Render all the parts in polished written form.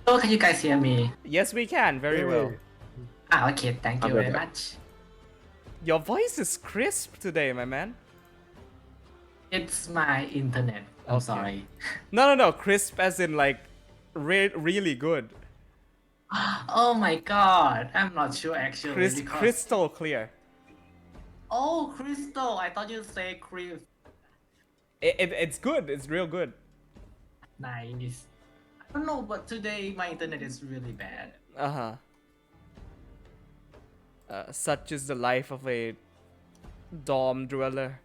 Oh, can you guys hear me? Yes, we can. Very well. Okay, thank you very much. Your voice is crisp today, my man. It's my internet. I'm Okay. sorry. No. Crisp as in like really good. Oh my god, I'm not sure actually because... Crystal clear. Oh, Crystal, I thought you say Chris. It's good. It's real good. Nice. I don't know, but today my internet is really bad. Such is the life of a dorm dweller.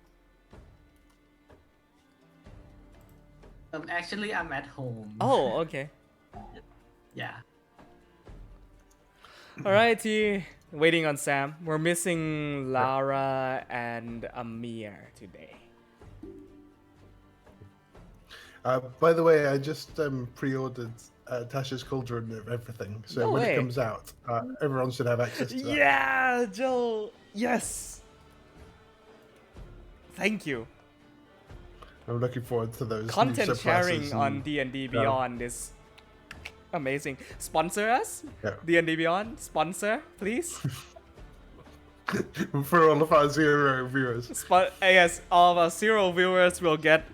Actually, I'm at home. Oh, okay. Yeah. Alrighty. Waiting on Sam. We're missing Lara and Amir today. By the way, I just pre-ordered Tasha's Cauldron of Everything, so No when way. it comes out, everyone should have access to that. Yeah, Joel. Yes. Thank you. I'm looking forward to those Content new sharing suppressors on and- D&D Beyond is amazing. Sponsor us? Yeah. D&D Beyond? Sponsor, please? For all of our 0 viewers. Yes, all of our 0 viewers will get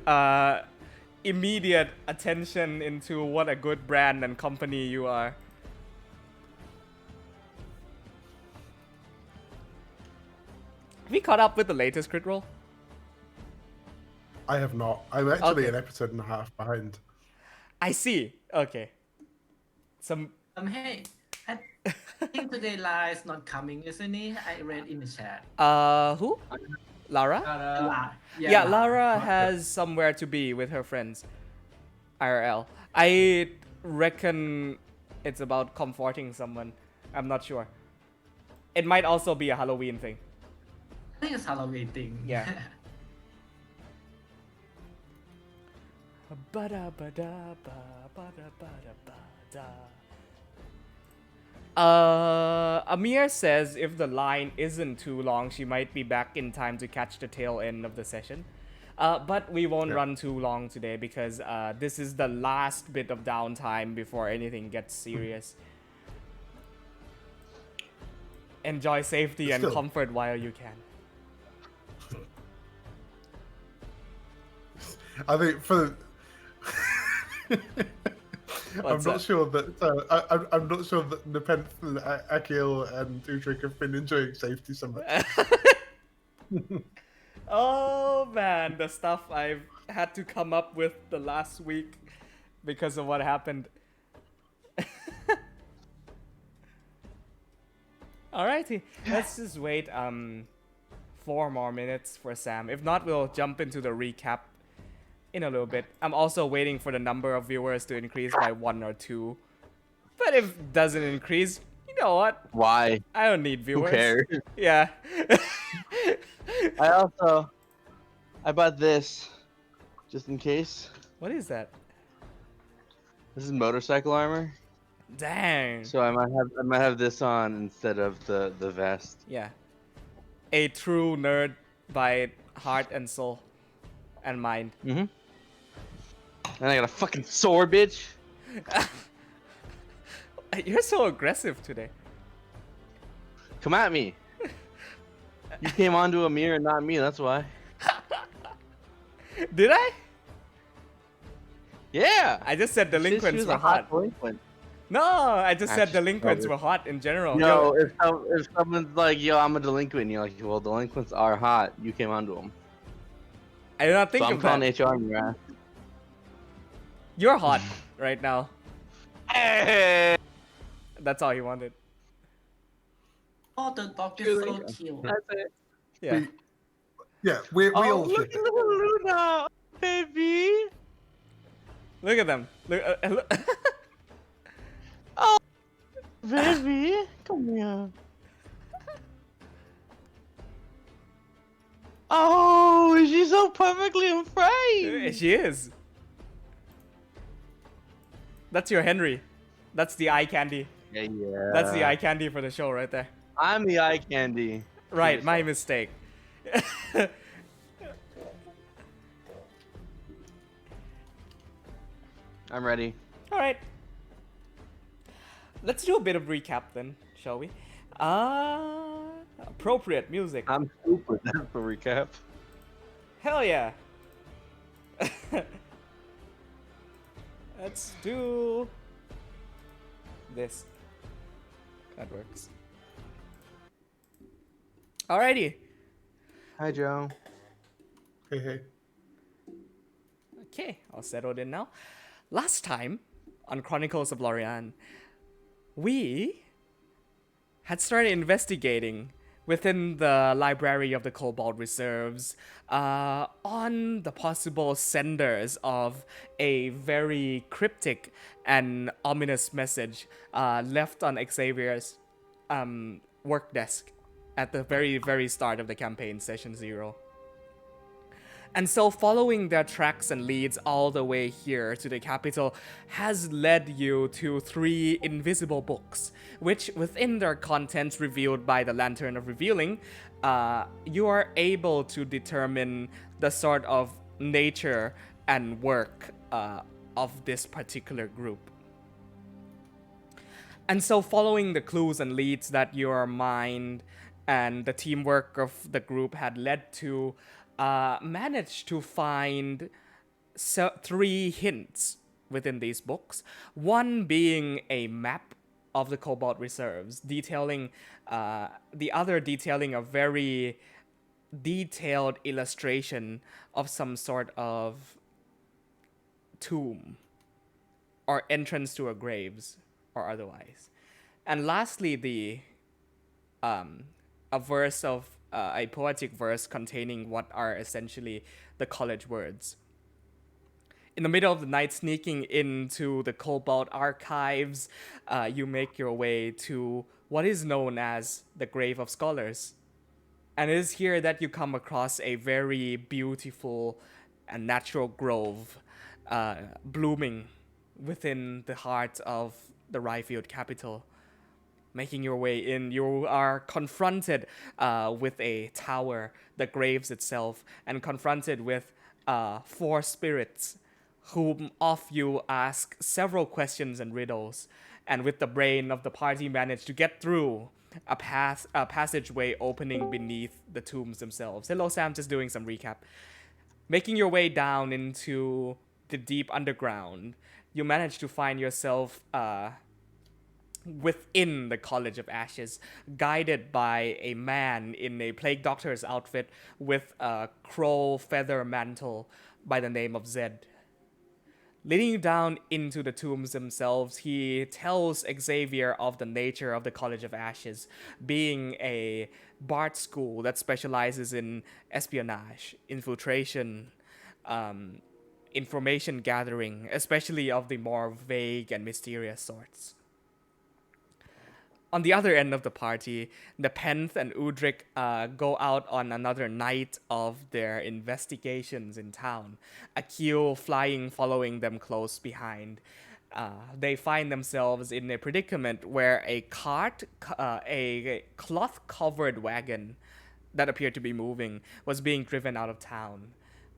immediate attention into what a good brand and company you are. We caught up with the latest crit roll? I have not. I'm actually Okay. an episode and a half behind. I see. Okay. Hey, I think today Lara is not coming, isn't he? I read in the chat. Who? Lara? Yeah, Lara has somewhere to be with her friends. IRL. I reckon it's about comforting someone. I'm not sure. It might also be a Halloween thing. I think it's Halloween thing. Yeah. Amir says if the line isn't too long, she might be back in time to catch the tail end of the session. But we won't run too long today because this is the last bit of downtime before anything gets serious. Enjoy safety and comfort while you can. I think for I'm not sure that I'm not sure that Nepenthe, Akil, and Utrecht have been enjoying safety so much. Oh man, the stuff I've had to come up with the last week because of what happened. Alrighty, let's just wait 4 more minutes for Sam. If not, we'll jump into the recap in a little bit. I'm also waiting for the number of viewers to increase by 1 or 2. But if it doesn't increase, you know what? Why? I don't need viewers. Who cares? Yeah. I bought this just in case. What is that? This is motorcycle armor. Dang. So I might have this on instead of the vest. Yeah. A true nerd by heart and soul and mind. Mm-hmm. And I got a fucking sword, bitch. You're so aggressive today. Come at me. You came onto Amir and not me, that's why. Did I? Yeah. I just said She delinquents was were a hot. delinquent. No, I just said Actually, delinquents probably. were hot in general. No, Yo, if someone's like, yo, I'm a delinquent, and you're like, well, delinquents are hot. You came onto them. I did not think So I'm of calling that. HR on your ass. You're hot right now. Hey! That's all he wanted. Oh, the dog is so cute. That's it. Yeah. Yeah, we all Look think at little Luna, baby. Look at them. Look. Oh, baby, come here. Oh, she's so perfectly in frame. She is. That's your Henry. That's the eye candy. Yeah. That's the eye candy for the show right there. I'm the eye candy. Right, my mistake. I'm ready. All right. Let's do a bit of recap then, shall we? Appropriate music. I'm stupid. That's the recap. Hell yeah. Let's do this. That works. Alrighty. Hi, Joe. Hey. Okay, I'll settle it in now. Last time on Chronicles of Lorei'an, we had started investigating within the library of the Cobalt Reserves on the possible senders of a very cryptic and ominous message left on Xavier's work desk at the very, very start of the campaign, Session 0. And so following their tracks and leads all the way here to the capital has led you to 3 invisible books, which within their contents revealed by the Lantern of Revealing, you are able to determine the sort of nature and work of this particular group. And so following the clues and leads that your mind and the teamwork of the group had led to, managed to find 3 hints within these books. One being a map of the Cobalt Reserves, detailing the other detailing a very detailed illustration of some sort of tomb or entrance to a graves or otherwise. And lastly, a verse of a poetic verse containing what are essentially the college words. In the middle of the night, sneaking into the Cobalt archives, you make your way to what is known as the Grave of Scholars. And it is here that you come across a very beautiful and natural grove blooming within the heart of the Ryfield capital. Making your way in, you are confronted with a tower, the graves itself, and confronted with 4 spirits, whom of you ask several questions and riddles, and with the brain of the party managed to get through a passageway opening beneath the tombs themselves. Hello, Sam, just doing some recap. Making your way down into the deep underground, you manage to find yourself within the College of Ashes, guided by a man in a plague doctor's outfit with a crow feather mantle by the name of Zed. Leading you down into the tombs themselves, he tells Xavier of the nature of the College of Ashes, being a Bard school that specializes in espionage, infiltration, information gathering, especially of the more vague and mysterious sorts. On the other end of the party, Nepenthe and Udric go out on another night of their investigations in town, Akil following them close behind. They find themselves in a predicament where a cloth-covered wagon that appeared to be moving was being driven out of town.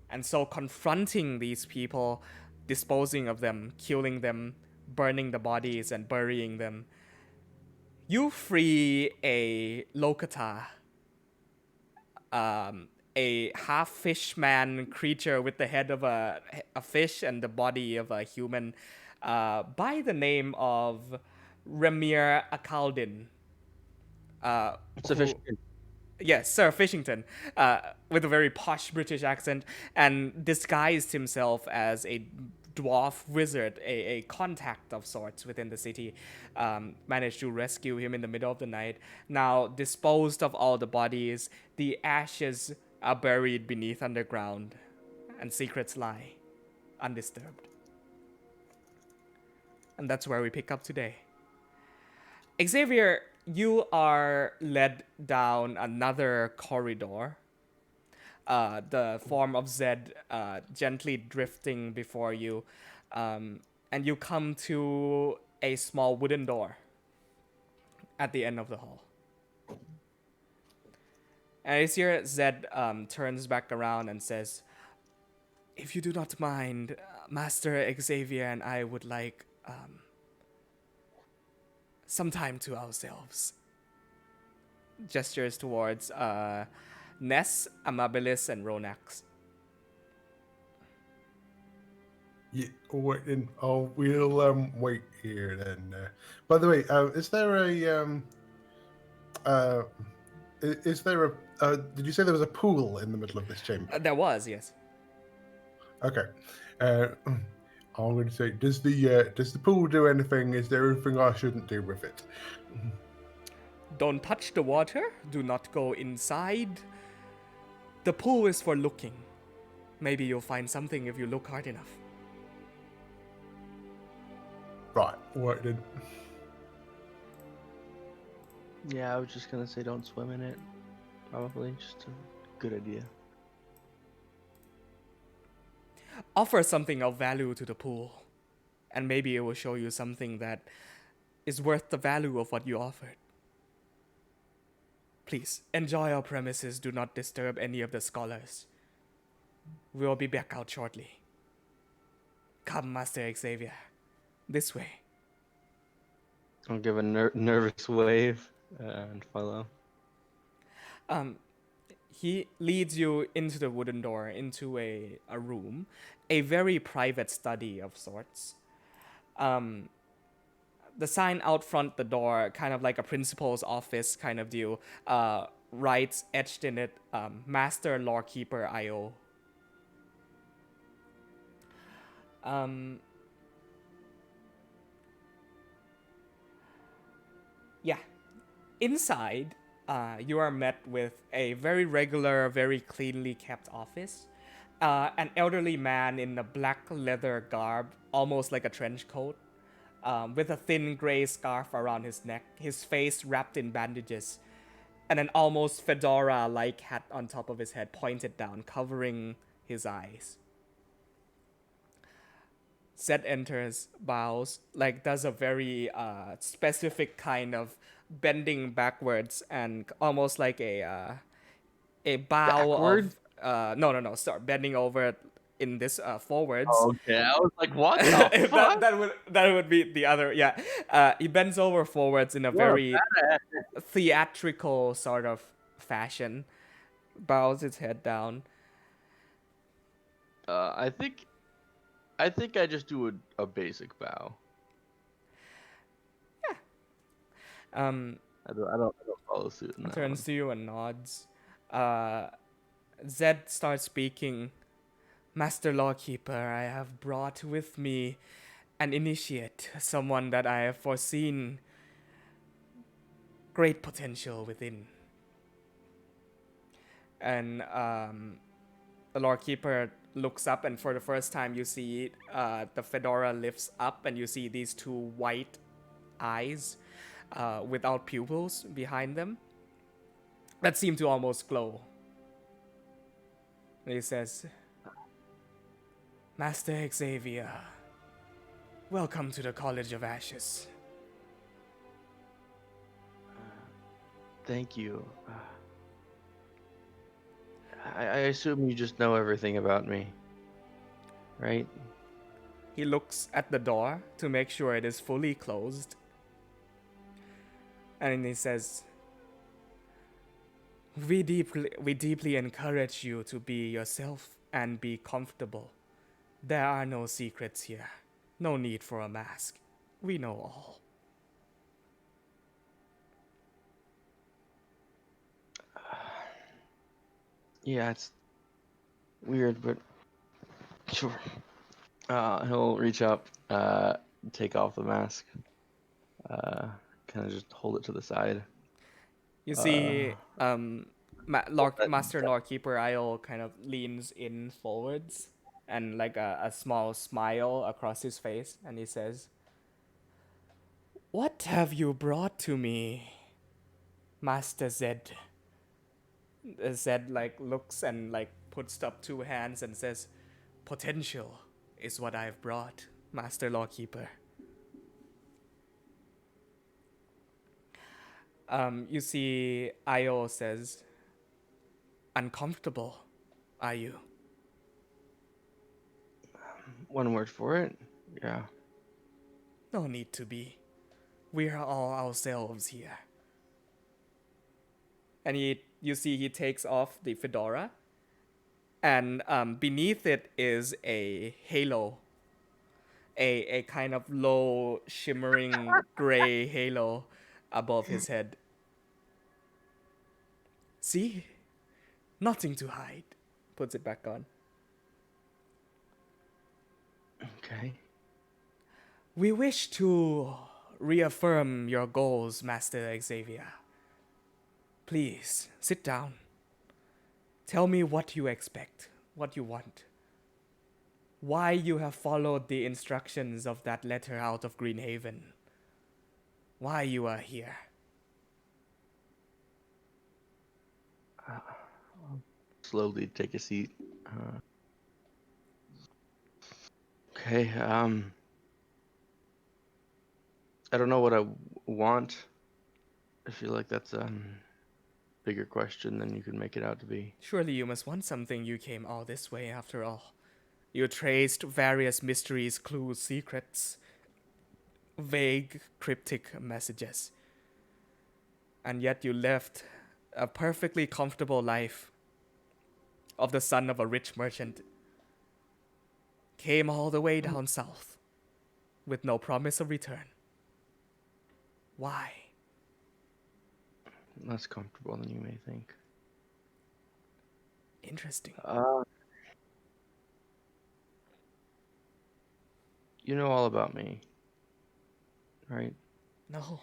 And so confronting these people, disposing of them, killing them, burning the bodies and burying them, you free a Lokata, a half-fish man creature with the head of a fish and the body of a human, by the name of Remir Akaldin. It's official. Yes, Sir Fishington, with a very posh British accent, and disguised himself as a dwarf wizard, a contact of sorts within the city, managed to rescue him in the middle of the night. Now, disposed of all the bodies, the ashes are buried beneath underground, and secrets lie, undisturbed. And that's where we pick up today. Xavier, you are led down another corridor. The form of Zed gently drifting before you, and you come to a small wooden door at the end of the hall. And as here, Zed turns back around and says, "If you do not mind, Master Xavier and I would like some time to ourselves. Gestures towards Ness, Amabilis, and Ronax. Yeah, wait, then. Oh, we'll wait here then. By the way, is there a is there a did you say there was a pool in the middle of this chamber? There was, yes. Okay. I'm going to say, does the pool do anything? Is there anything I shouldn't do with it? Don't touch the water. Do not go inside. The pool is for looking. Maybe you'll find something if you look hard enough. Right. What then? Yeah, I was just gonna say don't swim in it. Probably just a good idea. Offer something of value to the pool, and maybe it will show you something that is worth the value of what you offered. Please, enjoy our premises. Do not disturb any of the scholars. We will be back out shortly. Come, Master Xavier. This way. I'll give a nervous wave and follow. He leads you into the wooden door, into a room, a very private study of sorts. The sign out front the door, kind of like a principal's office kind of deal, writes etched in it, Master Lorekeeper I.O. Yeah. Inside, you are met with a very regular, very cleanly kept office. An elderly man in a black leather garb, almost like a trench coat, with a thin gray scarf around his neck, his face wrapped in bandages, and an almost fedora-like hat on top of his head, pointed down, covering his eyes. Zed enters, bows, like does a very specific kind of bending backwards and almost like a bow Backwards? of no, sorry, bending over in this forwards. Okay, I was like, what the fuck? that would be the other, yeah. He bends over forwards in a You're a very theatrical sort of fashion, bows his head down. I think I just do a basic bow. I don't follow suit in that Turns one. to you and nods. Zed starts speaking. Master Lawkeeper, I have brought with me an initiate, someone that I have foreseen great potential within. And the Lawkeeper looks up, and for the first time you see the fedora lifts up, and you see these two white eyes without pupils behind them that seem to almost glow. And he says, Master Xavier, welcome to the College of Ashes. Thank you. I assume you just know everything about me, right? He looks at the door to make sure it is fully closed. And he says, we deeply encourage you to be yourself and be comfortable. There are no secrets here. No need for a mask. We know all. Yeah, it's weird, but sure. He'll reach up, take off the mask, kind of just hold it to the side. You see, Master Lawkeeper Isle kind of leans in forwards and like a small smile across his face, and he says, what have you brought to me, Master Zed? Zed like looks and like puts up two hands and says, potential is what I've brought, Master Lawkeeper. You see Io says, uncomfortable, are you? one word for it. Yeah. No need to be. We are all ourselves here. And you see he takes off the fedora, and beneath it is a halo, a kind of low shimmering gray halo above his head. See? Nothing to hide. Puts it back on. Okay. We wish to reaffirm your goals, Master Xavier. Please, sit down. Tell me what you expect, what you want. Why you have followed the instructions of that letter out of Greenhaven. Why you are here. Slowly take a seat. Okay. I don't know what I want. I feel like that's a bigger question than you could make it out to be. Surely you must want something. You came all this way after all. You traced various mysteries, clues, secrets, vague, cryptic messages. And yet you left a perfectly comfortable life of the son of a rich merchant. Came all the way down south with no promise of return. Why? Less comfortable than you may think. Interesting. You know all about me, right? No,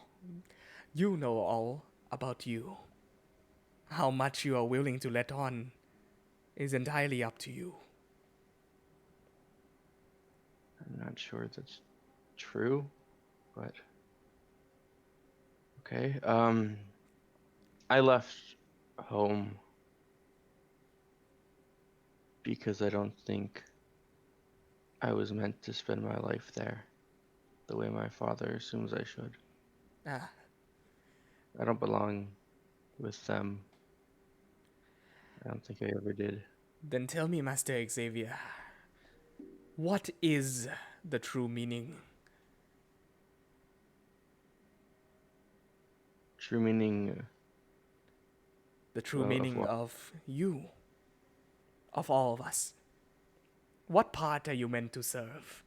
you know all about you. How much you are willing to let on is entirely up to you. I'm not sure that's true, but okay. I left home because I don't think I was meant to spend my life there the way my father assumes I should. Ah, I don't belong with them. I don't think I ever did. then tell me, Master Xavier, what is the true meaning? True meaning, The true of meaning what? of you, of all of us. What part are you meant to serve?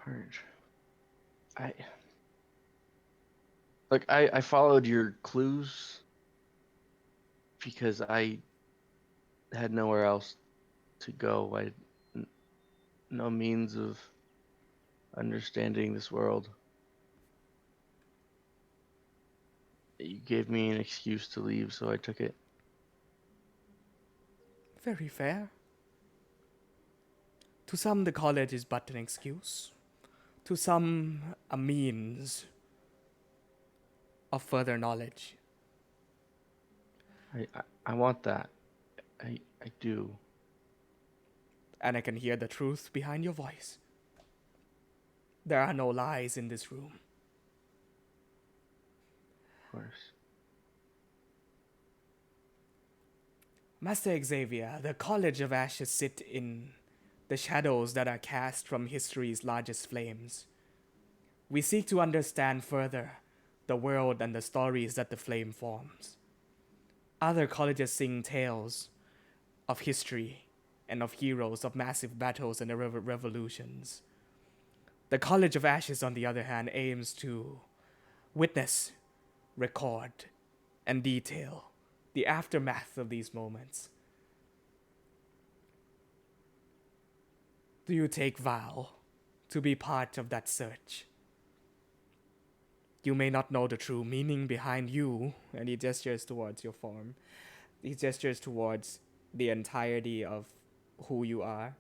Part. I followed your clues because I had nowhere else to go. No means of understanding this world. You gave me an excuse to leave, so I took it. Very fair. To some, the college is but an excuse. To some, a means of further knowledge. I want that. I do. And I can hear the truth behind your voice. There are no lies in this room. Of course. Master Xavier, the College of Ashes sit in the shadows that are cast from history's largest flames. We seek to understand further the world and the stories that the flame forms. Other colleges sing tales of history and of heroes, of massive battles and revolutions. The College of Ashes, on the other hand, aims to witness, record, and detail the aftermath of these moments. Do you take vow to be part of that search? You may not know the true meaning behind you, and he gestures towards your form. He gestures towards the entirety of who you are.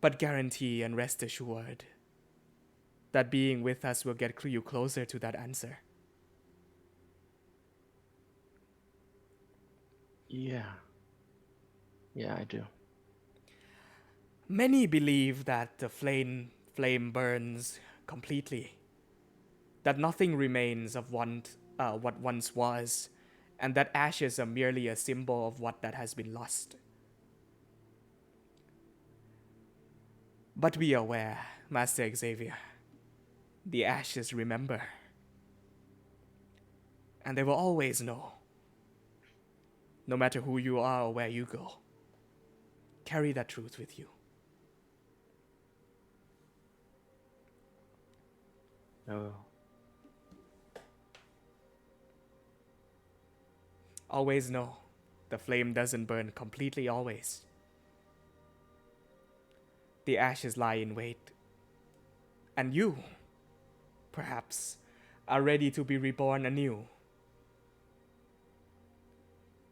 But guarantee and rest assured that being with us will get you closer to that answer. Yeah. Yeah, I do. Many believe that the flame burns completely, that nothing remains of what once was, and that ashes are merely a symbol of what that has been lost. But be aware, Master Xavier, the ashes remember, and they will always know, no matter who you are or where you go. Carry that truth with you. I will. Always know, the flame doesn't burn completely always. The ashes lie in wait. And you, perhaps, are ready to be reborn anew.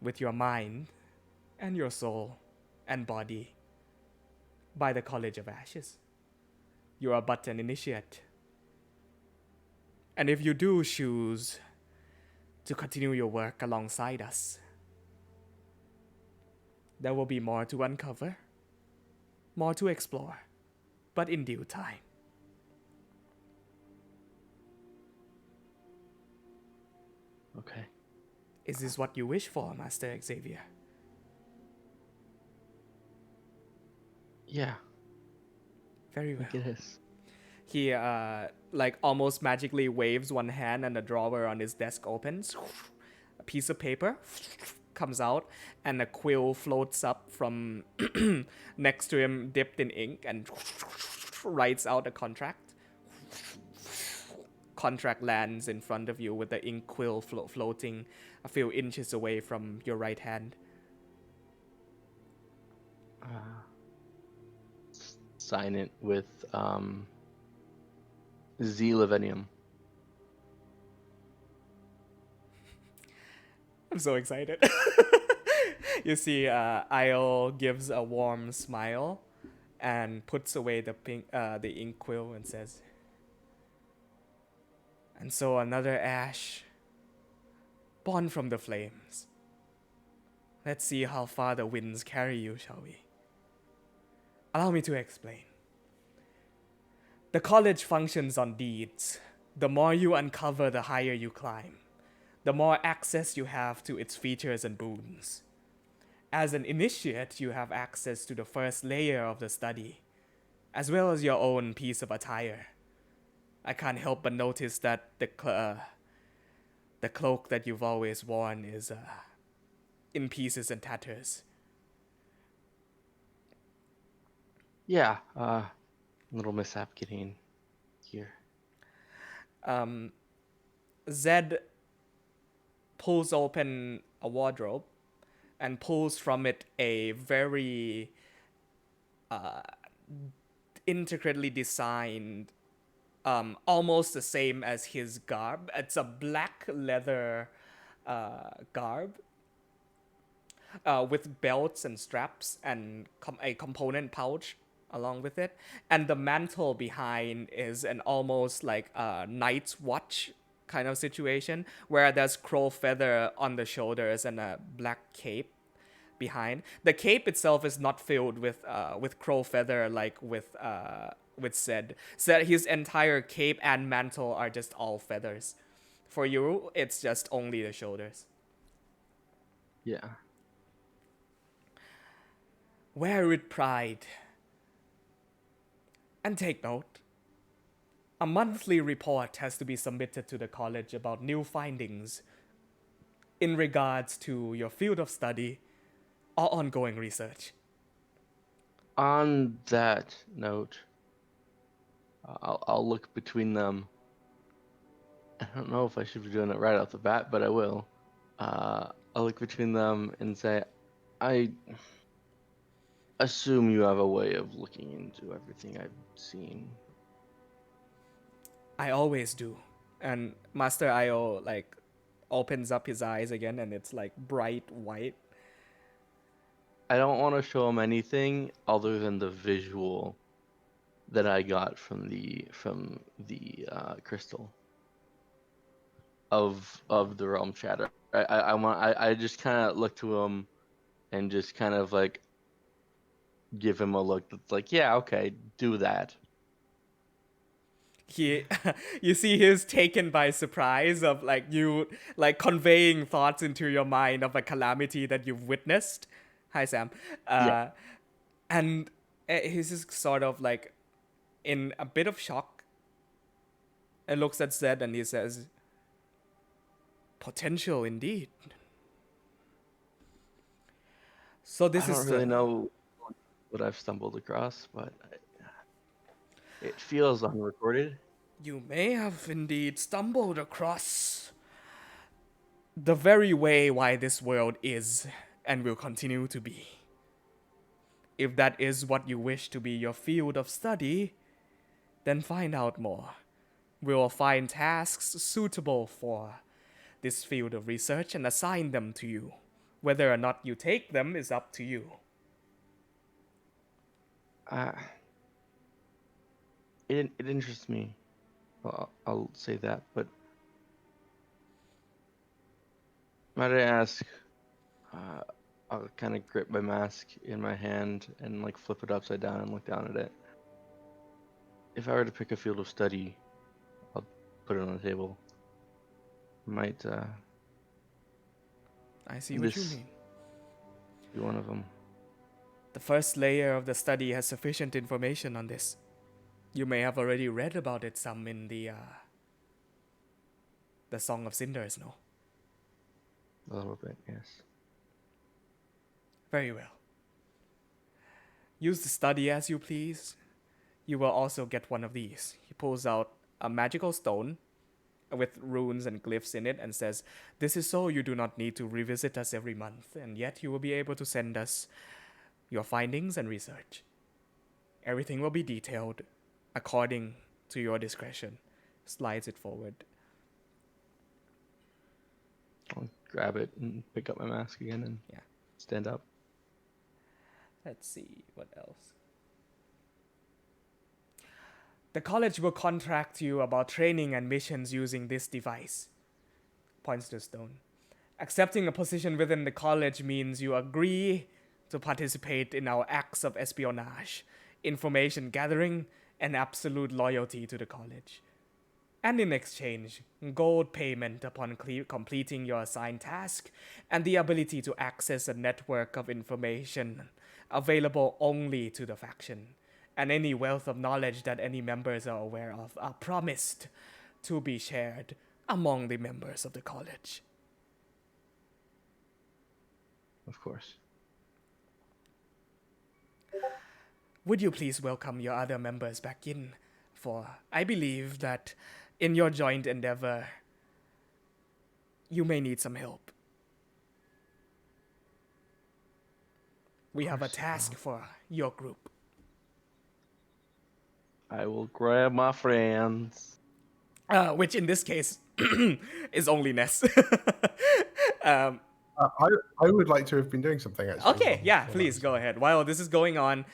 With your mind and your soul and body by the College of Ashes. You are but an initiate. And if you do choose to continue your work alongside us, there will be more to uncover, more to explore, but in due time. Okay. Is this what you wish for, Master Xavier? Yeah, Very I well. think it is. He like almost magically waves one hand and the drawer on his desk opens. A piece of paper comes out and a quill floats up from next to him dipped in ink and writes out a contract. Contract lands in front of you with the ink quill floating a few inches away from your right hand. Sign it with Z Lavenium. I'm so excited. You see, Io gives a warm smile and puts away the ink quill and says, "And so another ash, born from the flames. Let's see how far the winds carry you, shall we? Allow me to explain. The college functions on deeds. The more you uncover, the higher you climb. The more access you have to its features and boons. As an initiate, you have access to the first layer of the study, as well as your own piece of attire. I can't help but notice that the cloak that you've always worn is in pieces and tatters." Yeah, little mishap getting here. Zed pulls open a wardrobe and pulls from it a very intricately designed, almost the same as his garb. It's a black leather garb with belts and straps and a component pouch along with it. And the mantle behind is an almost like a knight's watch kind of situation where there's crow feather on the shoulders and a black cape behind. The cape itself is not filled with crow feather like with Zed. So his entire cape and mantle are just all feathers. For you, it's just only the shoulders. Yeah. Wear with pride. And take note, a monthly report has to be submitted to the college about new findings in regards to your field of study or ongoing research. On that note, I'll look between them. I don't know if I should be doing it right off the bat, but I will. I'll look between them and say, I assume you have a way of looking into everything I've seen. I always do. And Master Io like opens up his eyes again and it's like bright white. I don't want to show him anything other than the visual that I got from the crystal of the realm shatter. I just kind of look to him and just kind of like give him a look that's like, yeah, okay, do that. he you see he's taken by surprise of like you like conveying thoughts into your mind of a calamity that you've witnessed. Hi Sam. Yeah. And he's just sort of like in a bit of shock and looks at Zed and he says, potential indeed. So this I is don't really know what I've stumbled across, but it feels unrecorded. You may have indeed stumbled across the very way why this world is and will continue to be. If that is what you wish to be your field of study, then find out more. We will find tasks suitable for this field of research and assign them to you. Whether or not you take them is up to you. It interests me. Well, I'll say that, but might I ask? I'll kind of grip my mask in my hand and like flip it upside down and look down at it. If I were to pick a field of study, I'll put it on the table. Might I see what you this mean. be one of them? The first layer of the study has sufficient information on this. You may have already read about it some in the Song of Cinders, no? A little bit, yes. Very well. Use the study as you please. You will also get one of these. He pulls out a magical stone with runes and glyphs in it and says, this is so you do not need to revisit us every month, and yet you will be able to send us your findings and research. Everything will be detailed according to your discretion. Slides it forward. I'll grab it and pick up my mask again and stand up. Let's see what else. The college will contract you about training and missions using this device. Points to stone. Accepting a position within the college means you agree to participate in our acts of espionage, information gathering, and absolute loyalty to the college. And in exchange, gold payment upon completing your assigned task, and the ability to access a network of information available only to the faction, and any wealth of knowledge that any members are aware of are promised to be shared among the members of the college. Of course. Would you please welcome your other members back in? For I believe that in your joint endeavor, you may need some help. We have a task for your group. I will grab my friends. Which in this case is only Ness. I would like to have been doing something actually. Okay, yeah, please go ahead. While this is going on,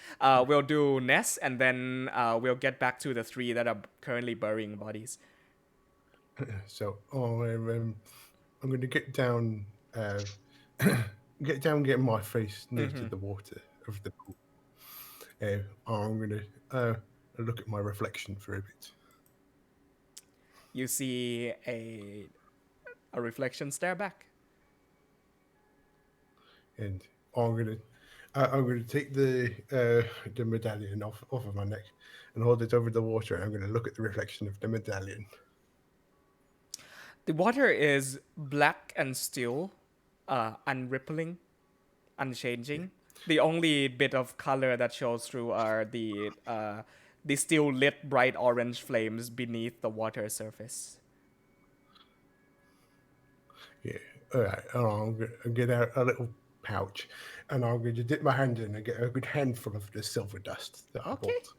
we'll do Ness and then we'll get back to the three that are currently burying bodies. So, I'm going to get down, getting my face near to the water of the pool. I'm going to look at my reflection for a bit. You see a reflection stare back. And I'm going to take the medallion off of my neck and hold it over the water. And I'm going to look at the reflection of the medallion. The water is black and still, unrippling, unchanging. The only bit of color that shows through are the still lit bright orange flames beneath the water surface. Yeah. All right. And I'm going to get out a little pouch, and I'm going to dip my hand in and get a good handful of the silver dust that I bought.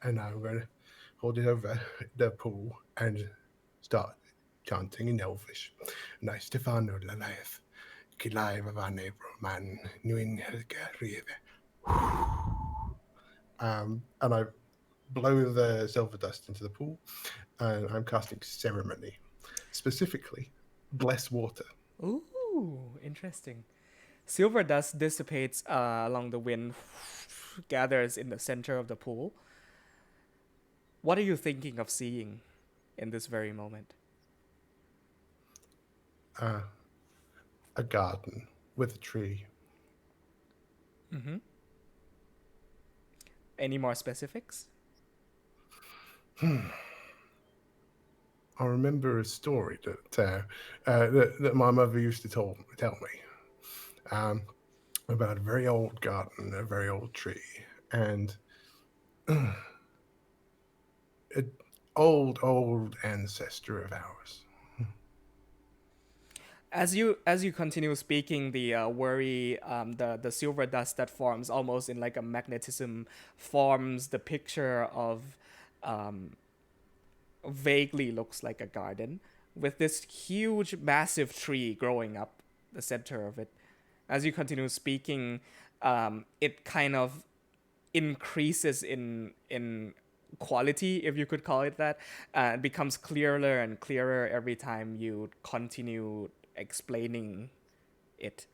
And I'm going to hold it over the pool and start chanting in Elvish. Nei Stefano Lalaeth, Kilai Vavane Broman, Nuin Helga Rieve. And I blow the silver dust into the pool, and I'm casting ceremony, specifically bless water. Ooh, interesting. Silver dust dissipates along the wind, gathers in the center of the pool. What are you thinking of seeing in this very moment? A garden with a tree. Mm-hmm. Any more specifics? I remember a story that my mother used to tell me about a very old garden, a very old tree, and an old ancestor of ours. As you continue speaking, the the silver dust that forms almost in like a magnetism forms the picture of um, vaguely looks like a garden with this huge, massive tree growing up the center of it. As you continue speaking, it kind of increases in quality, if you could call it that. It becomes clearer and clearer every time you continue explaining it.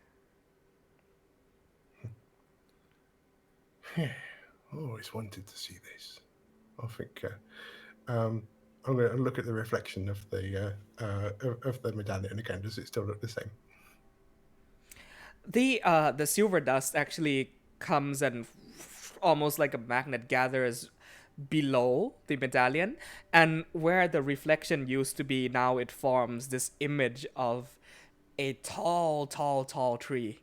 I always wanted to see this. I think I'm going to look at the reflection of the medallion again. Does it still look the same? The silver dust actually comes and almost like a magnet gathers below the medallion, and where the reflection used to be, now it forms this image of a tall tree.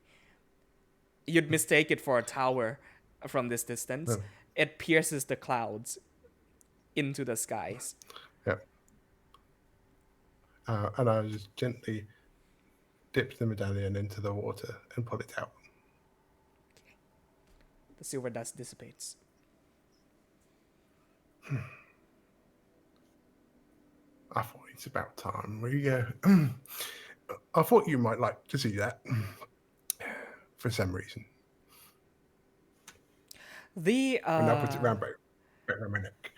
You'd mistake it for a tower from this distance. No. It pierces the clouds into the skies. Yeah. And I just gently dip the medallion into the water and pull it out. The silver dust dissipates. I thought it's about time we. I thought you might like to see that for some reason. The And I put it round about my neck.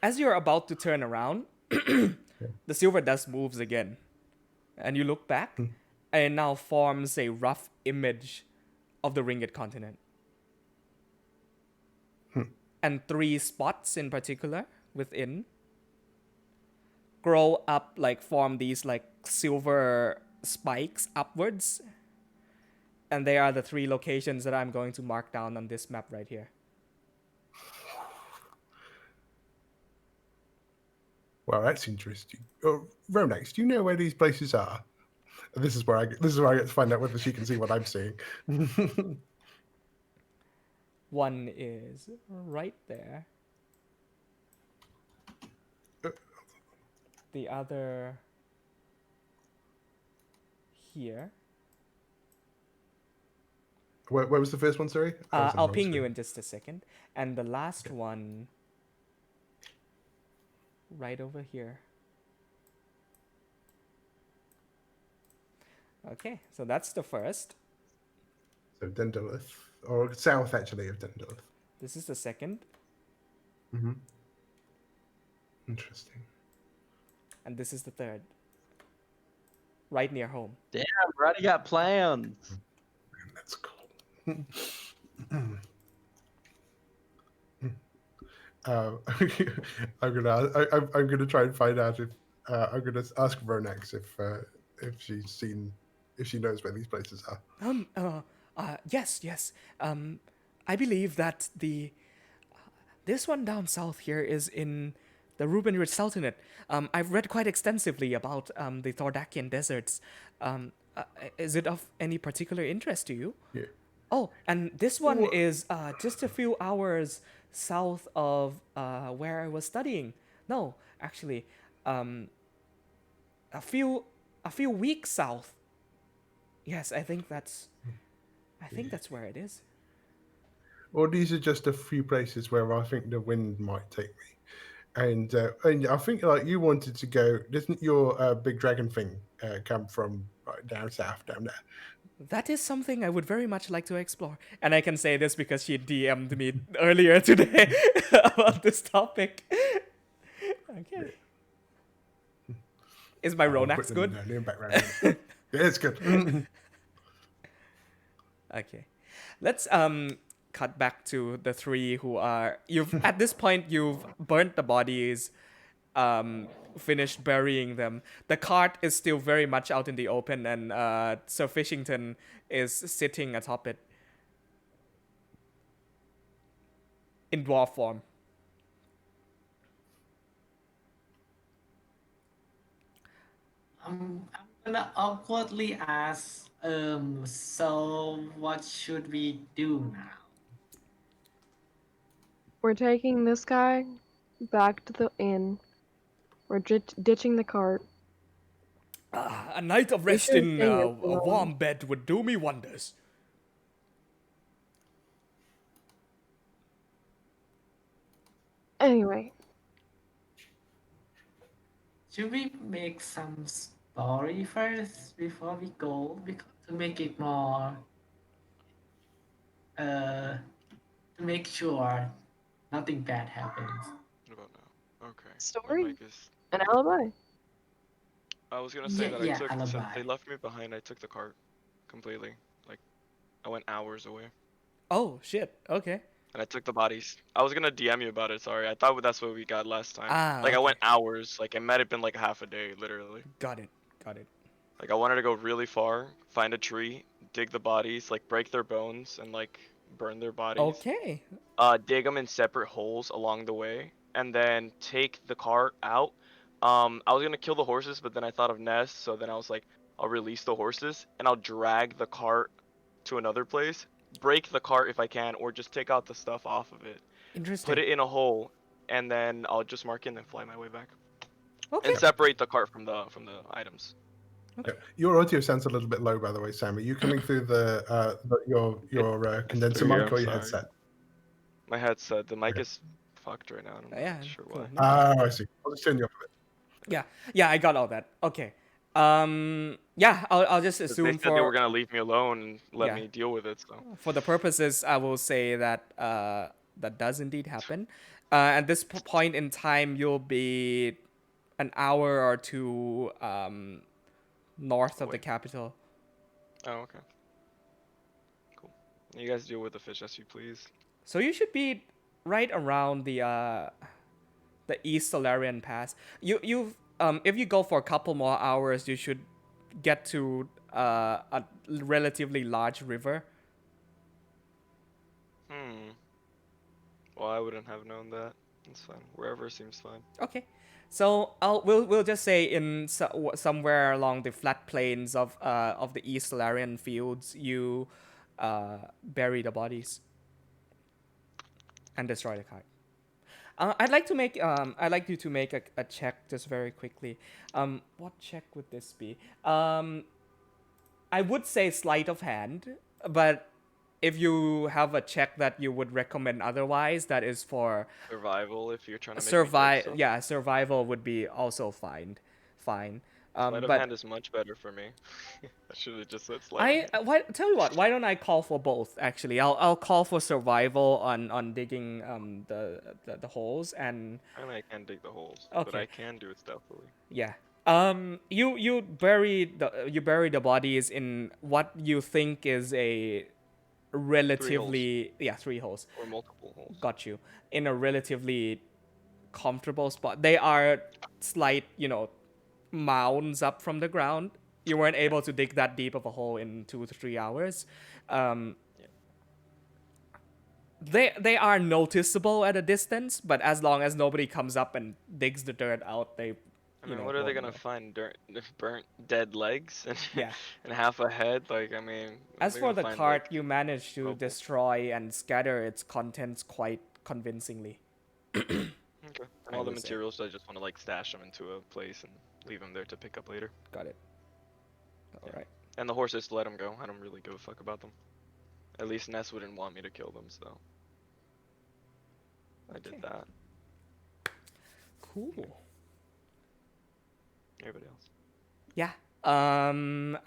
As you're about to turn around, the silver dust moves again, and you look back, and it now forms a rough image of the Ringed Continent. And 3 spots in particular within grow up, like form these like silver spikes upwards. And they are the 3 locations that I'm going to mark down on this map right here. Well, that's interesting. Ronax, do you know where these places are? This is where I get to find out whether she can see what I'm seeing. One is right there. The other here. Where was the first one, sorry? I'll ping you in just a second. And the last one right over here. Okay, so that's the first. So Dendolith, or south actually of Dendolith. This is the second. Mm-hmm. Interesting. And this is the third. Right near home. Damn, we already got plans. Man, that's cool. I'm gonna try and find out if I'm gonna ask Ronax if she knows where these places are. Yes. I believe that this one down south here is in the Rubenrid Sultanate. I've read quite extensively about the Thordakian deserts. Is it of any particular interest to you? Yeah. Oh, and this one is just a few hours south of where I was studying. No, actually, a few weeks south. Yes, I think that's where it is. Well, these are just a few places where I think the wind might take me, and I think like you wanted to go. Doesn't your big dragon thing come from down south, down there? That is something I would very much like to explore. And I can say this because she DM'd me earlier today about this topic. Okay. Is my Ronax good? Yeah, it's good. Okay. Let's cut back to the three who are at this point you've burnt the bodies, finished burying them. The cart is still very much out in the open, and Sir Fishington is sitting atop it in dwarf form. I'm gonna awkwardly ask, so what should we do now? We're taking this guy back to the inn. We're ditching the cart. A night of We rest shouldn't in stay here a for long. warm bed would do me wonders. Anyway, Should we make some story first before we go? Because to make it more, to make sure nothing bad happens. What about now? Okay. My story? mic is. An alibi. I was gonna say Yeah, that yeah, I took since alibi. they left me behind. I took the cart completely. Like, I went hours away, Oh shit. Okay. and I took the bodies. I was gonna DM you about it. Sorry, I thought that's what we got last time. Ah, Like I okay. went hours. Like it might have been like half a day, literally. Got it. Got it. Like I wanted to go really far, find a tree, dig the bodies, like break their bones, and like burn their bodies. Okay. Dig them in separate holes along the way, and then take the cart out. I was gonna kill the horses, but then I thought of Ness, so then I was like, I'll release the horses, and I'll drag the cart to another place, break the cart if I can, or just take out the stuff off of it, Interesting. put it in a hole, and then I'll just mark it and then fly my way back, Okay. and separate the cart from the items. Yeah. Your audio sounds a little bit low, by the way, Sam. Are you coming through your condenser through mic here, or your I'm headset? My headset, the mic Okay. is fucked right now. I'm Yeah, not sure cool. why. No. Ah, I see. I'll just turn you off a bit. Yeah, I got all that. Okay. Yeah, I'll just 'Cause assume they said they were for gonna leave me alone and let Yeah. me deal with it. So the purposes, I will say that that does indeed happen. At this point in time, you'll be an hour or two north of the Away. capital. oh okay, cool. You guys deal with the fish as you please. So you should be right around the East Lorei'an Pass. If you go for a couple more hours, you should get to a relatively large river. Well, I wouldn't have known that. It's fine. Wherever seems fine. Okay, so we'll just say in somewhere along the flat plains of the East Lorei'an fields, you bury the bodies and destroy the cart. I'd like you to make a check just very quickly. What check would this be? I would say sleight of hand, but if you have a check that you would recommend otherwise, that is for Survival, if you're trying to make me kill stuff. Yeah, survival would be also fine. Sleight of But hand is much better for me. I should have just said sleight of hand. tell you what, why don't I call for both? Actually, I'll call for survival on digging the holes, and I mean, I can dig the holes, but Okay. I can do it stealthily. yeah. You bury the bodies in what you think is a relatively 3 holes. Or multiple holes. Got you. In a relatively comfortable spot. They are slight, mounds up from the ground. You weren't able to dig that deep of a hole in 2 to 3 hours. They are noticeable at a distance, but as long as nobody comes up and digs the dirt out, they I mean, what are they won't gonna know. find? Burnt dead legs and Yeah. and half a head? Like, I mean. As they're for gonna the find, cart, like, you managed to rubble. destroy and scatter its contents quite convincingly. Okay. And I all the would say. materials, I just want to like stash them into a place and leave them there to pick up later. Got it. All right. And the horses, let them go. I don't really give a fuck about them. At least Ness wouldn't want me to kill them, so I Okay. did that. Cool. Everybody else. Yeah.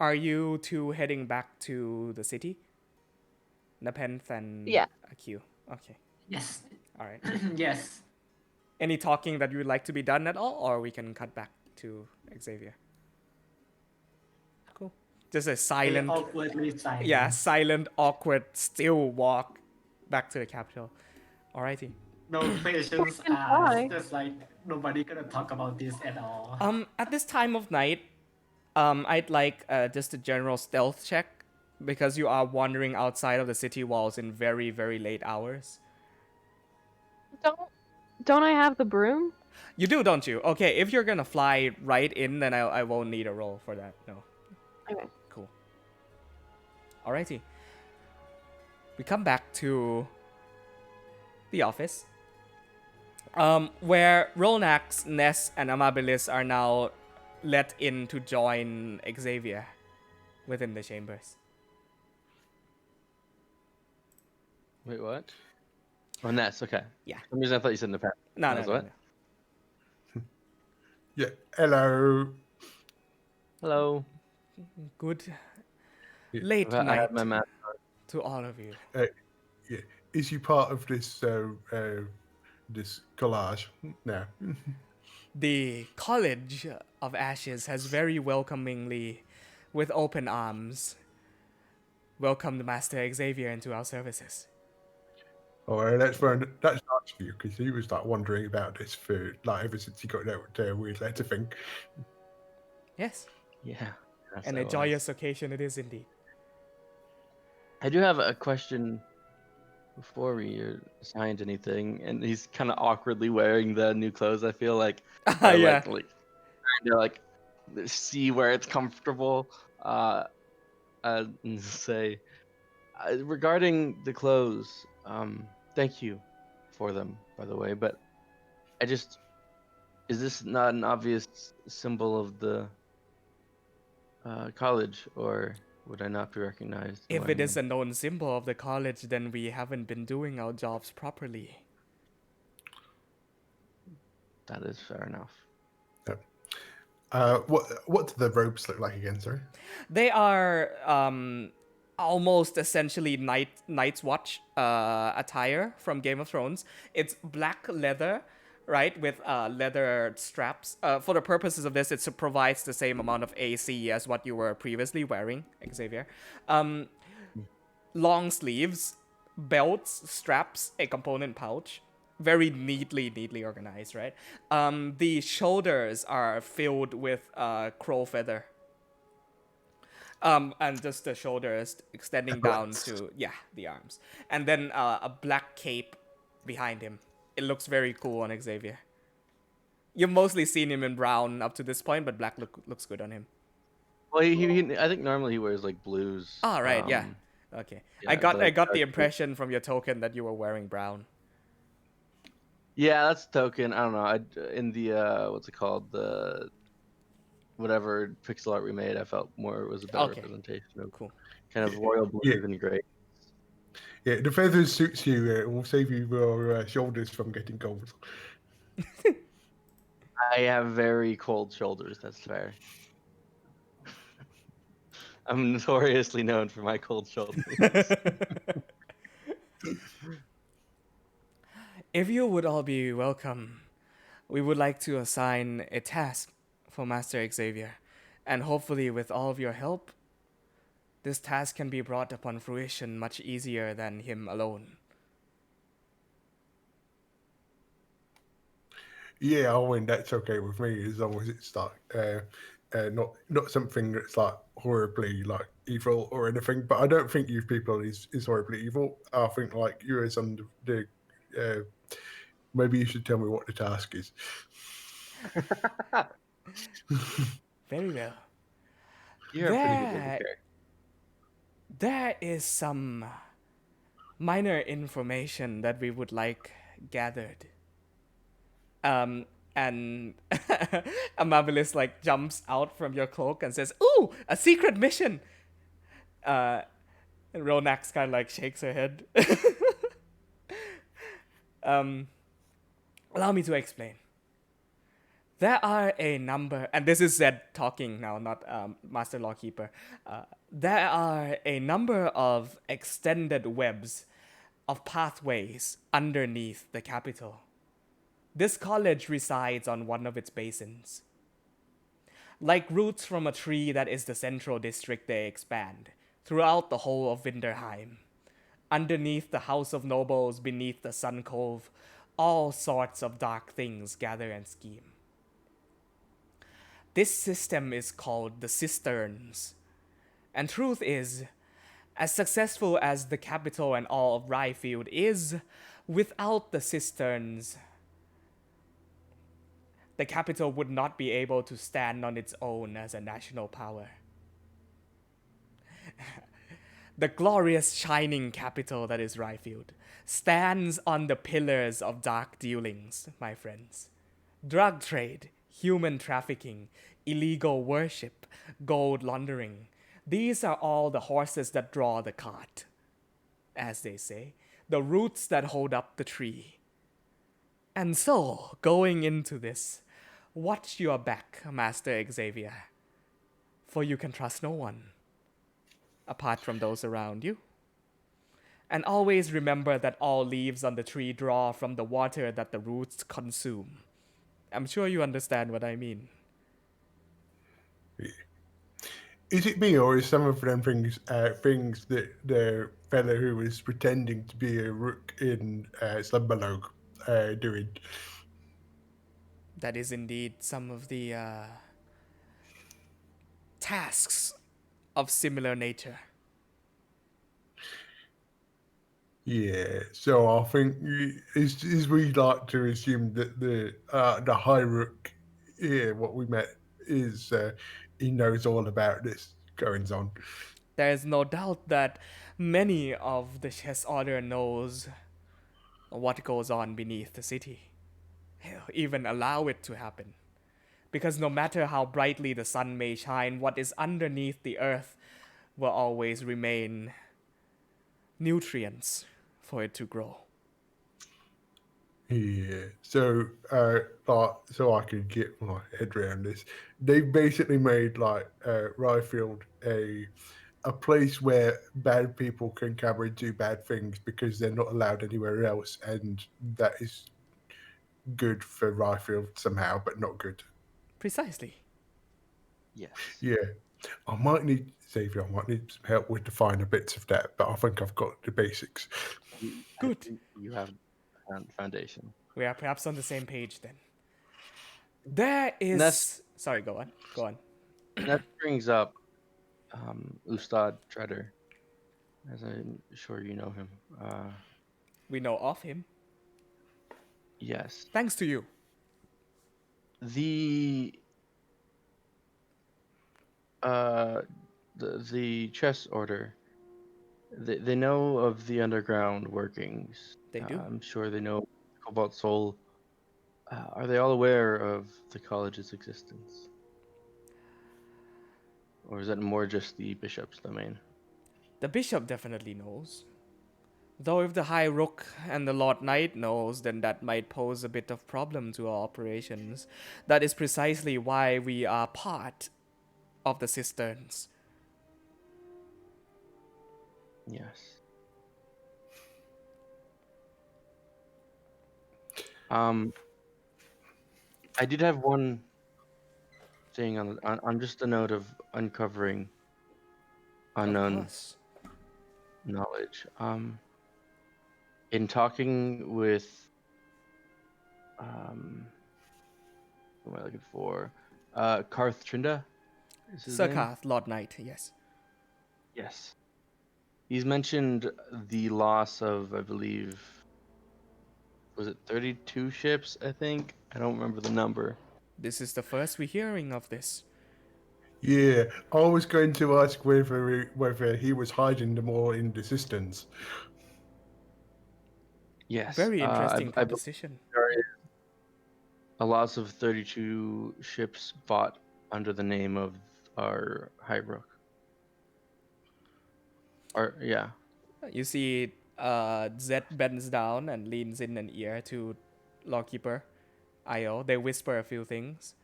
Are you two heading back to the city? Nepenthe and Yeah. Q. Okay. Yes. All right. Yes. Any talking that you would like to be done at all, or we can cut back to Xavier? Cool. Just a silent, Awkwardly silent. silent, awkward, still walk back to the capital. Alrighty. No questions can asked. fly. Just like nobody gonna talk about this at all. At this time of night, I'd like just a general stealth check because you are wandering outside of the city walls in very, very late hours. Don't I have the broom? You do, don't you? Okay, if you're gonna fly right in, then I won't need a roll for that. No. Okay. Cool. Alrighty. We come back to the office, where Rolnax, Ness, and Amabilis are now let in to join Xavier within the chambers. Wait, what? Oh, Ness. Okay. Yeah. For some reason I thought you said in the past. No, Ness, no, what? no. Yeah. Hello. Hello. Good Yeah. late I night have my mask. to all of you. Yeah. Is you part of this this collage? No. The College of Ashes has very welcomingly, with open arms, welcomed Master Xavier into our services. Oh, that's nice for you because he was like wondering about this for like ever since he got that weird letter thing. Yes, Yeah. Yes, and I a was. joyous occasion it is indeed. I do have a question before we are assigned anything, and he's kind of awkwardly wearing the new clothes. I feel like, Yeah. like trying to like see where it's comfortable. And say regarding the clothes. Thank you for them, by the way. But is this not an obvious symbol of the college, or would I not be recognized? If it is a known symbol of the college, then we haven't been doing our jobs properly. That is fair enough. What do the robes look like again? Sorry. They are almost essentially Night's Watch attire from Game of Thrones. It's black leather, right, with leather straps. For the purposes of this, it provides the same amount of AC as what you were previously wearing, Xavier. Long sleeves, belts, straps, a component pouch. Very neatly organized, right? The shoulders are filled with crow feather. And just the shoulders extending down to, the arms. And then a black cape behind him. It looks very cool on Xavier. You've mostly seen him in brown up to this point, but black looks good on him. Well, I think normally he wears like blues. Oh, right, yeah. Okay. yeah, I got but- the impression from your token that you were wearing brown. Yeah, that's token. I don't know. In the what's it called, the whatever pixel art we made, I felt more it was a better Okay. representation of Cool. kind of royal blue Yeah. and gray. Yeah, the feathers suits you. It will save you your shoulders from getting cold. I have very cold shoulders. That's fair. I'm notoriously known for my cold shoulders. If you would all be welcome, we would like to assign a task for Master Xavier, and hopefully with all of your help, this task can be brought upon fruition much easier than him alone. Yeah, I mean that's okay with me as long as it's like not something that's like horribly like evil or anything. But I don't think you people is horribly evil. I think like you as under the maybe you should tell me what the task is. Very well. You're a pretty good looking character. There is some minor information that we would like gathered. And Amabilis like jumps out from your cloak and says, "Ooh, a secret mission!" And Ronax kind of like shakes her head. Allow me to explain. There are a number, and this is Zed talking now, not Master Lawkeeper. There are a number of extended webs of pathways underneath the capital. This college resides on one of its basins. Like roots from a tree that is the central district, they expand throughout the whole of Winterheim, Underneath the House of Nobles, beneath the Sun Cove, all sorts of dark things gather and scheme. This system is called the Cisterns. And truth is, as successful as the capital and all of Ryfield is, without the Cisterns, the capital would not be able to stand on its own as a national power. The glorious shining capital that is Ryfield stands on the pillars of dark dealings, my friends. Drug trade, human trafficking, illegal worship, gold laundering. These are all the horses that draw the cart, as they say, the roots that hold up the tree. And so, going into this, watch your back, Master Xavier, for you can trust no one, apart from those around you. And always remember that all leaves on the tree draw from the water that the roots consume. I'm sure you understand what I mean. Is it me, or is some of them things that the fellow who was pretending to be a rook in Slumberlog doing? That is indeed some of the tasks of similar nature. Yeah, so I think is we like to assume that the High Rook here, what we met, is he knows all about this goings on. There is no doubt that many of the chess order knows what goes on beneath the city. Hell, even allow it to happen. Because no matter how brightly the sun may shine, what is underneath the earth will always remain nutrients for it to grow. Yeah, so so I could get my head around this. They've basically made Ryfield a place where bad people can come and do bad things because they're not allowed anywhere else, and that is good for Ryfield somehow, but not good. Precisely. Yes. Yeah, I might need Xavier. I might need some help with the finer bits of that, but I think I've got the basics. I Good. think you have foundation. We are perhaps on the same page then. There And is. Sorry, go on. Go on. that brings up Ustad Treader, as I'm sure you know him. We know of him. Yes. Thanks to you. The the chess order, they know of the underground workings. They do. I'm sure they know Cobalt Soul. Are they all aware of the college's existence? Or is that more just the bishop's domain? The bishop definitely knows. Though if the High Rook and the Lord Knight knows, then that might pose a bit of problem to our operations. That is precisely why we are part of the Cisterns. Yes. I did have one thing on just a note of uncovering Of unknown course. knowledge. In talking with who am I looking for? Karth Trinda is his name? Sarkath, Lord Knight, yes. Yes. He's mentioned the loss of, I believe, was it 32 ships, I think? I don't remember the number. This is the first we're hearing of this. Yeah, I was going to ask whether he was hiding them all in the cisterns. Yes. Very interesting I believe proposition. there is a loss of 32 ships bought under the name of our High Rook. Yeah. You see, Zed bends down and leans in an ear to Lawkeeper Io. They whisper a few things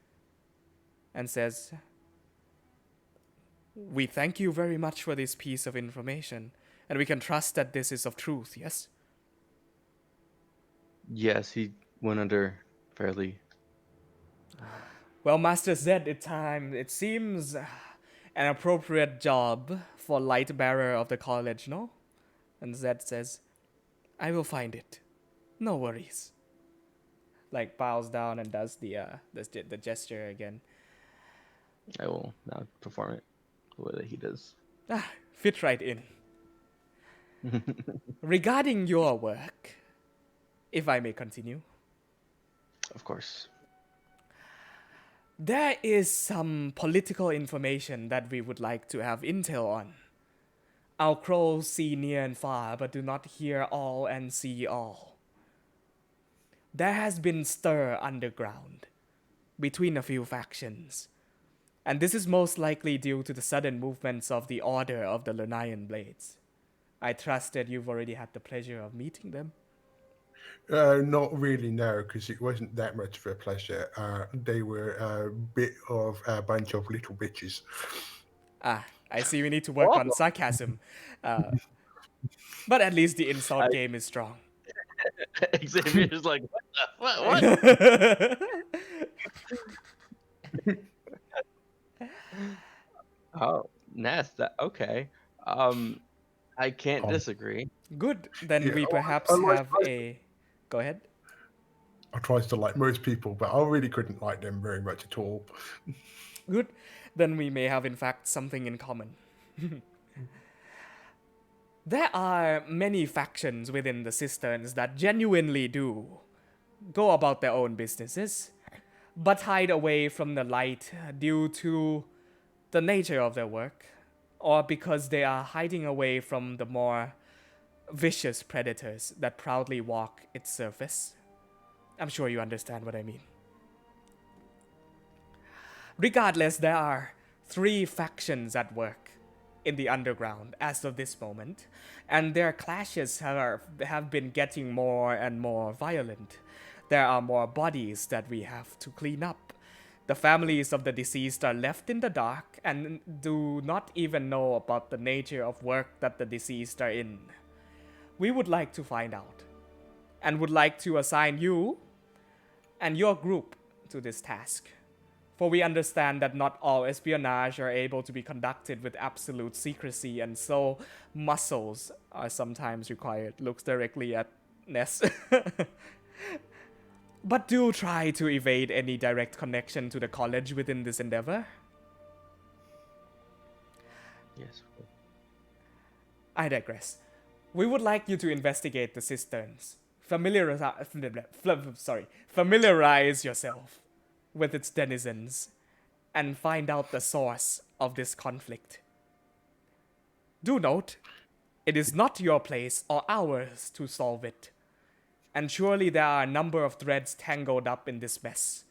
and says, "We thank you very much for this piece of information, and we can trust that this is of truth, yes?" Yes, he went under fairly. Well, Master Zed, it seems an appropriate job for light bearer of the college, no? And Zed says, I will find it. No worries. Like bows down and does the gesture again. I will now perform it the way that he does. Ah, fit right in. Regarding your work, if I may continue, Of course. there is some political information that we would like to have intel on. Our crows see near and far, but do not hear all and see all. There has been stir underground between a few factions, and this is most likely due to the sudden movements of the Order of the Lorei'an Blades. I trust that you've already had the pleasure of meeting them. Not really, no, because it wasn't that much of a pleasure. They were a bit of a bunch of little bitches. Ah, I see we need to work on sarcasm. But at least the insult game is strong. Xavier's like, what? Oh, Ness, okay. I can't disagree. Good, then Yeah, we perhaps I have a... Go ahead. I tries to like most people, but I really couldn't like them very much at all. Good, then we may have in fact something in common. There are many factions within the Cisterns that genuinely do go about their own businesses, but hide away from the light due to the nature of their work, or because they are hiding away from the more vicious predators that proudly walk its surface. I'm sure you understand what I mean. Regardless, there are 3 factions at work in the underground as of this moment, and their clashes have been getting more and more violent. There are more bodies that we have to clean up. The families of the deceased are left in the dark and do not even know about the nature of work that the deceased are in. We would like to find out, and would like to assign you and your group to this task. For we understand that not all espionage are able to be conducted with absolute secrecy, and so muscles are sometimes required. Looks directly at Ness. But do try to evade any direct connection to the college within this endeavor. Yes. I digress. We would like you to investigate the cisterns. Familiarize yourself with its denizens and find out the source of this conflict. Do note, it is not your place or ours to solve it. And surely there are a number of threads tangled up in this mess.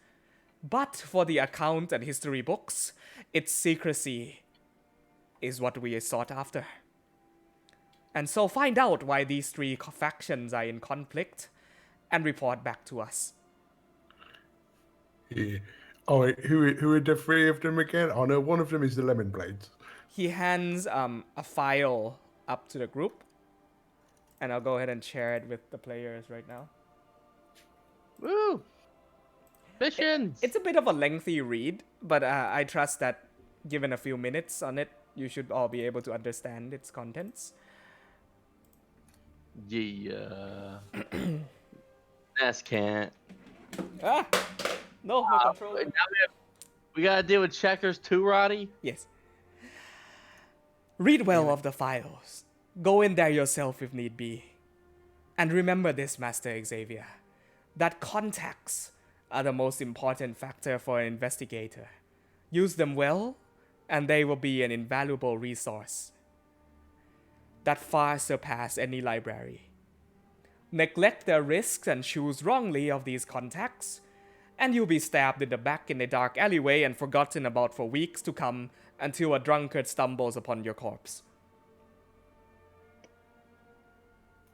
But for the account and history books, its secrecy is what we sought after. And so find out why these 3 factions are in conflict and report back to us. Yeah. Oh, wait, who are the 3 of them again? Oh no, one of them is the Lemon Blades. He hands a file up to the group, and I'll go ahead and share it with the players right now. Woo! Missions! It's a bit of a lengthy read, but I trust that given a few minutes on it, you should all be able to understand its contents. Yeah. Ness can't. Ah! No, my controller. Now we gotta deal with checkers too, Roddy? Yes. Read well of the files. Go in there yourself if need be. And remember this, Master Xavier, that contacts are the most important factor for an investigator. Use them well, and they will be an invaluable resource that far surpass any library. Neglect the risks and choose wrongly of these contacts, and you'll be stabbed in the back in a dark alleyway and forgotten about for weeks to come until a drunkard stumbles upon your corpse.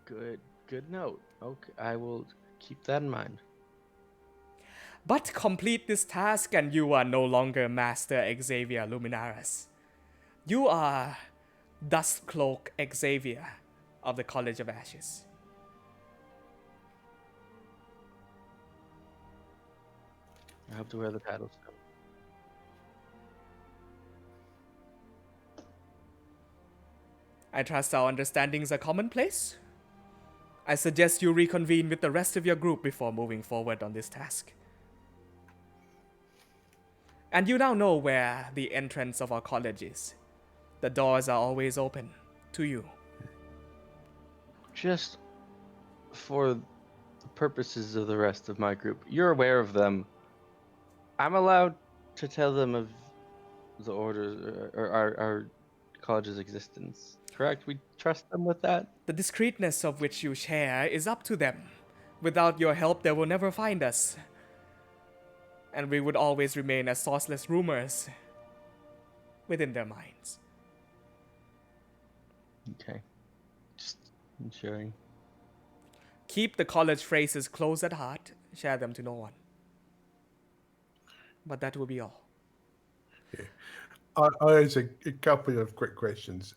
Good note. Okay, I will keep that in mind. But complete this task and you are no longer Master Xavier Luminaris. You are Dustcloak Xavier of the College of Ashes. I hope to wear the title soon. I trust our understandings are commonplace. I suggest you reconvene with the rest of your group before moving forward on this task. And you now know where the entrance of our college is. The doors are always open to you. Just for the purposes of the rest of my group, you're aware of them. I'm allowed to tell them of the order or our college's existence. Correct? We trust them with that. The discreetness of which you share is up to them. Without your help, they will never find us. And we would always remain as sourceless rumors within their minds. Okay. Just ensuring. Keep the college phrases close at heart. Share them to no one. But that will be all. I have a couple of quick questions.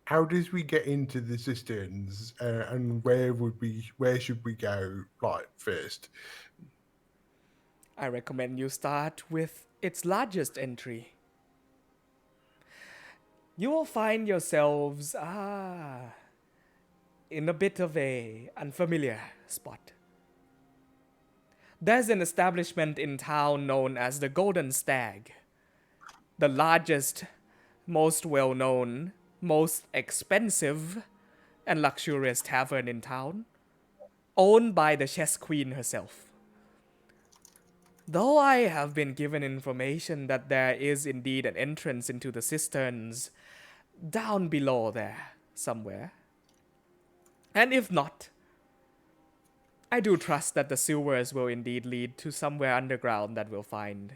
How did we get into the cisterns, and where should we go first? I recommend you start with its largest entry. You will find yourselves in a bit of a unfamiliar spot. There's an establishment in town known as the Golden Stag, the largest, most well-known, most expensive, and luxurious tavern in town, owned by the chess queen herself. Though I have been given information that there is indeed an entrance into the cisterns down below there somewhere. And if not, I do trust that the sewers will indeed lead to somewhere underground that will find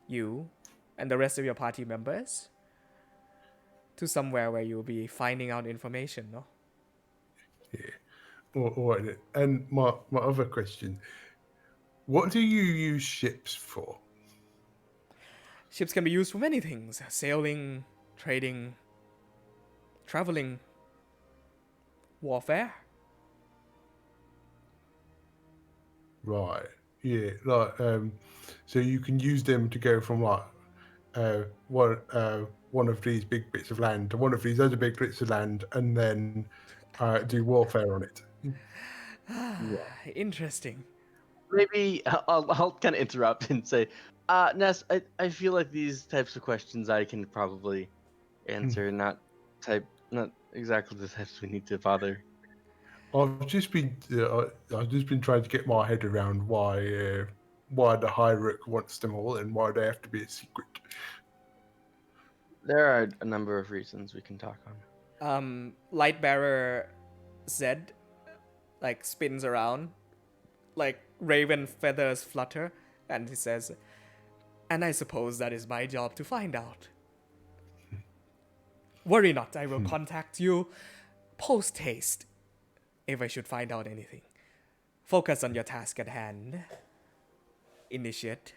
you and the rest of your party members to somewhere where you'll be finding out information, no? Yeah. All right. And my other question: what do you use ships for? Ships can be used for many things: sailing, trading, traveling, warfare. Right. Yeah. So you can use them to go from one of these big bits of land to one of these other big bits of land, and then do warfare on it. Interesting. Maybe I'll kind of interrupt and say, Ness, I feel like these types of questions I can probably answer, not exactly the types we need to bother. I've just been trying to get my head around why the hierarch wants them all and why they have to be a secret. There are a number of reasons we can talk on. Lightbearer Zed, spins around, raven feathers flutter, and he says, "And I suppose that is my job to find out. Worry not, I will contact you post-haste if I should find out anything. Focus on your task at hand. Initiate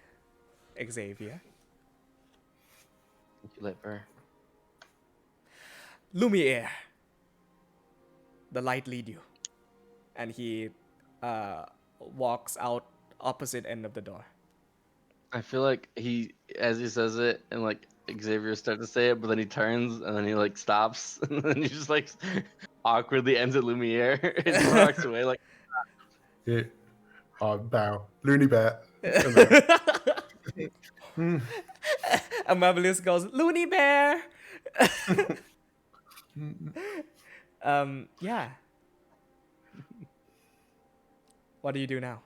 Xavier. Thank you, Lightbearer. Lumiere. The light lead you." And he walks out opposite end of the door. I feel like as he says it, and Xavier starts to say it, but then he turns and then he stops, and then he just awkwardly ends at Lumiere and walks away like. Yeah. Bow. Looney Bear. Amabilis goes, "Looney Bear!" Yeah. What do you do now?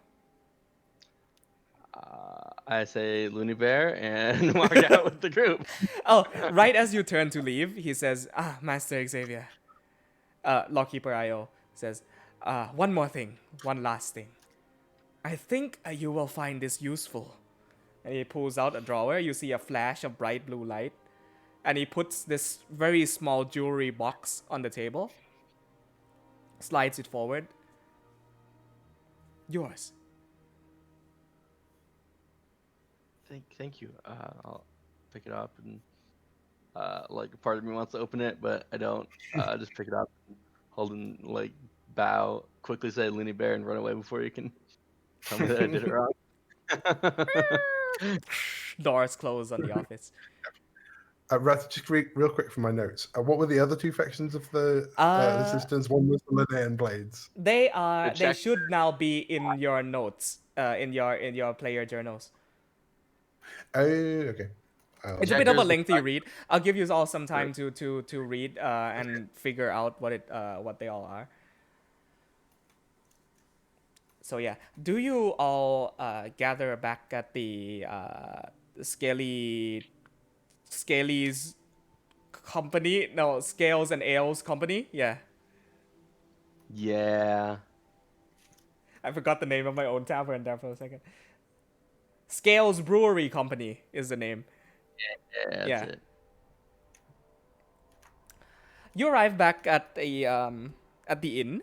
I say Looney Bear and walk out with the group. Oh, right as you turn to leave, he says, Master Xavier. Lockkeeper IO says, one more thing, one last thing. I think you will find this useful. And he pulls out a drawer. You see a flash of bright blue light. And he puts this very small jewelry box on the table. Slides it forward. Yours. Thank you. I'll pick it up and part of me wants to open it, but I don't. Just pick it up, hold and bow, quickly say Looney Bear and run away before you can tell me that I did it wrong. Doors close on the office. Ruth, just real quick from my notes. What were the other two factions of the Resistance? One was the Lorei'an Blades. They Good they check. should now be in your notes, in your player journals. Oh, okay. It's a bit of a Checkers. lengthy read. I'll give you all some time to read and figure out what they all are. So yeah, do you all gather back at the Scaly's company? No, Scales and Ales company. Yeah, Yeah. I forgot the name of my own tavern there for a second. Scales Brewery Company is the name. Yeah, that's Yeah. it. You arrive back at the inn,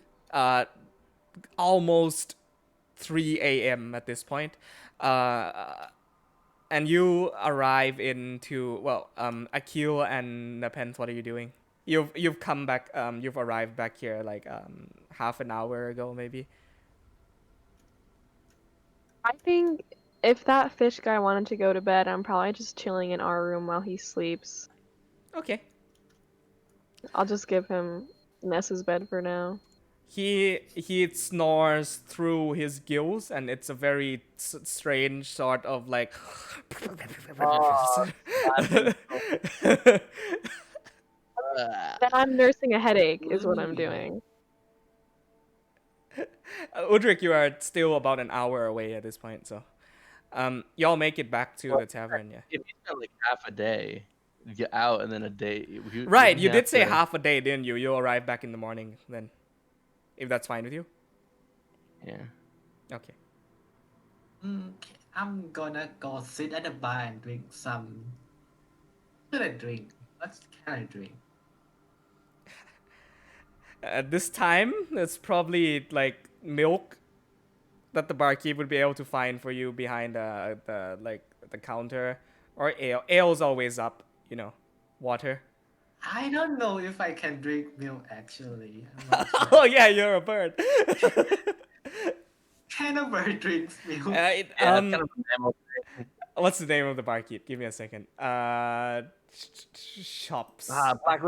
almost 3 a.m. at this point, and you arrive into Akil and Nepenthe. What are you doing? You've come back. You've arrived back here like half an hour ago, maybe. I think if that fish guy wanted to go to bed, I'm probably just chilling in our room while he sleeps. Okay. I'll just give him Ness's bed for now. He snores through his gills, and it's a very strange sort of like. Then I'm nursing a headache, is what I'm doing. Udrik, you are still about an hour away at this point, so y'all make it back to the tavern, yeah. If you spent like half a day, get out and then a day. Right, you have did say to- half a day, didn't you? You'll arrive back in the morning then, if that's fine with you. Yeah. Okay. I'm gonna go sit at the bar and drink some. What should I drink? What can I drink? At this time, it's probably like milk that the barkeep would be able to find for you behind the counter, or ale. Ale's always up, water. I don't know if I can drink milk actually. I'm not sure. Oh yeah, you're a bird. Kind of bird drinks milk. Yeah, that's kind of a mammal thing. What's the name of the barkeep? Give me a second. Shops. Black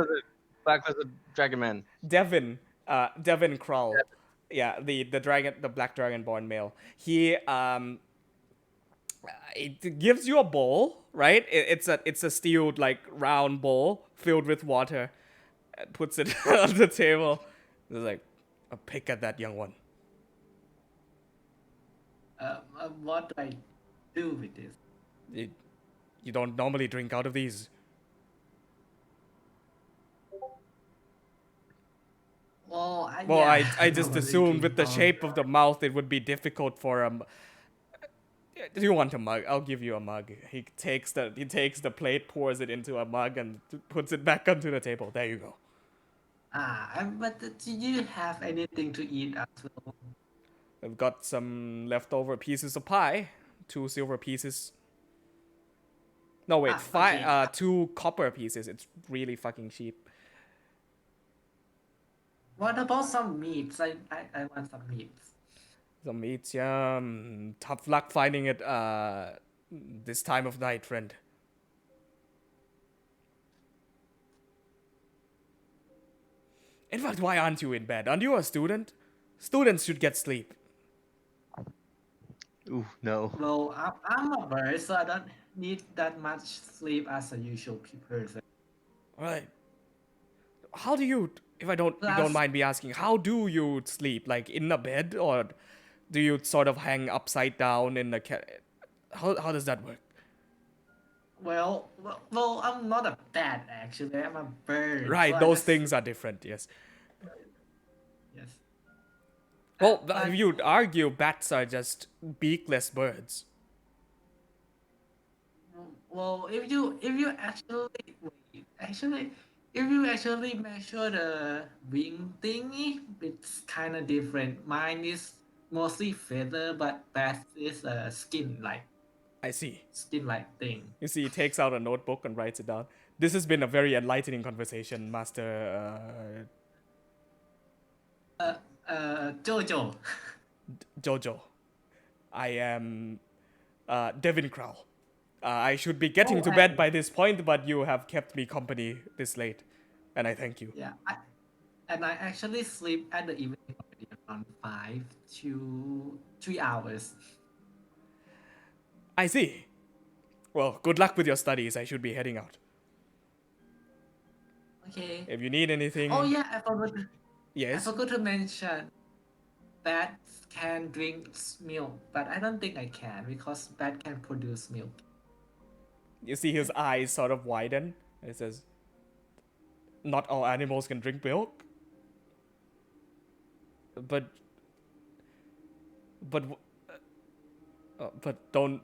Lizard Dragon Man. Devin Krull. Yeah, the black dragonborn male. He it gives you a bowl, right? It's a steel like round bowl filled with water. Puts it on the table. It's like, a pick at that young one. What do I do with this? You don't normally drink out of these. Well, I just normally assumed drink with the out- shape of the mouth it would be difficult for him. Do you want a mug? I'll give you a mug. He takes the plate, pours it into a mug, and puts it back onto the table. There you go. But do you have anything to eat as well? I've got some leftover pieces of pie. 2 silver pieces. No wait, Okay. 2 copper pieces. It's really fucking cheap. What about some meats? I want some meats. Some meats, yeah. Tough luck finding it this time of night, friend. In fact, why aren't you in bed? Aren't you a student? Students should get sleep. Ooh, no. Well, I'm a bird, so I don't need that much sleep as a usual person. Alright. How do you, if you don't mind me asking, how do you sleep? Like in a bed, or do you sort of hang upside down in the how does that work? Well, I'm not a bat actually. I'm a bird. Right, so I those just- things are different, yes. Yes. Well, But- you'd argue bats are just beakless birds. Well, if you actually measure the wing thingy, it's kind of different. Mine is mostly feather, but bat is a I see. skin-like thing. You see, he takes out a notebook and writes it down. This has been a very enlightening conversation, Master Jojo. Jojo. I am Devin Crow. I should be getting to bed by this point, but you have kept me company this late, and I thank you. Yeah, I actually sleep at the evening already around 5 to 3 hours. I see. Well, good luck with your studies. I should be heading out. Okay. If you need anything, Oh yeah, I yes. forgot to mention bats can drink milk, but I don't think I can because bat can produce milk. You see his eyes sort of widen. It says, "Not all animals can drink milk." But but but don't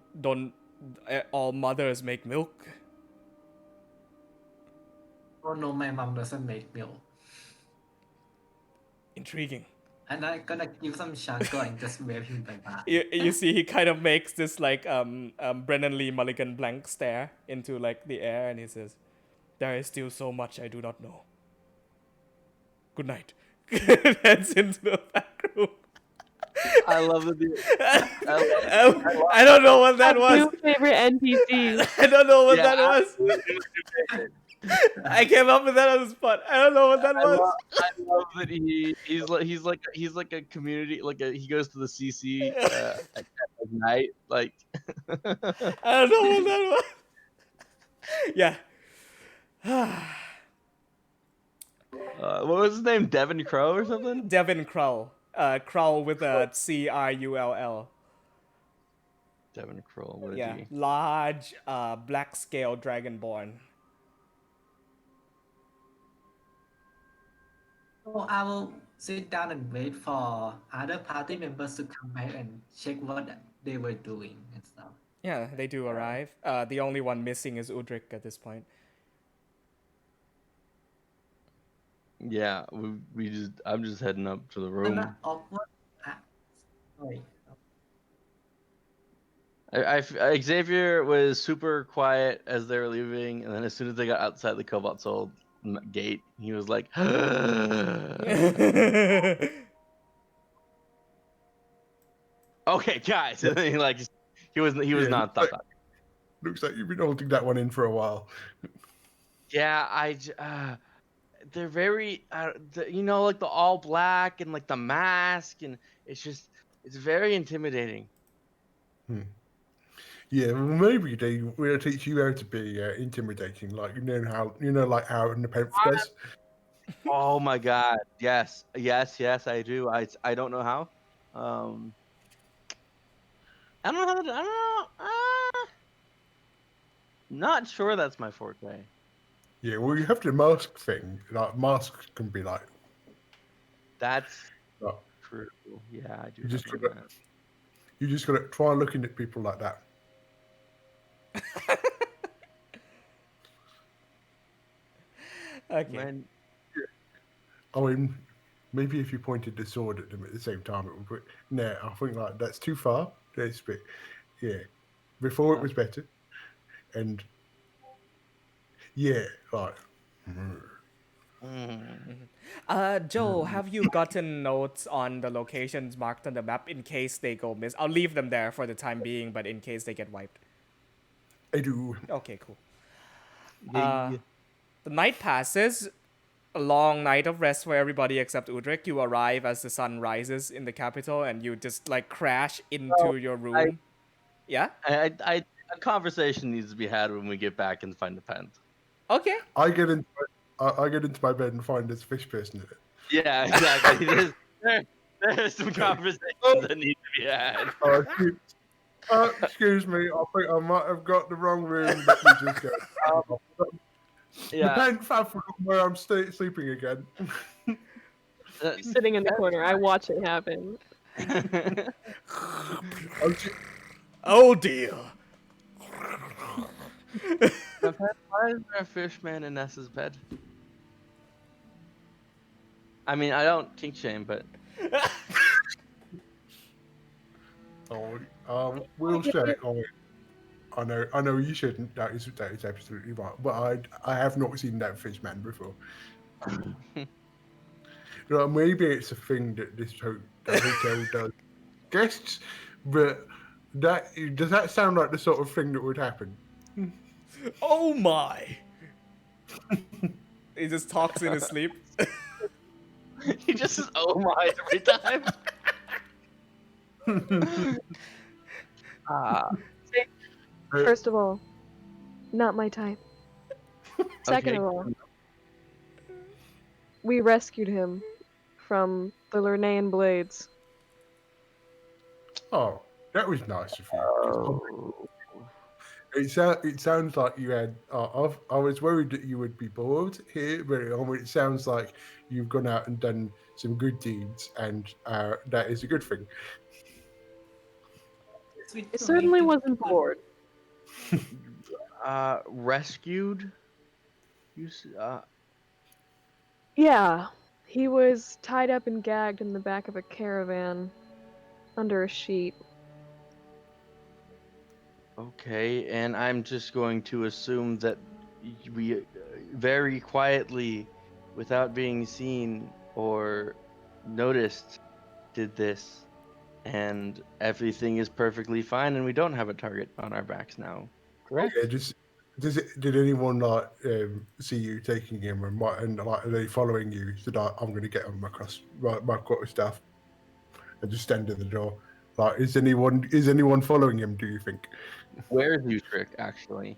all mothers make milk? Oh no, my mom doesn't make milk. Intriguing. And I'm gonna give some sugar and just wave him bye-bye. You see he kind of makes this like Brennan Lee Mulligan blank stare into like the air, and he says, "There is still so much I do not know. Good night." Heads into the back room. I love the. I don't know what that was. New favorite NPCs. I don't know what that was. absolutely. I came up with that on the spot. I don't know what that was. I love that he's like a community, he goes to the CC at night, like. I don't know what that was. Yeah. What was his name? Devin Crow or something? Devin Krull. Krull with a Crull. Devin Crow. What is Yeah. he? Large black scale dragonborn. So I will sit down and wait for other party members to come back and check what they were doing and stuff. Yeah, they do arrive. The only one missing is Udrik at this point. Yeah, I'm just heading up to the room. Awkward. Sorry. Xavier was super quiet as they were leaving, and then as soon as they got outside the Cobalt Soul gate, he was like, "Okay, guys," and then he was Yeah, not looks thought. Looks like you've been holding that one in for a while. Yeah, they're very, like the all black and like the mask, and it's very intimidating. Yeah, well, maybe they will teach you how to be intimidating, like how in the Penth does. Oh my God! Yes, I do. I don't know how. I don't know how to. I don't know. Not sure that's my forte. Yeah, well, you have the mask thing. Like masks can be like. That's Oh. true. Yeah, I do. You just have gotta, that. you just gotta try looking at people like that. Okay. When- I mean, maybe if you pointed the sword at them at the same time, it would. No, I think like that's too far. That's a bit. Yeah, before it was better, and yeah, like. Joe, have you gotten notes on the locations marked on the map in case they go miss? I'll leave them there for the time being, but in case they get wiped. I do. Okay, cool. Yeah. The night passes. A long night of rest for everybody except Udrik. You arrive as the sun rises in the capital, and you just like crash into your room. Yeah? A conversation needs to be had when we get back and find the pen. Okay. I get into my bed and find there's a fish person in it. Yeah, exactly. There's some conversations that need to be had. Excuse me, I think I might have got the wrong room. Let me just go. Yeah. Repent, Fab, where I'm sleeping again. Sitting in the corner, I watch it happen. Oh dear. Why is there a fish man in Nessa's bed? I mean, I don't kink shame, but we'll say. I know you shouldn't. That is absolutely right. But I have not seen that fish man before. Maybe it's a thing that this hotel does guests, but does that sound like the sort of thing that would happen? Oh my! He just talks in his sleep. He just says, "Oh my," every time. Ah, First of all, not my type. Second okay. of all, we rescued him from the Lorei'an blades. Oh, that was nice of you. 'cause Oh. it sounds like you had. I was worried that you would be bored here, but it sounds like you've gone out and done some good deeds, and that is a good thing. It certainly wasn't bored. Rescued. Yeah, he was tied up and gagged in the back of a caravan under a sheet. Okay, and I'm just going to assume that we very quietly, without being seen or noticed, did this, and everything is perfectly fine, and we don't have a target on our backs now. Correct? Yeah, just did anyone like see you taking him and like are they following you? So that I'm going to get him across my quarter staff and just stand at the door. Like, is anyone following him? Do you think? Where is Utrick, actually?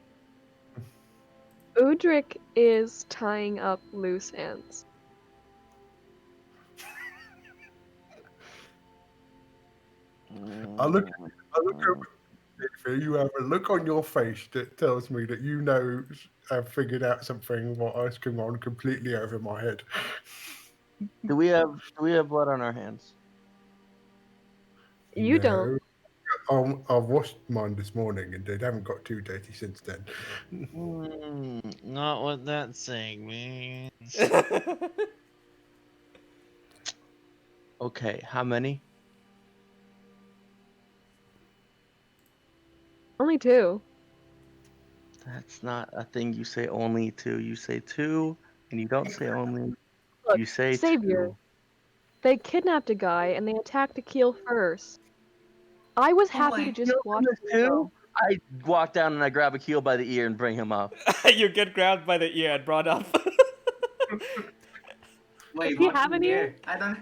Udric is tying up loose ends. I look over. If you have a look on your face that tells me that you know I've figured out something what is going on completely over my head. Do we have blood on our hands? You don't. No. I've washed mine this morning and they haven't got too dirty since then. Not what that saying means. Okay, how many? Only two. That's not a thing you say only two. You say two, and you don't say only. Look, You say Savior, two. they kidnapped a guy and they attacked Akil first. I was happy to just watch them go. I walk down and I grab Akil by the ear and bring him up. You get grabbed by the ear and brought up. Wait, Does he what have an ear? I don't.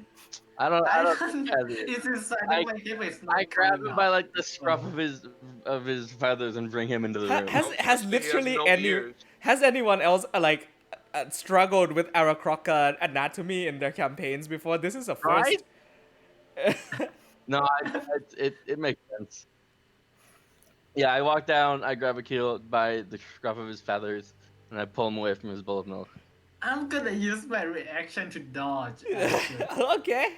I don't I think don't. he has it. It's inside I- of my hip. It's not I grab coming him by out. like the scruff of his feathers and bring him into the room. Has literally He has no any ears. has anyone else struggled with Aracroca anatomy in their campaigns before? This is a first. Right? No, it makes sense. Yeah, I walk down, I grab Akil by the scruff of his feathers, and I pull him away from his bowl of milk. I'm gonna use my reaction to dodge. Actually. Okay.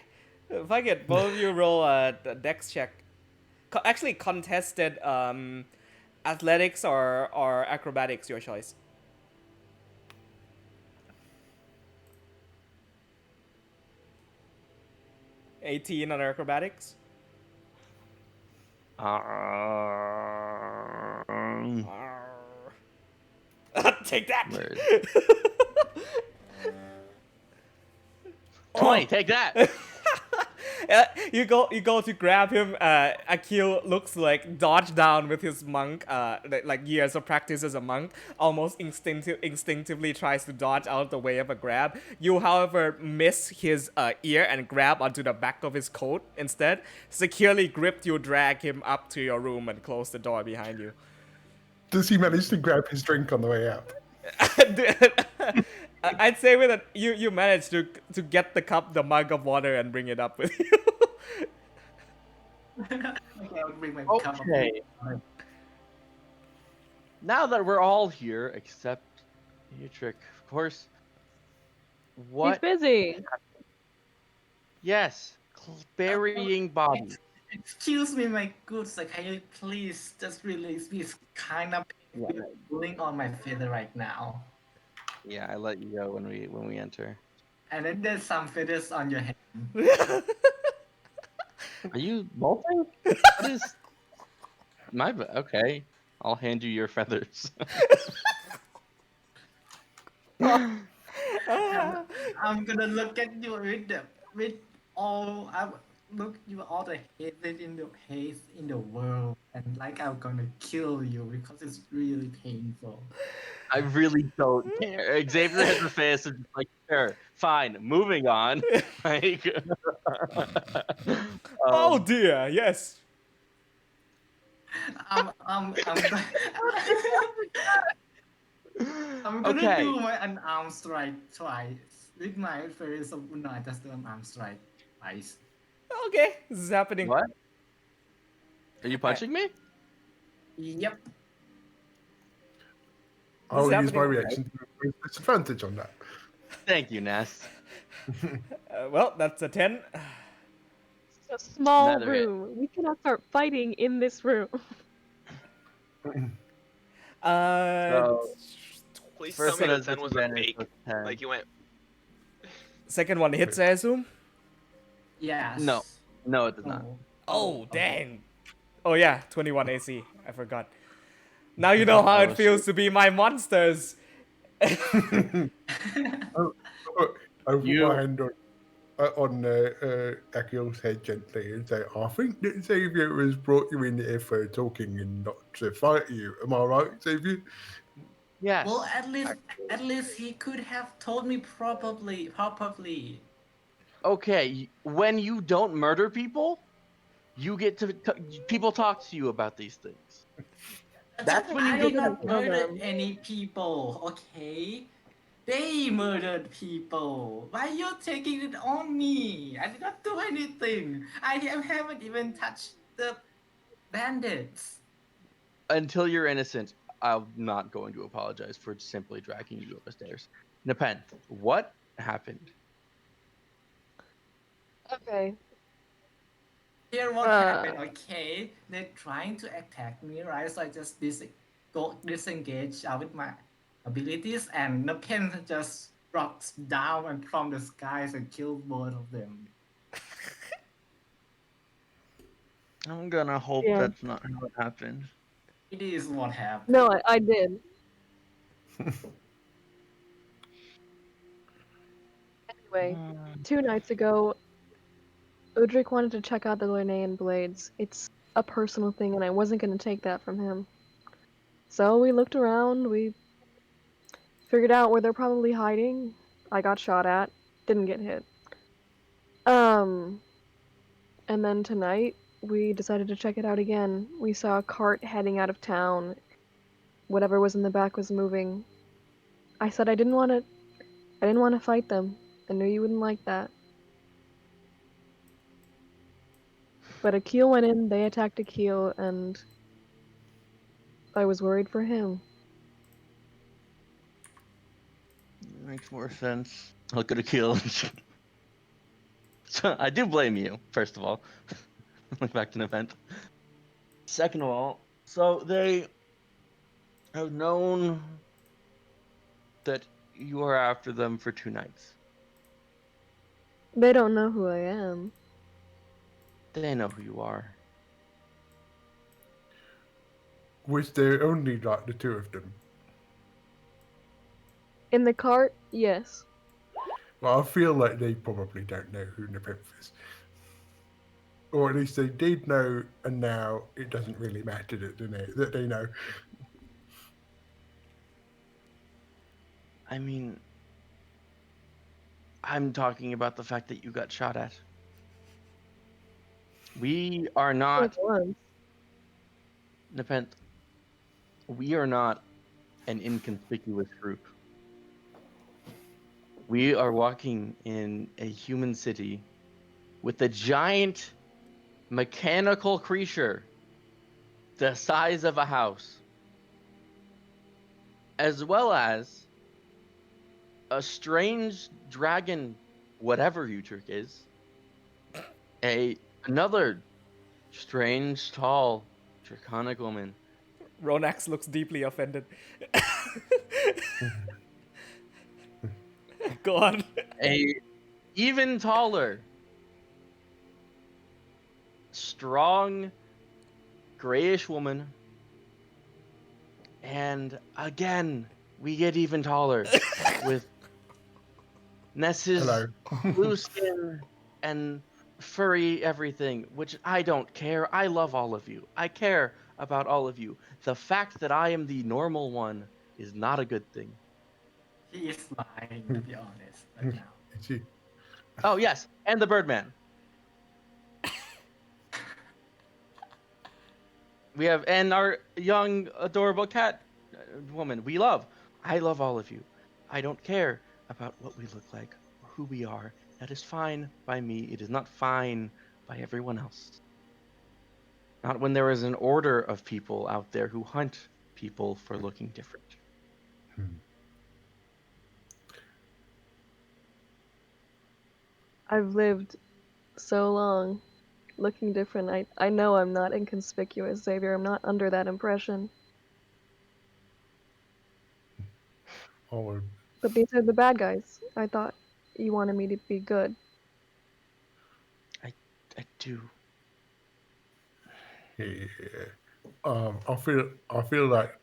Fuck it. Both of you roll a dex check. Actually, contested athletics or acrobatics, your choice. $18 on acrobatics. Take that. Where is 20, take that! You go to grab him. Akil looks like dodge down with his monk, like years of practice as a monk. Almost instinctively tries to dodge out of the way of a grab. You, however, miss his ear and grab onto the back of his coat instead. Securely gripped, you drag him up to your room and close the door behind you. Does he manage to grab his drink on the way out? I'd say with it, you managed to get the mug of water and bring it up with you. Okay, I'll bring my cup of Okay. water. Now that we're all here, except Utrick, of course. What? He's busy. Yes, burying Bobby. Excuse me, my good sir. Can you please just release me? It's kind of pulling on my feather right now. Yeah, I let you go when we enter. And then there's some feathers on your head. Are you molting? What is okay? I'll hand you your feathers. I'm gonna look at you with all. look, you are all the hate in the world, and like I'm gonna kill you because it's really painful. I really don't care. Xavier has a face of just like, sure, fine, moving on. Like, Oh um, dear, yes. I'm I'm gonna okay, do my unarmed strike twice with my fairies of Uno. I just do an arm strike twice. Okay, this is happening. what? Are you I, punching me? Yep. this is I'll use my happening. reaction to increase disadvantage on that. Thank you, Ness. Well, that's a 10. It's a small Another hit. room. We cannot start fighting in this room. Uh, So Please tell first me one the has 10 was a disadvantage fake. with 10. Like you went. second one hits, I assume. No, Yes. no, it does not. Oh. Oh. Oh, Okay. dang. Oh yeah, 21 AC. I forgot. Now you know how Oh, it feels to be my monsters. I, I put my You hand on Akil's head gently and say, I think that Xavier has brought you in here for talking and not to fight you. Am I right, Xavier? Well, yes. at least he could have told me properly. Okay, when you don't murder people, you get to people talk to you about these things. That's when you I You're get did to gonna not kill murder them. any people, okay? They murdered people. Why you taking it on me? I did not do anything. Haven't even touched the bandits. until you're innocent. I'm not going to apologize for simply dragging you upstairs. Nepenthe, what happened? Okay. Here what Uh, happened, okay? They're trying to attack me, right? So I just disengage with my abilities, and the pen just drops down and from the skies and kills both of them. I'm gonna hope yeah. that's not how it happened. It is what happened. No, I did. Anyway, 2 nights ago, Udric wanted to check out the Lorei'an blades. It's a personal thing, and I wasn't gonna take that from him. So we looked around, we figured out where they're probably hiding. I got shot at, didn't get hit. Um, and then tonight, we decided to check it out again. We saw a cart heading out of town. Whatever was in the back was moving. I said I didn't want to fight them. I knew you wouldn't like that. But Akil went in, they attacked Akil, and I was worried for him. Makes more sense. Look at a kill. So I do blame you, first of all. Look back to an event. Second of all, so they have known that you are after them for 2 nights. They don't know who I am. They know who you are. Was there only like the two of them? In the cart, yes. Well, I feel like they probably don't know who Nepenthe is. Or at least they did know, and now it doesn't really matter that they know. I mean, I'm talking about the fact that you got shot at. We are not, Like once. Nepenthe, we are not an inconspicuous group. We are walking in a human city with a giant mechanical creature the size of a house, as well as a strange dragon, whatever Utrick is, another strange, tall, draconic woman, Ronax looks deeply offended. Go on. a even taller, strong, grayish woman, and again we get even taller with Ness's Hello. blue skin and furry everything, which I don't care. I love all of you. I care about all of you. The fact that I am the normal one is not a good thing. He is lying, to be honest, right now. Is he? Oh, yes, and the Birdman. We have, and our young, adorable cat woman we love. I love all of you. I don't care about what we look like or who we are. That is fine by me. It is not fine by everyone else. Not when there is an order of people out there who hunt people for looking different. I've lived so long looking different. I know I'm not inconspicuous, Xavier. I'm not under that impression. Oh, But these are the bad guys. I thought you wanted me to be good. I do. yeah. I feel like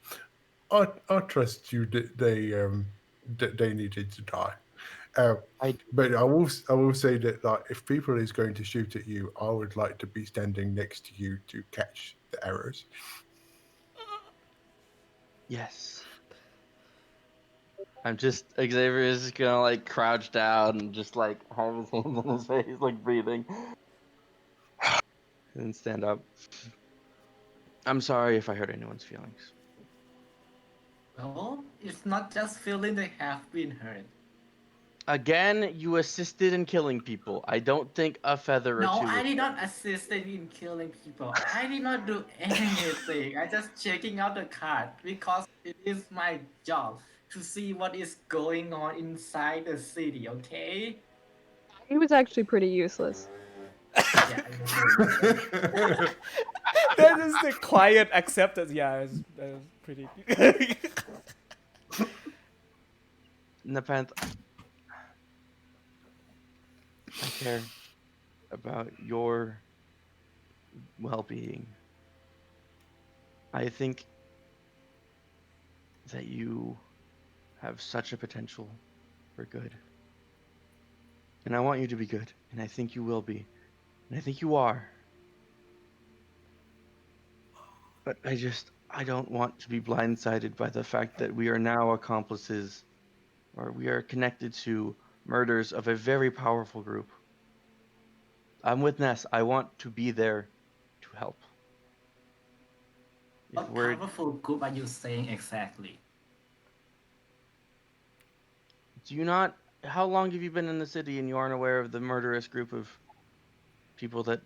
I trust you that they needed to die. I do. But I will say that like if people is going to shoot at you, I would like to be standing next to you to catch the arrows. Yes. I'm just Xavier is just gonna like crouch down and just like have his hands on his face, like breathing, and then stand up. I'm sorry if I hurt anyone's feelings. Well, it's not just feeling they have been hurt. Again, you assisted in killing people. I don't think a feather or No, two. I did not assist in killing people. I did not do anything. I just checking out the card because it is my job to see what is going on inside the city, okay? He was actually pretty useless. Yeah, I know. That is the quiet acceptance. Yeah, that was pretty. Nepenthe, I care about your well-being. I think that you have such a potential for good. And I want you to be good, and I think you will be. And I think you are. But I don't want to be blindsided by the fact that we are now accomplices, or we are connected to murders of a very powerful group. I'm with Ness. I want to be there to help. If What we're, powerful group are you saying exactly? do you not, how long have you been in the city and you aren't aware of the murderous group of people that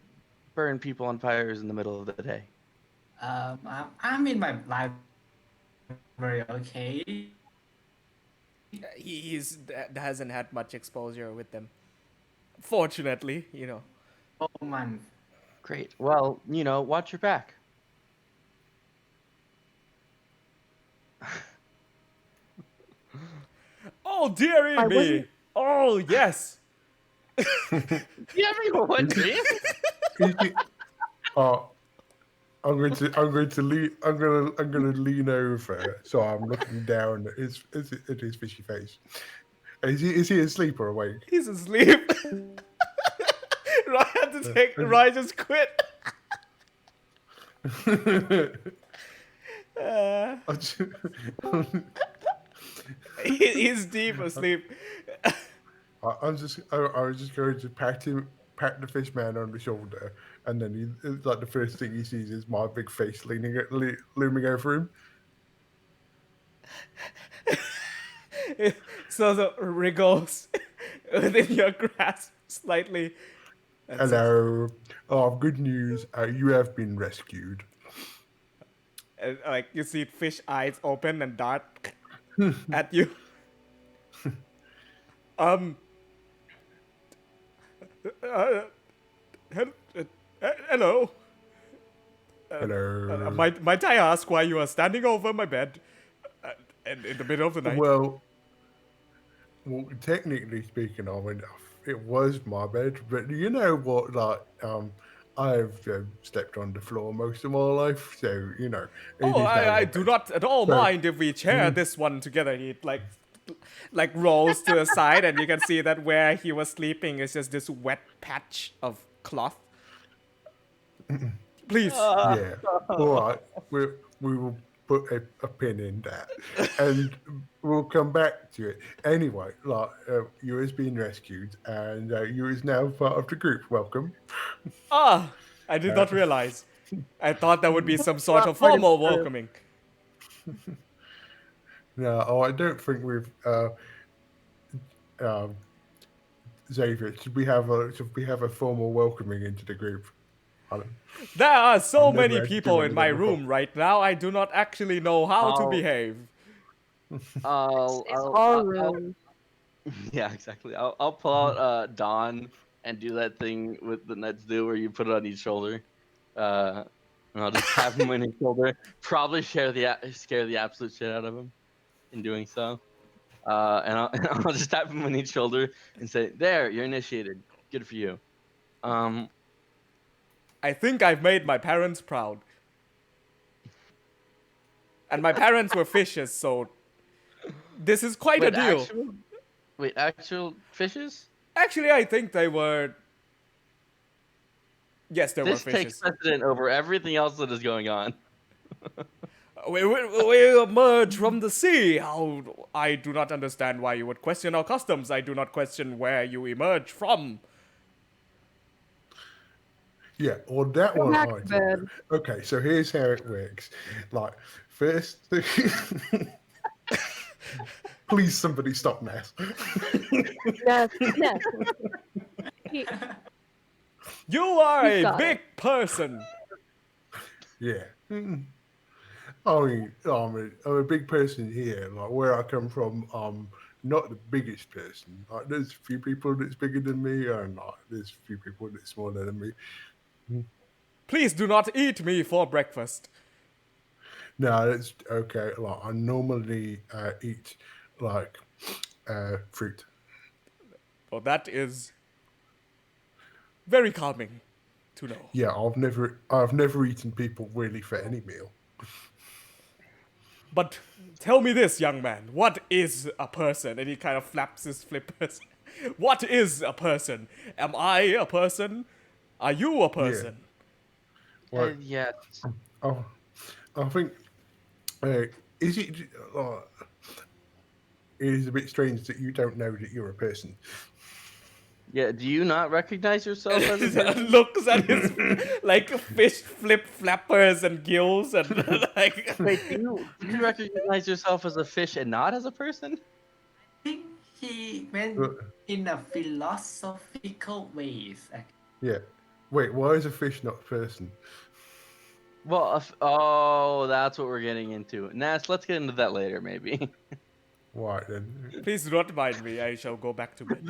burn people on fires in the middle of the day? I'm in my library, okay? He's hasn't had much exposure with them. Fortunately, you know. Oh man. Great. Well, watch your back. Oh dearie I me! wasn't- Oh yes. Yeah, everyone did. Oh, I'm going to lean over, so I'm looking down at his fishy face. Is he asleep or awake? He's asleep. Ryan just quit. He's deep asleep. I was just going to pat the fish man on the shoulder, and then it's like the first thing he sees is my big face looming over him. So the wriggles within your grasp slightly. and says- Hello. Oh, good news. You have been rescued. and, like you see fish eyes open and dart at you. Uh, hello. Hello. Might I ask why you are standing over my bed and in the middle of the night? Well, technically speaking, I mean, it was my bed, but you know what? Like, I've slept on the floor most of my life, so you know. Oh, it is now I your do bed. not at all So- mind if we share this one together. He like like rolls to the side, and you can see that where he was sleeping is just this wet patch of cloth. Please. Yeah. All right. We will put a pin in that, and we'll come back to it. Anyway, like you has been rescued, and you is now part of the group. Welcome. Ah, I did not realize. I thought that would be some sort of Part of formal the group. welcoming. No, I don't think we've Xavier. Should we have a formal welcoming into the group? There are so I've never many had to do people one in of my them before. room right now. I do not actually know how to I'll- behave. It's our room. Yeah, exactly. I'll pull out Dawn and do that thing with the Nets do where you put it on each shoulder. And I'll just tap him on his shoulder. Probably scare the absolute shit out of him in doing so. And I'll just tap him on each shoulder and say, "There, you're initiated. Good for you." I think I've made my parents proud. And my parents were fishes, so this is quite a deal. Actual fishes? Actually, I think they were. Yes, there were This takes fishes. precedent over everything else that is going on. We emerge from the sea. How I do not understand why you would question our customs. I do not question where you emerge from. Yeah, or that Go one. back I to do. bed. Okay, so here's how it works. Like, first, please somebody stop Ness. Yes, yes. He- You are He's a got big it. person. Yeah. I'm a big person here. Like where I come from, I'm not the biggest person. Like there's a few people that's bigger than me, and like there's a few people that's smaller than me. Please do not eat me for breakfast. No, that's okay. Like I normally eat like fruit. Well, that is very calming to know. Yeah, I've never eaten people really for any meal. But tell me this, young man. What is a person? And he kind of flaps his flippers. What is a person? Am I a person? Are you a person? Well, Yes. I, I think uh, is it it is a bit strange that you don't know that you're a person. Yeah. Do you not recognize yourself as a person? Looks at his like fish flip flappers and gills and like. Wait, do you recognize yourself as a fish and not as a person? I think he went in a philosophical ways. Yeah. Wait, why is a fish not a person? Well, oh, that's what we're getting into. Nas, let's get into that later, maybe. Why then? Please do not mind me. I shall go back to bed.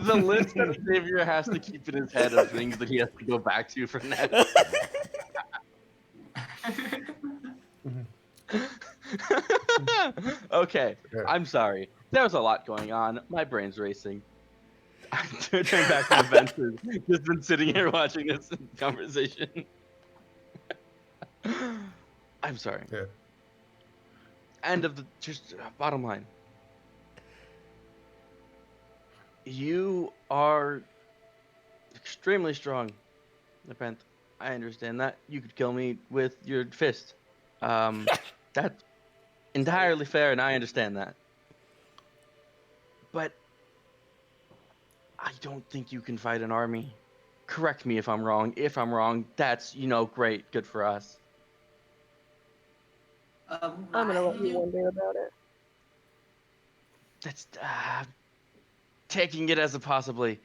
The list that Xavier has to keep in his head of things that he has to go back to for next. Okay, Yeah. I'm sorry. There's a lot going on. My brain's racing. I turn back to the benches. Just been sitting here watching this conversation. I'm sorry. Yeah. End of the just bottom line. You are extremely strong, Nepenthe. I understand that. You could kill me with your fist. That's entirely fair, and I understand that. But I don't think you can fight an army. Correct me if I'm wrong. If I'm wrong, that's, great. Good for us. I'm gonna let you wonder about it. That's taking it as a possibly.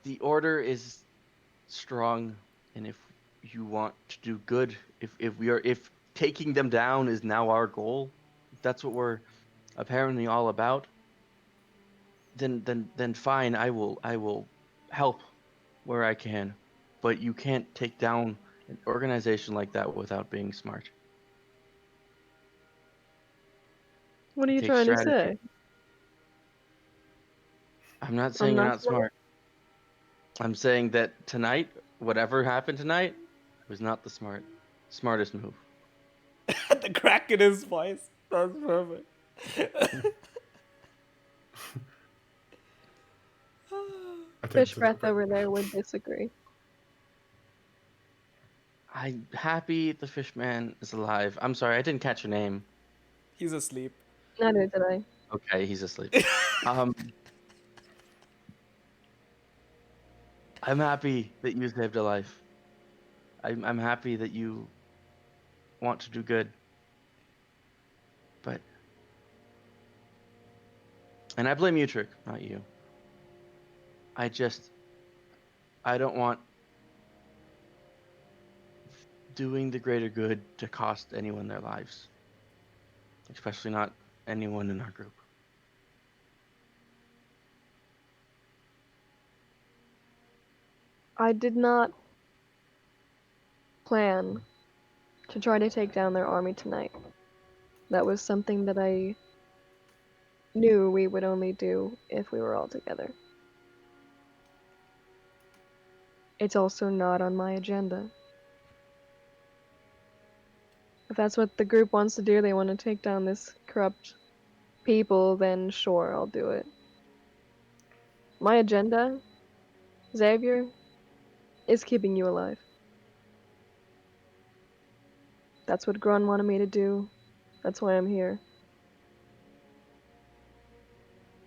The order is strong, and if you want to do good, if taking them down is now our goal, if that's what we're apparently all about, then fine, I will help where I can, but you can't take down an organization like that without being smart. What are you Take trying to strategy. say? I'm not saying you're not not smart. I'm saying that tonight, whatever happened tonight, was not the smartest move. The crack in his voice. That's perfect. I tend Fish to breath look back. over there would disagree. I'm happy the fishman is alive. I'm sorry, I didn't catch your name. He's asleep. Neither did I. Okay, he's asleep. Um, I'm happy that you saved a life. I'm happy that you want to do good. But, and I blame you, Trick, not you. I don't want doing the greater good to cost anyone their lives, especially not anyone in our group. I did not plan to try to take down their army tonight. That was something that I knew we would only do if we were all together. It's also not on my agenda. If that's what the group wants to do, they want to take down this corrupt people, then sure, I'll do it. My agenda, Xavier, is keeping you alive. That's what Grun wanted me to do. That's why I'm here.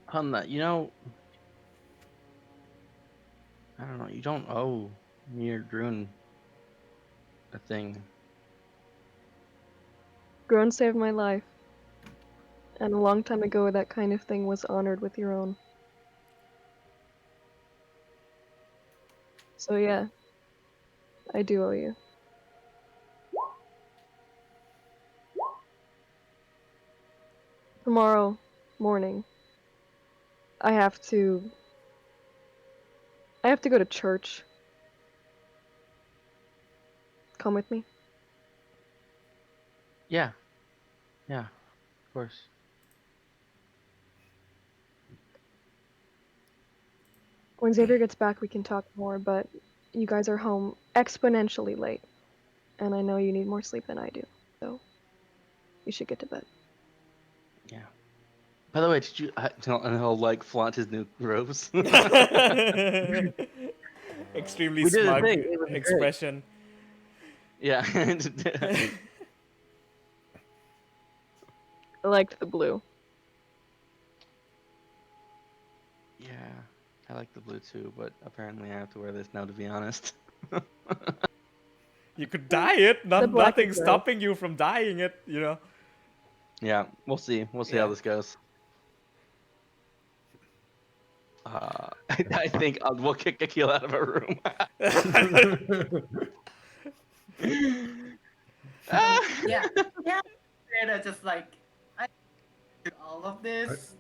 Hunla, I don't know, you don't owe me or Grun a thing. Grun saved my life. And a long time ago, that kind of thing was honored with your own. So yeah, I do owe you. Tomorrow morning, I have to go to church. Come with me? Yeah, of course. When Xavier gets back, we can talk more, but you guys are home exponentially late. And I know you need more sleep than I do, so you should get to bed. Yeah. By the way, did you? And he'll like flaunt his new robes. Extremely We did a smug thing. It was great. expression. Yeah. I liked the blue. Yeah, I like the blue too, but apparently I have to wear this now to be honest. You could dye it. The black Nothing's is nice. stopping you from dyeing it, you know. Yeah, we'll see. We'll see Yeah. how this goes. I think we'll kick Akil out of a room. Yeah, just like I did all of this.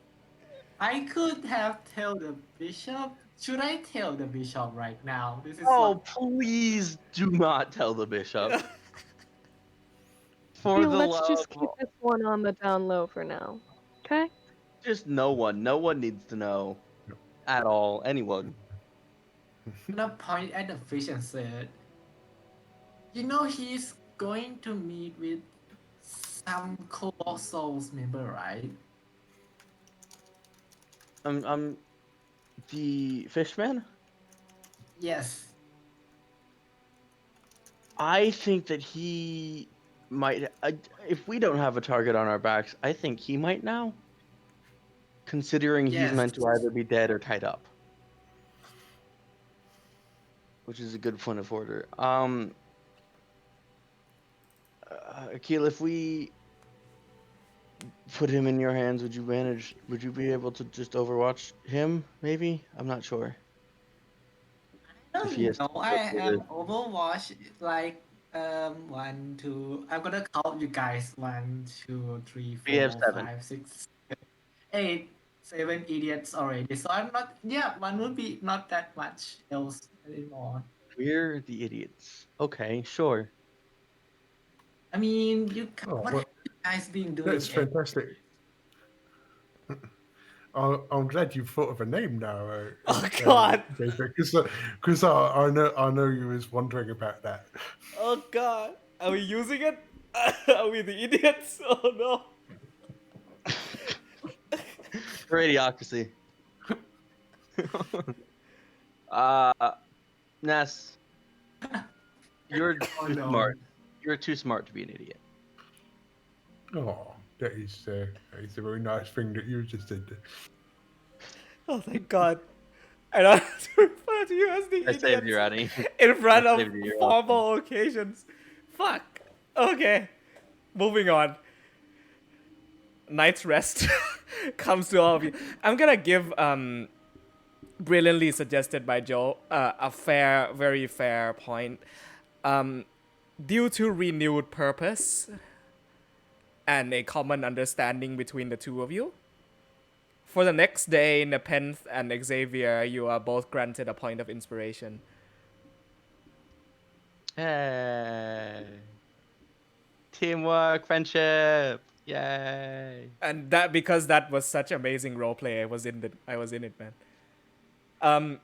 I could have tell the bishop. Should I tell the bishop right now? This is Oh, what please do not tell the bishop. For Hey, the let's love just of keep this one on the down low for now. Okay? just no one needs to know at all. Anyone. I'm gonna point at the fish and said, he's going to meet with some Colossals member, right? The fishman? Yes. I think that he might. If we don't have a target on our backs, I think he might now. Considering he's Yes. meant to either be dead or tied up, which is a good point of order. Akil, if we put him in your hands, would you manage? Would you be able to just overwatch him? Maybe, I'm not sure. I If he has don't know. I have Overwatch like 1, 2. I'm gonna count you guys 1, 2, 3, We have 4, 7. 5, 6, 8, 7 idiots already. So I'm not. Yeah, one would be not that much else anymore. We're the idiots. Okay, sure. I mean, Oh, what well, have you guys been doing? that's fantastic. I'm glad you thought of a name now. Oh, God. Because I know you was wondering about that. Oh god. Are we using it? Are we the idiots? Oh no. For idiocracy. Ness, you're Oh too no. smart. You're too smart to be an idiot. Oh, that is a very nice thing that you just did. Oh thank God. I don't have to refer to you as the I saved you, idiots Raddy. in front I of saved you, you're formal occasions. Fuck. Okay. Moving on. Night's rest comes to all of you. I'm gonna give brilliantly suggested by Joe a very fair point. Due to renewed purpose and a common understanding between the two of you, for the next day, Nepenthe and Xavier, you are both granted a point of inspiration. Hey. Teamwork, friendship. Yay. And that because that was such amazing roleplay, I was in it, man.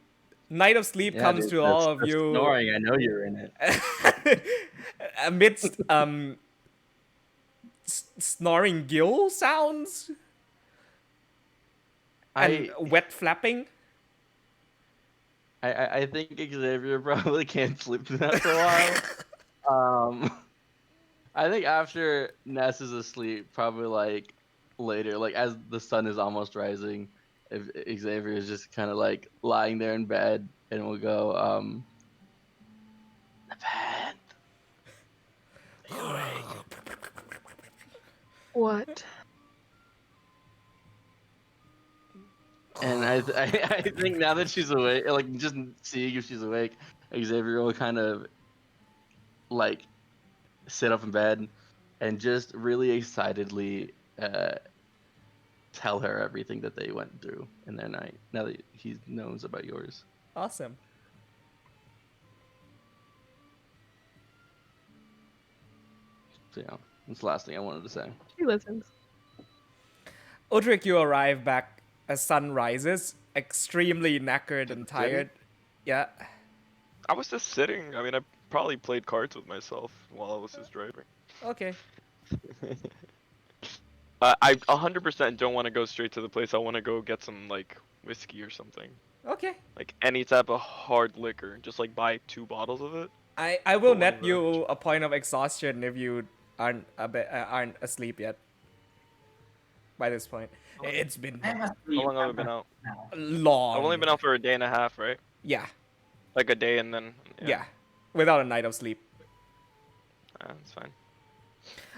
Night of Sleep Yeah, comes dude, to all of that's you snoring. I know you're in it. amidst snoring gill sounds and wet flapping. I think Xavier probably can't sleep through that for a while. I think after Ness is asleep, probably like later, like as the sun is almost rising, if Xavier is just kind of like lying there in bed, and we'll go, Nepenthe, are you awake? What? And I think now that she's awake, like just seeing if she's awake, Xavier will kind of like sit up in bed and just really excitedly tell her everything that they went through in their night. Now that he knows about yours. Awesome. So yeah, that's the last thing I wanted to say. She listens. Udric, you arrive back as sun rises, extremely knackered and tired. Yeah. I was just sitting. I mean, I probably played cards with myself while I was just driving. Okay. I 100% don't want to go straight to the place. I want to go get some, like, whiskey or something. Okay. Like, any type of hard liquor. Just, like, buy 2 bottles of it. I will Put one net in the you a point of exhaustion if you aren't asleep yet. By this point, it's been I'm How asleep. long have I been out? now. long. I've only been out for a day and a half, right? Yeah. Like a day and then... Yeah. Without a night of sleep. That's fine.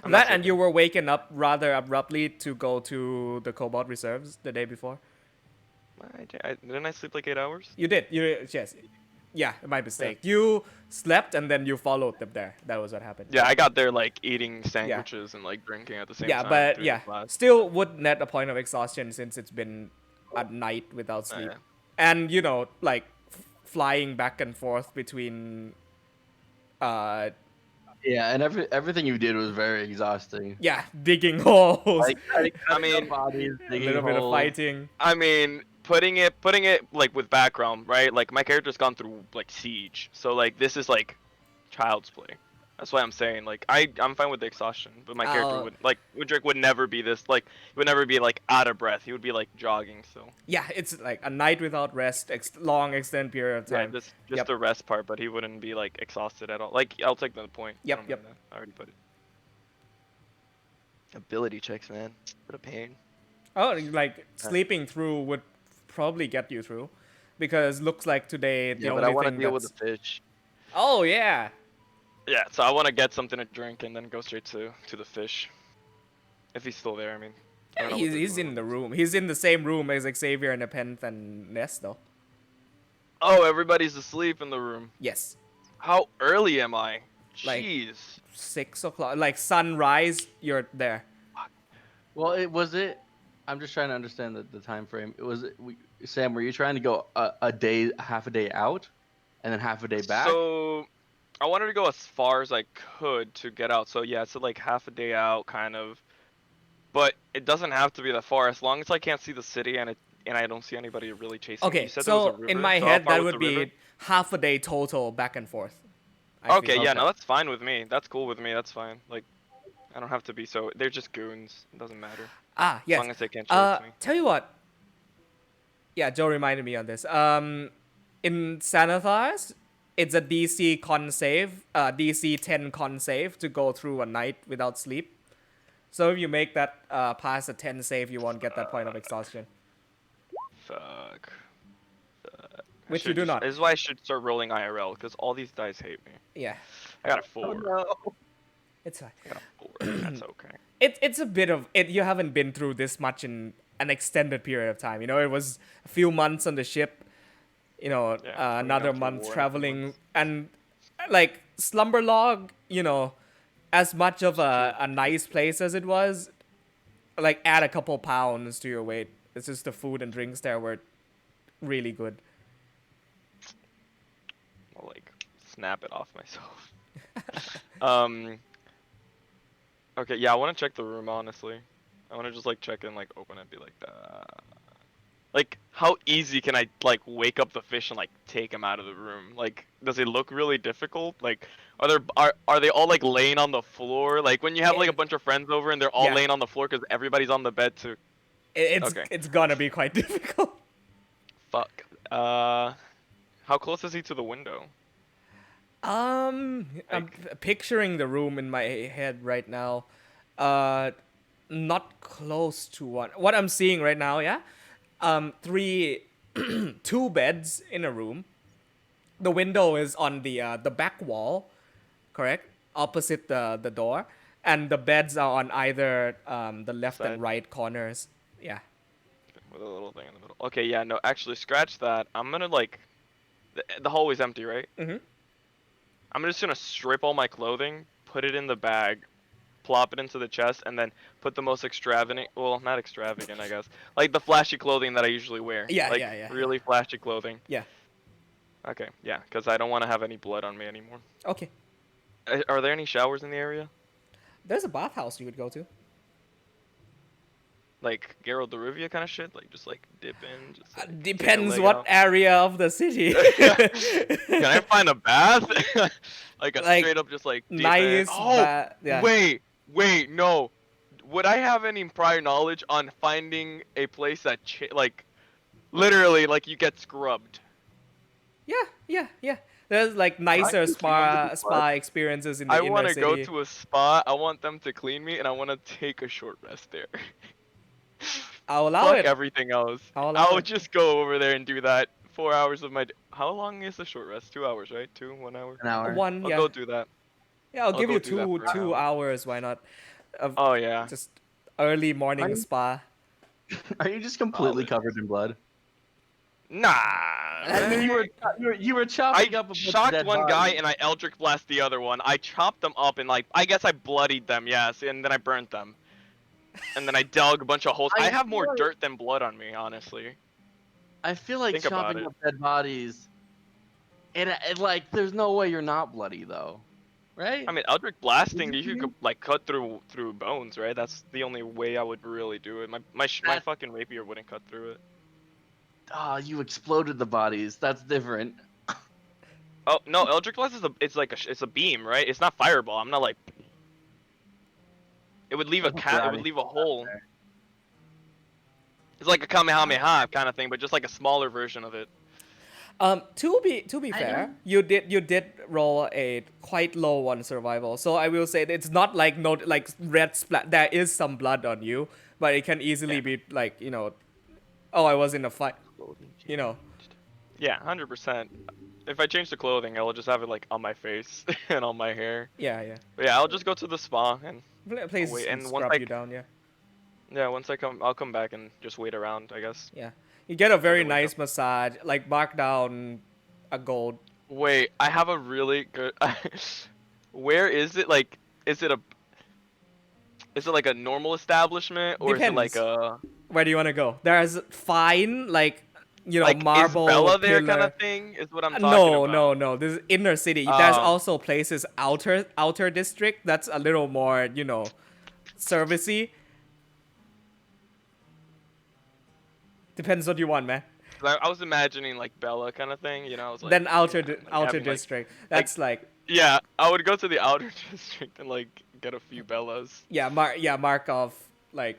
I'm not That and sleeping. you were waken up rather abruptly to go to the Cobalt Reserves the day before. Didn't I sleep like 8 hours? You did. Yes. Yeah, my mistake. You slept and then you followed them there. That was what happened. Yeah, I got there like eating sandwiches and like drinking at the same Yeah, time. but during yeah, the class. still would net a point of exhaustion since it's been a night without sleep. Yeah. And you know, like flying back and forth between Yeah, and everything you did was very exhausting. yeah, digging holes, Like, I mean, bodies, a digging little bit of holes. fighting. I mean, putting it like with background, right? Like my character's gone through like siege, so like this is like child's play. That's why I'm saying like I'm fine with the exhaustion, but my character would like Woodrick would never be this like he would never be like out of breath. He would be like jogging. So Yeah, it's like a night without rest, long extended period of yeah, time. just Yep. the rest part, but he wouldn't be like exhausted at all. Like I'll take the point. I Yep, don't yep. mind that. I already put it. Ability checks, man. What a pain. Oh, like sleeping through would probably get you through, because looks like today the Yeah, only but I want to thing deal with that's... the fish. Oh yeah. Yeah, so I want to get something to drink and then go straight to the fish. If he's still there, I mean. I don't know what He's they're in doing. the room. He's in the same room as Xavier and Nepenthe and Ness, though. Oh, everybody's asleep in the room. Yes. How early am I? Like- Jeez. 6 o'clock. Like sunrise, you're there. Well, I'm just trying to understand the time frame. Sam, were you trying to go half a day out, and then half a day back? So, I wanted to go as far as I could to get out. So yeah, so like half a day out, kind of. But it doesn't have to be that far, as long as I can't see the city and I don't see anybody really chasing me. Okay, You said there was so a river, in my so how head, far that was would the river? be half a day total back and forth. I Okay, feel. yeah, no, that's fine with me. That's cool with me. That's fine. Like, I don't have to be so. They're just goons. It doesn't matter. Ah, As yes. long as they can't chase me. Tell you what. Yeah, Joe reminded me on this. In Sanathars, it's a DC con save, DC 10 con save to go through a night without sleep. So if you make that past a 10 save, you won't get that point of exhaustion. Fuck. Which you do not. This is why I should start rolling IRL, because all these dice hate me. Yeah, I got a 4. No. it's fine. I got a 4. That's okay. It's a bit of it. You haven't been through this much in an extended period of time. You know, it was a few months on the ship. You know, Yeah, another after war month in a few traveling, months. and like Slumber Log. You know, as much of a nice place as it was, like add a couple pounds to your weight. It's just the food and drinks there were really good. I'll like snap it off myself. Okay, yeah, I want to check the room honestly. I want to just like check and like open it, and be like, like how easy can I like wake up the fish and like take him out of the room? Like, does it look really difficult? Like, are they all like laying on the floor? Like when you have like a bunch of friends over and they're all Yeah. laying on the floor because everybody's on the bed too. Okay. It's gonna be quite difficult. Fuck. How close is he to the window? I'm picturing the room in my head right now. Not close to one. What I'm seeing right now, yeah. Two beds in a room. The window is on the back wall, correct? Opposite the door, and the beds are on either the left Side. and right corners. Yeah. With a little thing in the middle. Okay, yeah, no, actually, scratch that. I'm gonna like, the hallway's empty, right? Mhm. I'm just gonna strip all my clothing, put it in the bag, plop it into the chest, and then put the most extravagant, well, not extravagant, I guess, like the flashy clothing that I usually wear. Yeah, like, yeah. really flashy clothing. Yeah. Okay, yeah, because I don't want to have any blood on me anymore. Okay. Are there any showers in the area? There's a bathhouse you could go to. Like Geralt de Rivia kind of shit? Like, just like dip in? Just, like, take a Depends leg what out? area of the city. Can I find a bath? Like a Like, straight up just like dip in? nice Oh, yeah. wait, no. Would I have any prior knowledge on finding a place that like literally like you get scrubbed? Yeah. There's like nicer think you want to be spa experiences in the I inner want to city. go to a spa. I want them to clean me, and I want to take a short rest there. I'll allow Fuck it. everything else. I'll allow I'll it. just go over there and do that. 4 hours of my. How long is the short rest? 2 hours, right? 1 hour. An hour. One, I'll yeah. go do that. Yeah, I'll give go you do that for an 2 hour. hours. Why not? Of Oh yeah. just early morning Are you- spa. Are you just completely covered in blood? Nah. I mean, you were chopping I up a bunch of shocked dead one guy bodies. and I Eldritch Blast the other one. I chopped them up and like I guess I bloodied them, yes, and then I burnt them. And then I dug a bunch of holes. I I have more feel like- dirt than blood on me, honestly. I feel like Think about chopping it. up dead bodies, and like, there's no way you're not bloody though, right? I mean, Eldritch Blasting, Is it you you? could like cut through bones, right? That's the only way I would really do it. My That- fucking rapier wouldn't cut through it. Ah, you exploded the bodies. That's different. Oh no, Eldritch Blast is it's a beam, right? It's not fireball. I'm not like. It would leave a That's cat. It right. would leave a hole. It's like a Kamehameha kind of thing, but just like a smaller version of it. To be fair, you did roll a quite low on survival, so I will say that it's not like red splat. There is some blood on you, but it can easily be like, you know, oh, I was in a fight, you know. Yeah, 100%. If I change the clothing, I'll just have it like on my face and on my hair. Yeah. But yeah, I'll just go to the spa and Please wait, and once scrub I- you down, yeah. yeah, once I'll come back and just wait around, I guess. Yeah. You get a very Other way nice massage, like mark down a gold. Wait, I have a really good. Where is it? Like, is it like a normal establishment or is it like Depends. a Where do you want to go? There's fine, like, you know, like marble is Bella there pillar. kind of thing? Is what I'm talking No, about. no. This is inner city. There's Oh. also places outer district that's a little more, you know, servicey. Depends what you want, man. 'Cause I was imagining like Bella kind of thing, you know. I was like, Then outer like outer having, like- district. That's like yeah, I would go to the outer district and like Get a few bellas. Yeah, mark off like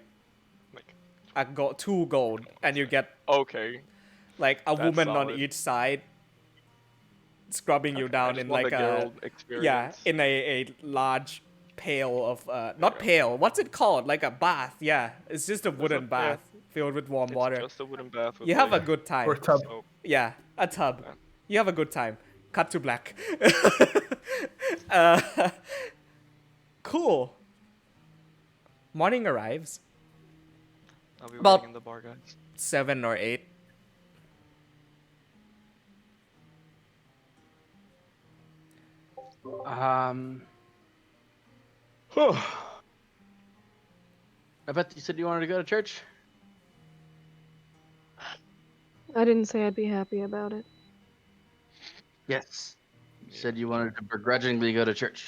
Like, 2 gold, and you get okay, like a that's woman on solid. each side scrubbing you Okay, I down just in want like the guild experience. in a large pail of not Yeah. pail, what's it called, like a bath. Yeah, it's just a There's wooden bath filled with warm It's water. just a wooden bath with You have a like good Or time. a tub. soap. Yeah, a tub. Yeah. You have a good time. Cut to black. uh, cool. Morning arrives. I'll be About waiting in the bar, guys. 7 or 8. I bet you said you wanted to go to church. I didn't say I'd be happy about it. Yes. You said you wanted to begrudgingly go to church.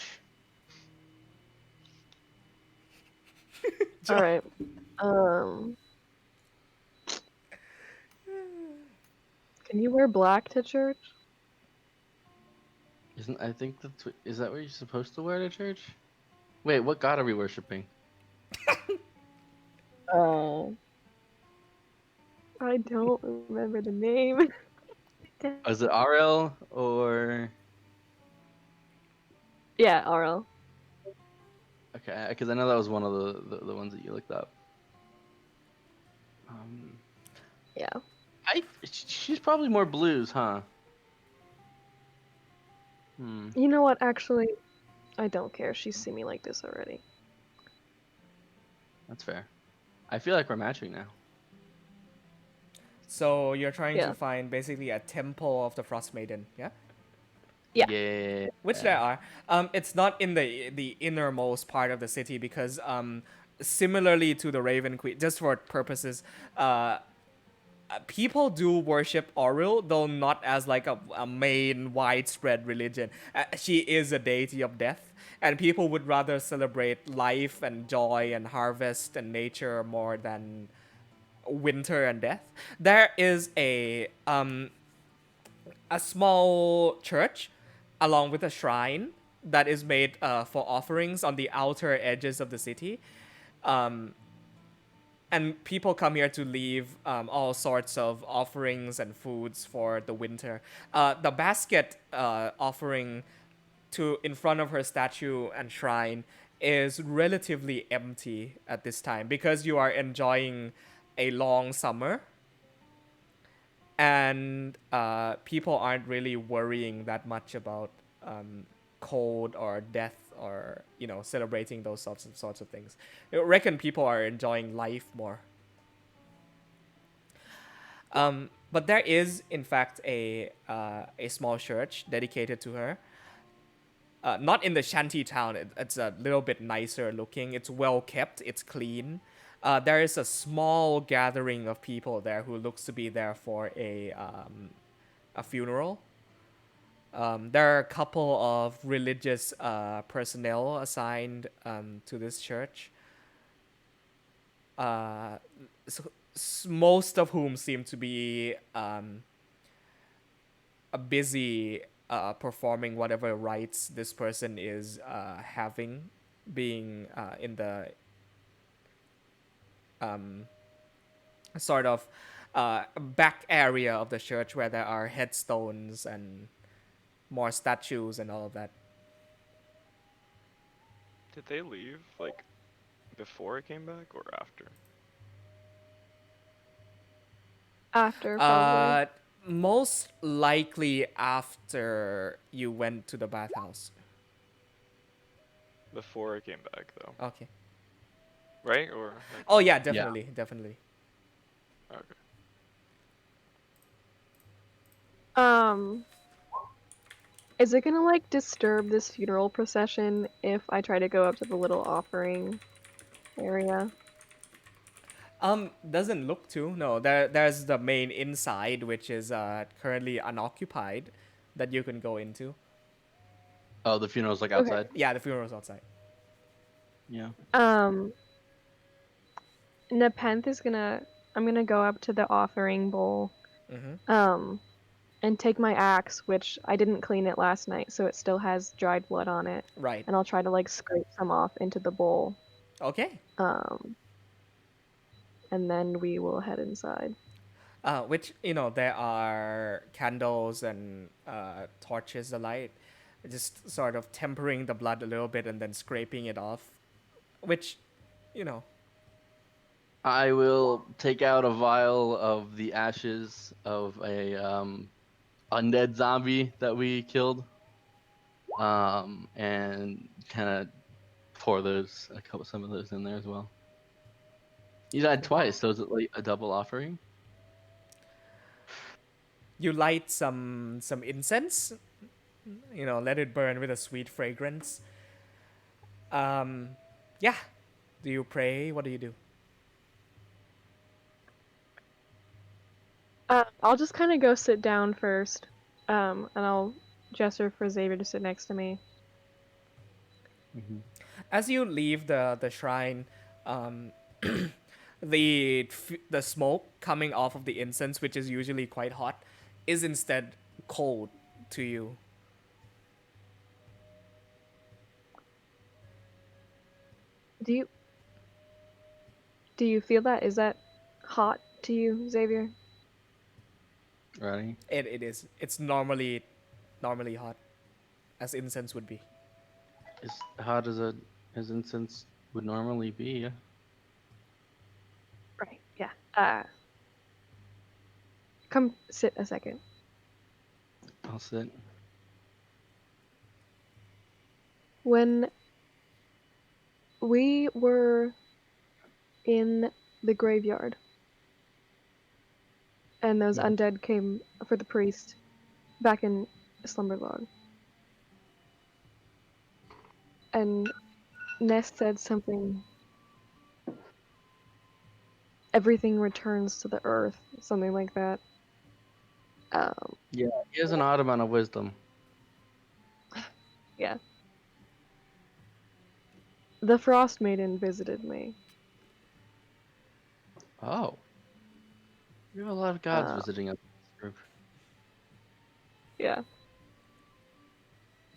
All right. Um. Can you wear black to church? I think is that what you're supposed to wear to church? Wait, what god are we worshiping? Oh. I don't remember the name. Is it RL or? Yeah, RL. Okay, because I know that was one of the ones that you looked up. Yeah. She's probably more blues, huh? You know what? Actually, I don't care. She's seen me like this already. That's fair. I feel like we're matching now. So you're trying Yeah. to find basically a temple of the Frost Maiden, yeah? Yeah. Yeah. Which there are. It's not in the innermost part of the city because similarly to the Raven Queen, just for purposes, people do worship Oril, though not as like a main widespread religion. She is a deity of death, and people would rather celebrate life and joy and harvest and nature more than winter and death. There is a small church along with a shrine that is made for offerings on the outer edges of the city. And people come here to leave all sorts of offerings and foods for the winter. The basket offering to in front of her statue and shrine is relatively empty at this time because you are enjoying a long summer, and people aren't really worrying that much about cold or death or celebrating those sorts of things. I reckon people are enjoying life more. But there is in fact a small church dedicated to her. Not in the shanty town. It's a little bit nicer looking. It's well kept. It's clean. There is a small gathering of people there who looks to be there for a funeral. There are a couple of religious personnel assigned to this church. Most of whom seem to be busy performing whatever rites this person is having, being in the sort of back area of the church where there are headstones and more statues and all of that. Did they leave like before it came back or after? After, probably. Most likely after you went to the bathhouse. Before it came back, though. Okay. Right? Or like, Oh yeah, definitely. okay. Is it gonna like disturb this funeral procession if I try to go up to the little offering area? Doesn't look to. No, there's the main inside, which is currently unoccupied, that you can go into. Oh, the funeral's like Okay. outside. Yeah, the funeral's outside. Yeah. Nepenthe is gonna. I'm gonna go up to the offering bowl. Mm-hmm. and take my axe, which I didn't clean it last night, so it still has dried blood on it, Right. and I'll try to like scrape some off into the bowl. Okay. And then we will head inside. Which, there are candles and torches alight, just sort of tempering the blood a little bit and then scraping it off. Which, you know, I will take out a vial of the ashes of a undead zombie that we killed, and kind of pour some of those in there as well. You died twice, so is it like a double offering? you light some incense, let it burn with a sweet fragrance. Yeah. Do you pray? What do you do? I'll just kind of go sit down first, and I'll gesture for Xavier to sit next to me. As you leave the shrine, the smoke coming off of the incense, which is usually quite hot, is instead cold to you. Do you feel that? Is that hot to you, Xavier? Right? It is. It's normally hot, as incense would be. As hot as incense would normally be. Yeah. Right. Yeah. Come sit a second. I'll sit. When we were in the graveyard, and those Mhm. undead came for the priest back in Slumberlog, and Ness said something. Everything returns to the earth, something like that. Yeah, he has an odd amount of wisdom. Yeah. The Frost Maiden visited me. Oh, we have a lot of gods Uh, visiting us in this group. yeah.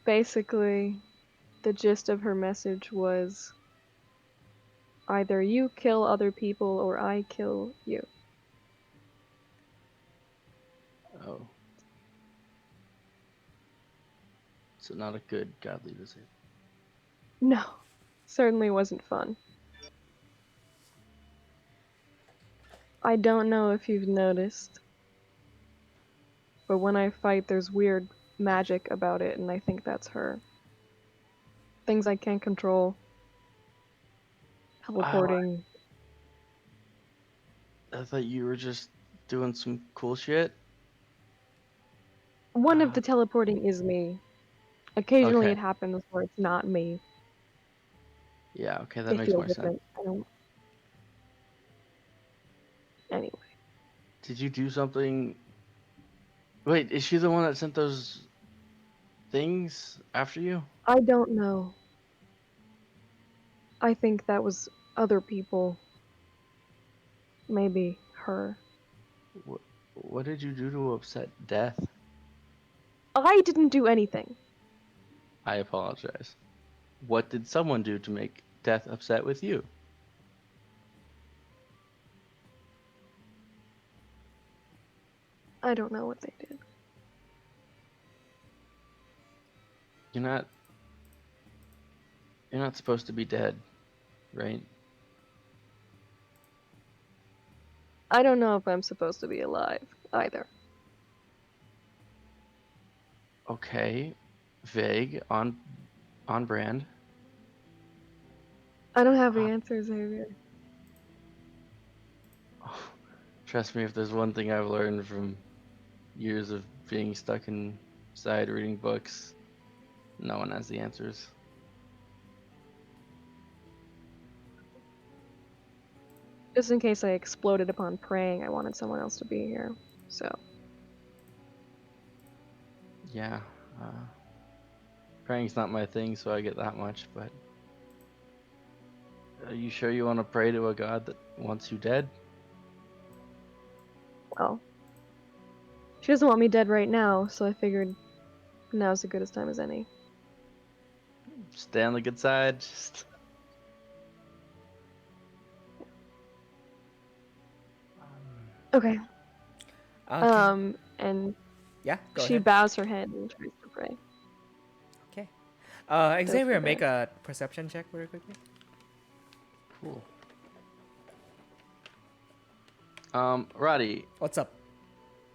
Basically, the gist of her message was either you kill other people or I kill you. Oh, so not a good godly visit. No, certainly wasn't fun. I don't know if you've noticed, but when I fight, there's weird magic about it, and I think that's her. Things I can't control. Teleporting. I thought you were just doing some cool shit. One of the teleporting is me. Occasionally Okay. it happens where it's not me. Yeah. Okay, that They makes feel more sense. different. I don't. Anyway. Did you do something? Wait, is she the one that sent those things after you? I don't know. I think that was other people. Maybe her. What did you do to upset Death? I didn't do anything. I apologize. What did someone do to make Death upset with you? I don't know what they did. You're not supposed to be dead, right? I don't know if I'm supposed to be alive either. Okay. Vague, on brand. I don't have the answers, Xavier. Trust me, if there's one thing I've learned from years of being stuck inside reading books, no one has the answers. Just in case I exploded upon praying, I wanted someone else to be here. So. Yeah. Praying's not my thing, so I get that much, but are you sure you want to pray to a god that wants you dead? Well, She doesn't want me dead right now, so I figured now's as good a time as any. Stay on the good side. Just... Okay. Okay. And Yeah, go she ahead. bows her head and tries to pray. Okay. Does Xavier, for make that. a perception check very quickly. Cool. Roddy, What's up?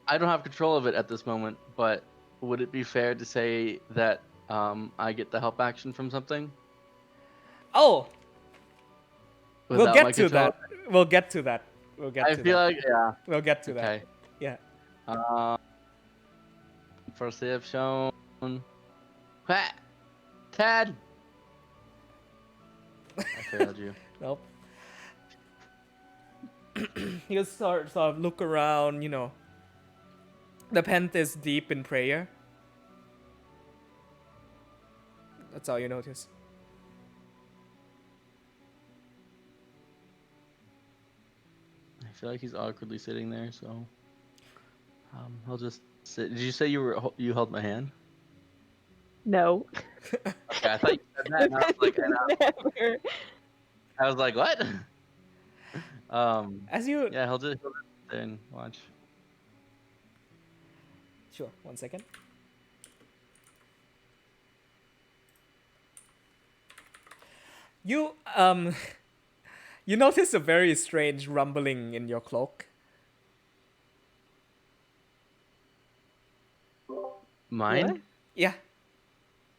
I don't have control of it at this moment, but would it be fair to say that I get the help action from something Oh, we'll without my get to control? that. We'll get to that. We'll get I to feel that. like yeah. We'll get to Okay. that. Yeah. First they have shown. Pat, Ted. I failed you. Nope. You sort of look around, you know. The pent is deep in prayer. That's all you notice. I feel like he's awkwardly sitting there, so he'll just sit. Did you say you held my hand? No. Okay, I thought you said that, and Never. I was like, what? As you Yeah, he'll just sit there and watch. Sure, 1 second. You you notice a very strange rumbling in your cloak. Mine? What? Yeah.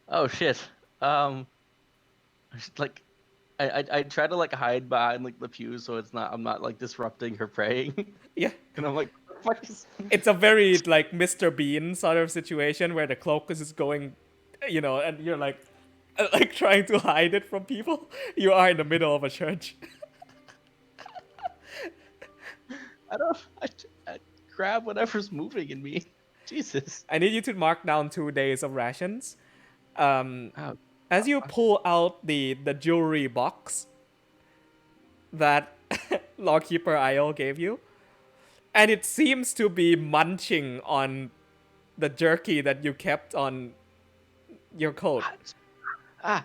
Oh shit. Just, like, I try to like hide behind like the pews so I'm not like disrupting her praying. Yeah. And I'm like, what the fuck is... It's a very like Mr. Bean sort of situation where the cloak is just going, you know, and you're like trying to hide it from people. You are in the middle of a church. I grab whatever's moving in me. Jesus. I need you to mark down 2 days of rations. Oh, As you pull out the jewelry box that Lawkeeper Isle gave you, and it seems to be munching on the jerky that you kept on your coat. I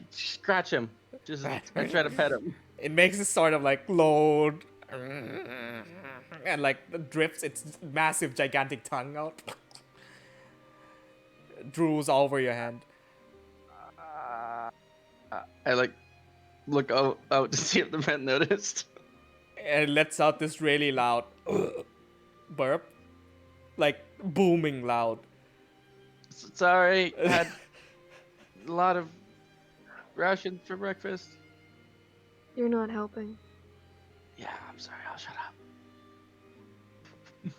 scratch him. Just I try to pet him. It makes it sort of like low and like drifts its massive gigantic tongue out. Drools all over your hand. I like look out to see if the man noticed. And it lets out this really loud burp. Like booming loud. Sorry, I had a lot of rations for breakfast. You're not helping. Yeah, I'm sorry. I'll shut up.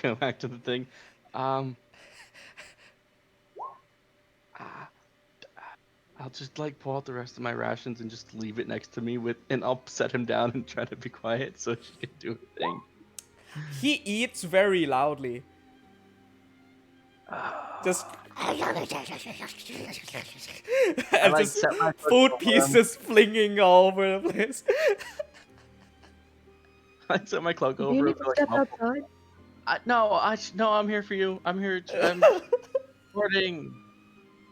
Go back to the thing. I'll just like pull out the rest of my rations and just leave it next to me and I'll set him down and try to be quiet so she can do her thing. He eats very loudly. Just and like, just set my food foot pieces flinging all over the place. I set my cloak Do over you him need to to, like, step muffle. outside? No, I'm here for you. I'm here. I'm supporting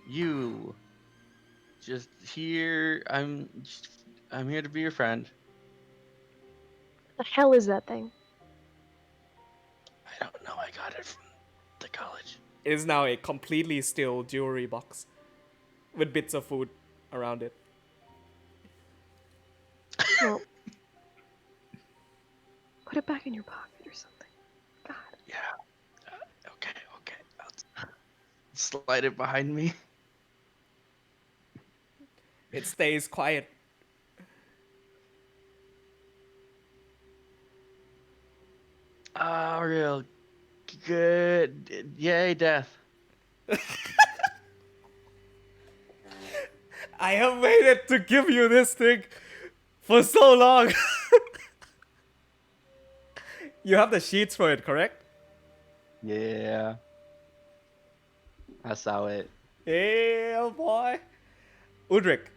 you. Just here. I'm here to be your friend. The hell is that thing? I don't know. I got it from the college. It is now a completely still jewelry box with bits of food around it. Well, put it back in your pocket or something. God. Yeah. Okay. I'll slide it behind me. It stays quiet. Oh, real good. Yay, death. I have waited to give you this thing for so long. You have the sheets for it, correct? Yeah. I saw it. Yeah, boy. Udric.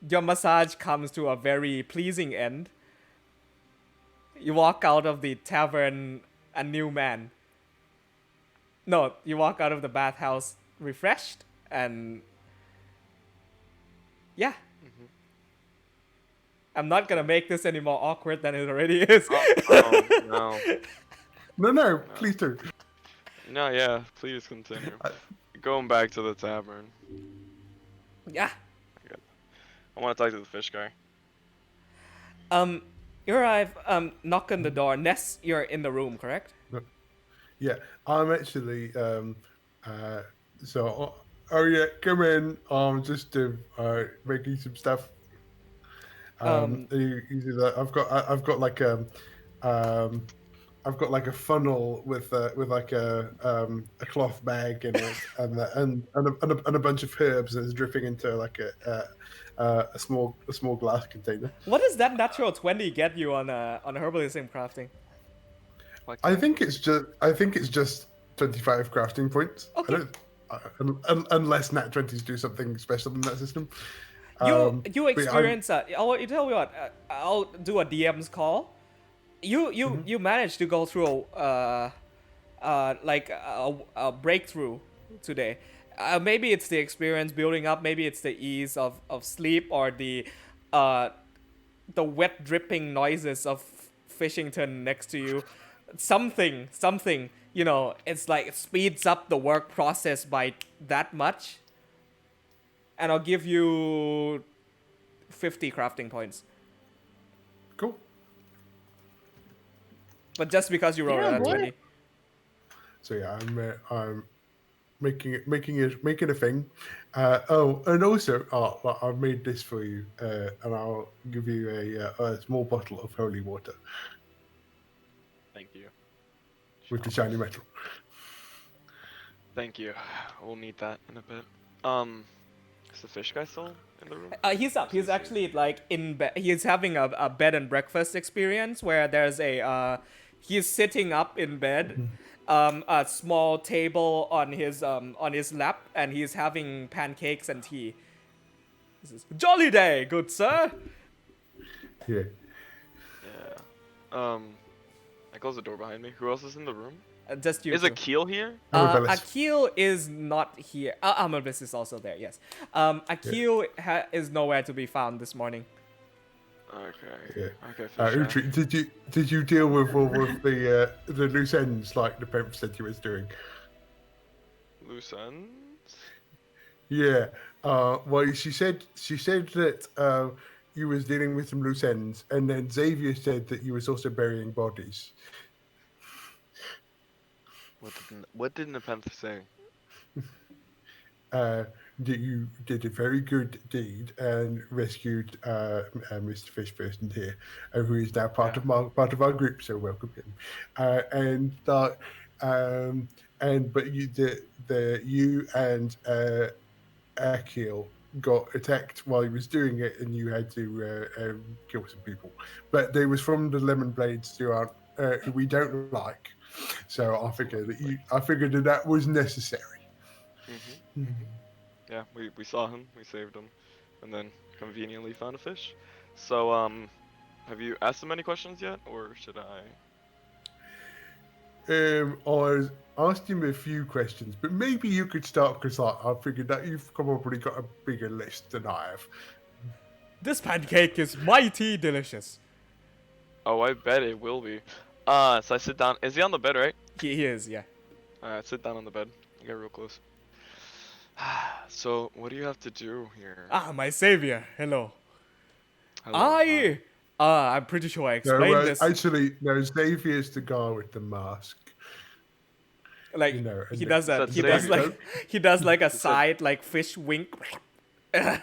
your massage comes to a very pleasing end. You walk out of the tavern a new man. No, you walk out of the bathhouse refreshed and yeah. I'm not gonna make this any more awkward than it already is. No. No, please do. No, yeah, please continue. Going back to the tavern. Yeah. I want to talk to the fish guy. You arrive, knock on the door. Ness, you're in the room, correct? Yeah, I'm actually so oh yeah, come in. Just making some stuff. I've got like I've got like a funnel with like a cloth bag in it and a bunch of herbs that's dripping into like a small glass container. What does that natural 20 get you on herbalism crafting? I think it's just 25 crafting points. Okay. I don't, unless Nat 20s do something special in that system. You experience you tell me what, I'll do a DM's call. You managed to go through like a breakthrough today. Maybe it's the experience building up, maybe it's the ease of sleep, or the wet dripping noises of Fishington next to you. Something, you know, it's like it speeds up the work process by that much. And I'll give you 50 crafting points. Cool. But just because you rolled a 20. So yeah, I'm making a thing. And also, I've made this for you, and I'll give you a small bottle of holy water. Thank you. With the shiny metal. Thank you. We'll need that in a bit. Is the fish guy still in the room? He's up. He's actually like in bed. He's having a bed and breakfast experience where there's he's sitting up in bed, a small table on his lap, and he's having pancakes and tea. This is jolly day, good sir. Yeah. Yeah. I close the door behind me. Who else is in the room? Just you. Is Akil here? Akil is not here. Amalvis is also there. Yes. Akil is nowhere to be found this morning. Okay. Yeah. Okay. Utri, did you deal with all of the loose ends like the pimp said you was doing? Loose ends? Yeah. Well, she said that you was dealing with some loose ends, and then Xavier said that you was also burying bodies. What did Nepenthe say? That you did a very good deed and rescued Mr. Fishperson here, who is now part of our group. So welcome him. But you and Akil got attacked while he was doing it, and you had to kill some people. But they was from the Lemon Blades who we don't like. So I figured that was necessary. Mm-hmm. Yeah, we saw him, we saved him, and then conveniently found a fish. So have you asked him any questions yet, or should I? I asked him a few questions, but maybe you could start because I figured that you've probably got a bigger list than I have. This pancake is mighty delicious. Oh, I bet it will be. So I sit down. Is he on the bed, right? He is, yeah. Alright, sit down on the bed. Get real close. So, what do you have to do here? My savior. Hello. Hello. I'm pretty sure I explained this. Actually, no, Xavier's the guy with the mask. Like, you know, he does that. Xavier. He does like a side, like fish wink. I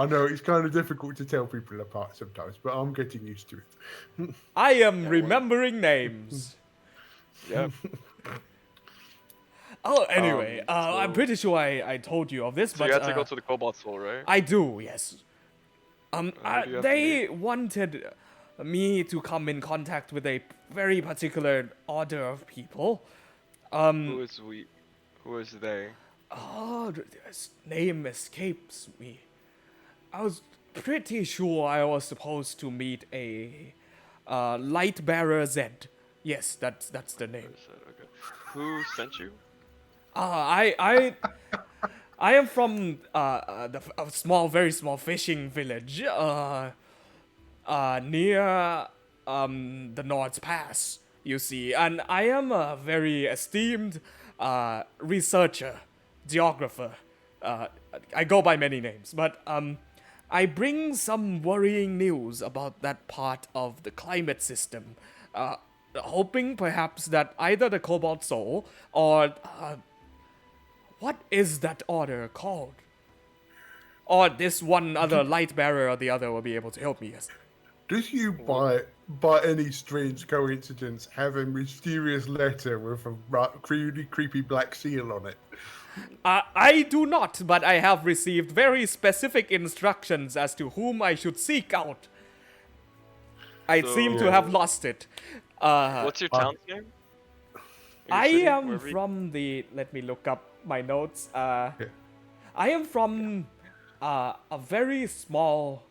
know it's kind of difficult to tell people apart sometimes, but I'm getting used to it. I am remembering names. Yep. Oh, anyway, I'm pretty sure I told you of this, So but you have to go to the Cobalt Soul, right? I do, yes. do you They wanted me to come in contact with a very particular order of people. Who is we? Who is they? Oh, his name escapes me. I was pretty sure I was supposed to meet a light bearer Z. Yes, that's the name. Okay. Who sent you? I am from a small, very small fishing village near the North Pass, you see, and I am a very esteemed researcher, geographer. Uh, I go by many names, but I bring some worrying news about that part of the climate system, hoping perhaps that either the Cobalt Soul or what is that order called? Or this one other light bearer or the other will be able to help me. Yes. Does you, by any strange coincidence, have a mysterious letter with a really creepy black seal on it? I do not, but I have received very specific instructions as to whom I should seek out. I seem to have lost it. What's your town's name? I am from the. Let me look up my notes. I am from a very small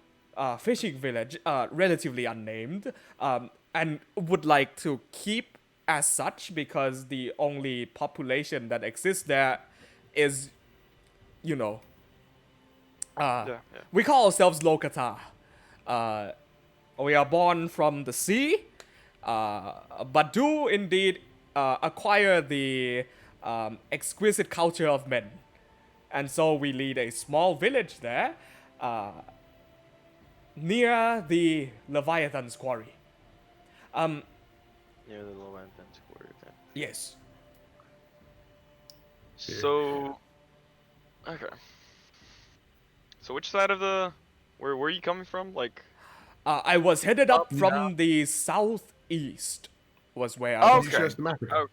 fishing village, relatively unnamed, and would like to keep as such because the only population that exists there is, you know, we call ourselves Lokata. We are born from the sea, but do indeed acquire the exquisite culture of men. And so we lead a small village there, near the Leviathan's quarry. Near the Lorei'an's quarry. Okay. Yes. So, okay. So which side of the, where are you coming from? Like, I was headed up from the southeast, was where I was. okay. Show us the map again.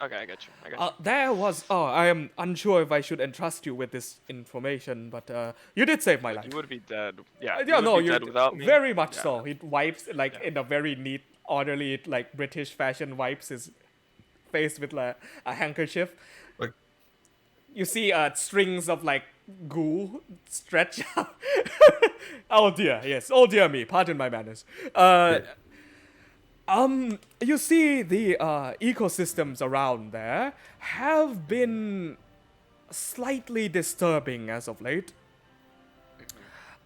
Okay, I got you. There was. Oh, I am unsure if I should entrust you with this information, but you did save my life. You would be dead. Yeah. Yeah, no, you're dead without me. Very much so. He wipes in a very neat, orderly, like British fashion. Wipes his face with a handkerchief. Like, you see strings of like goo stretch out. Oh dear, yes. Oh dear me. Pardon my manners. You see the ecosystems around there have been slightly disturbing as of late.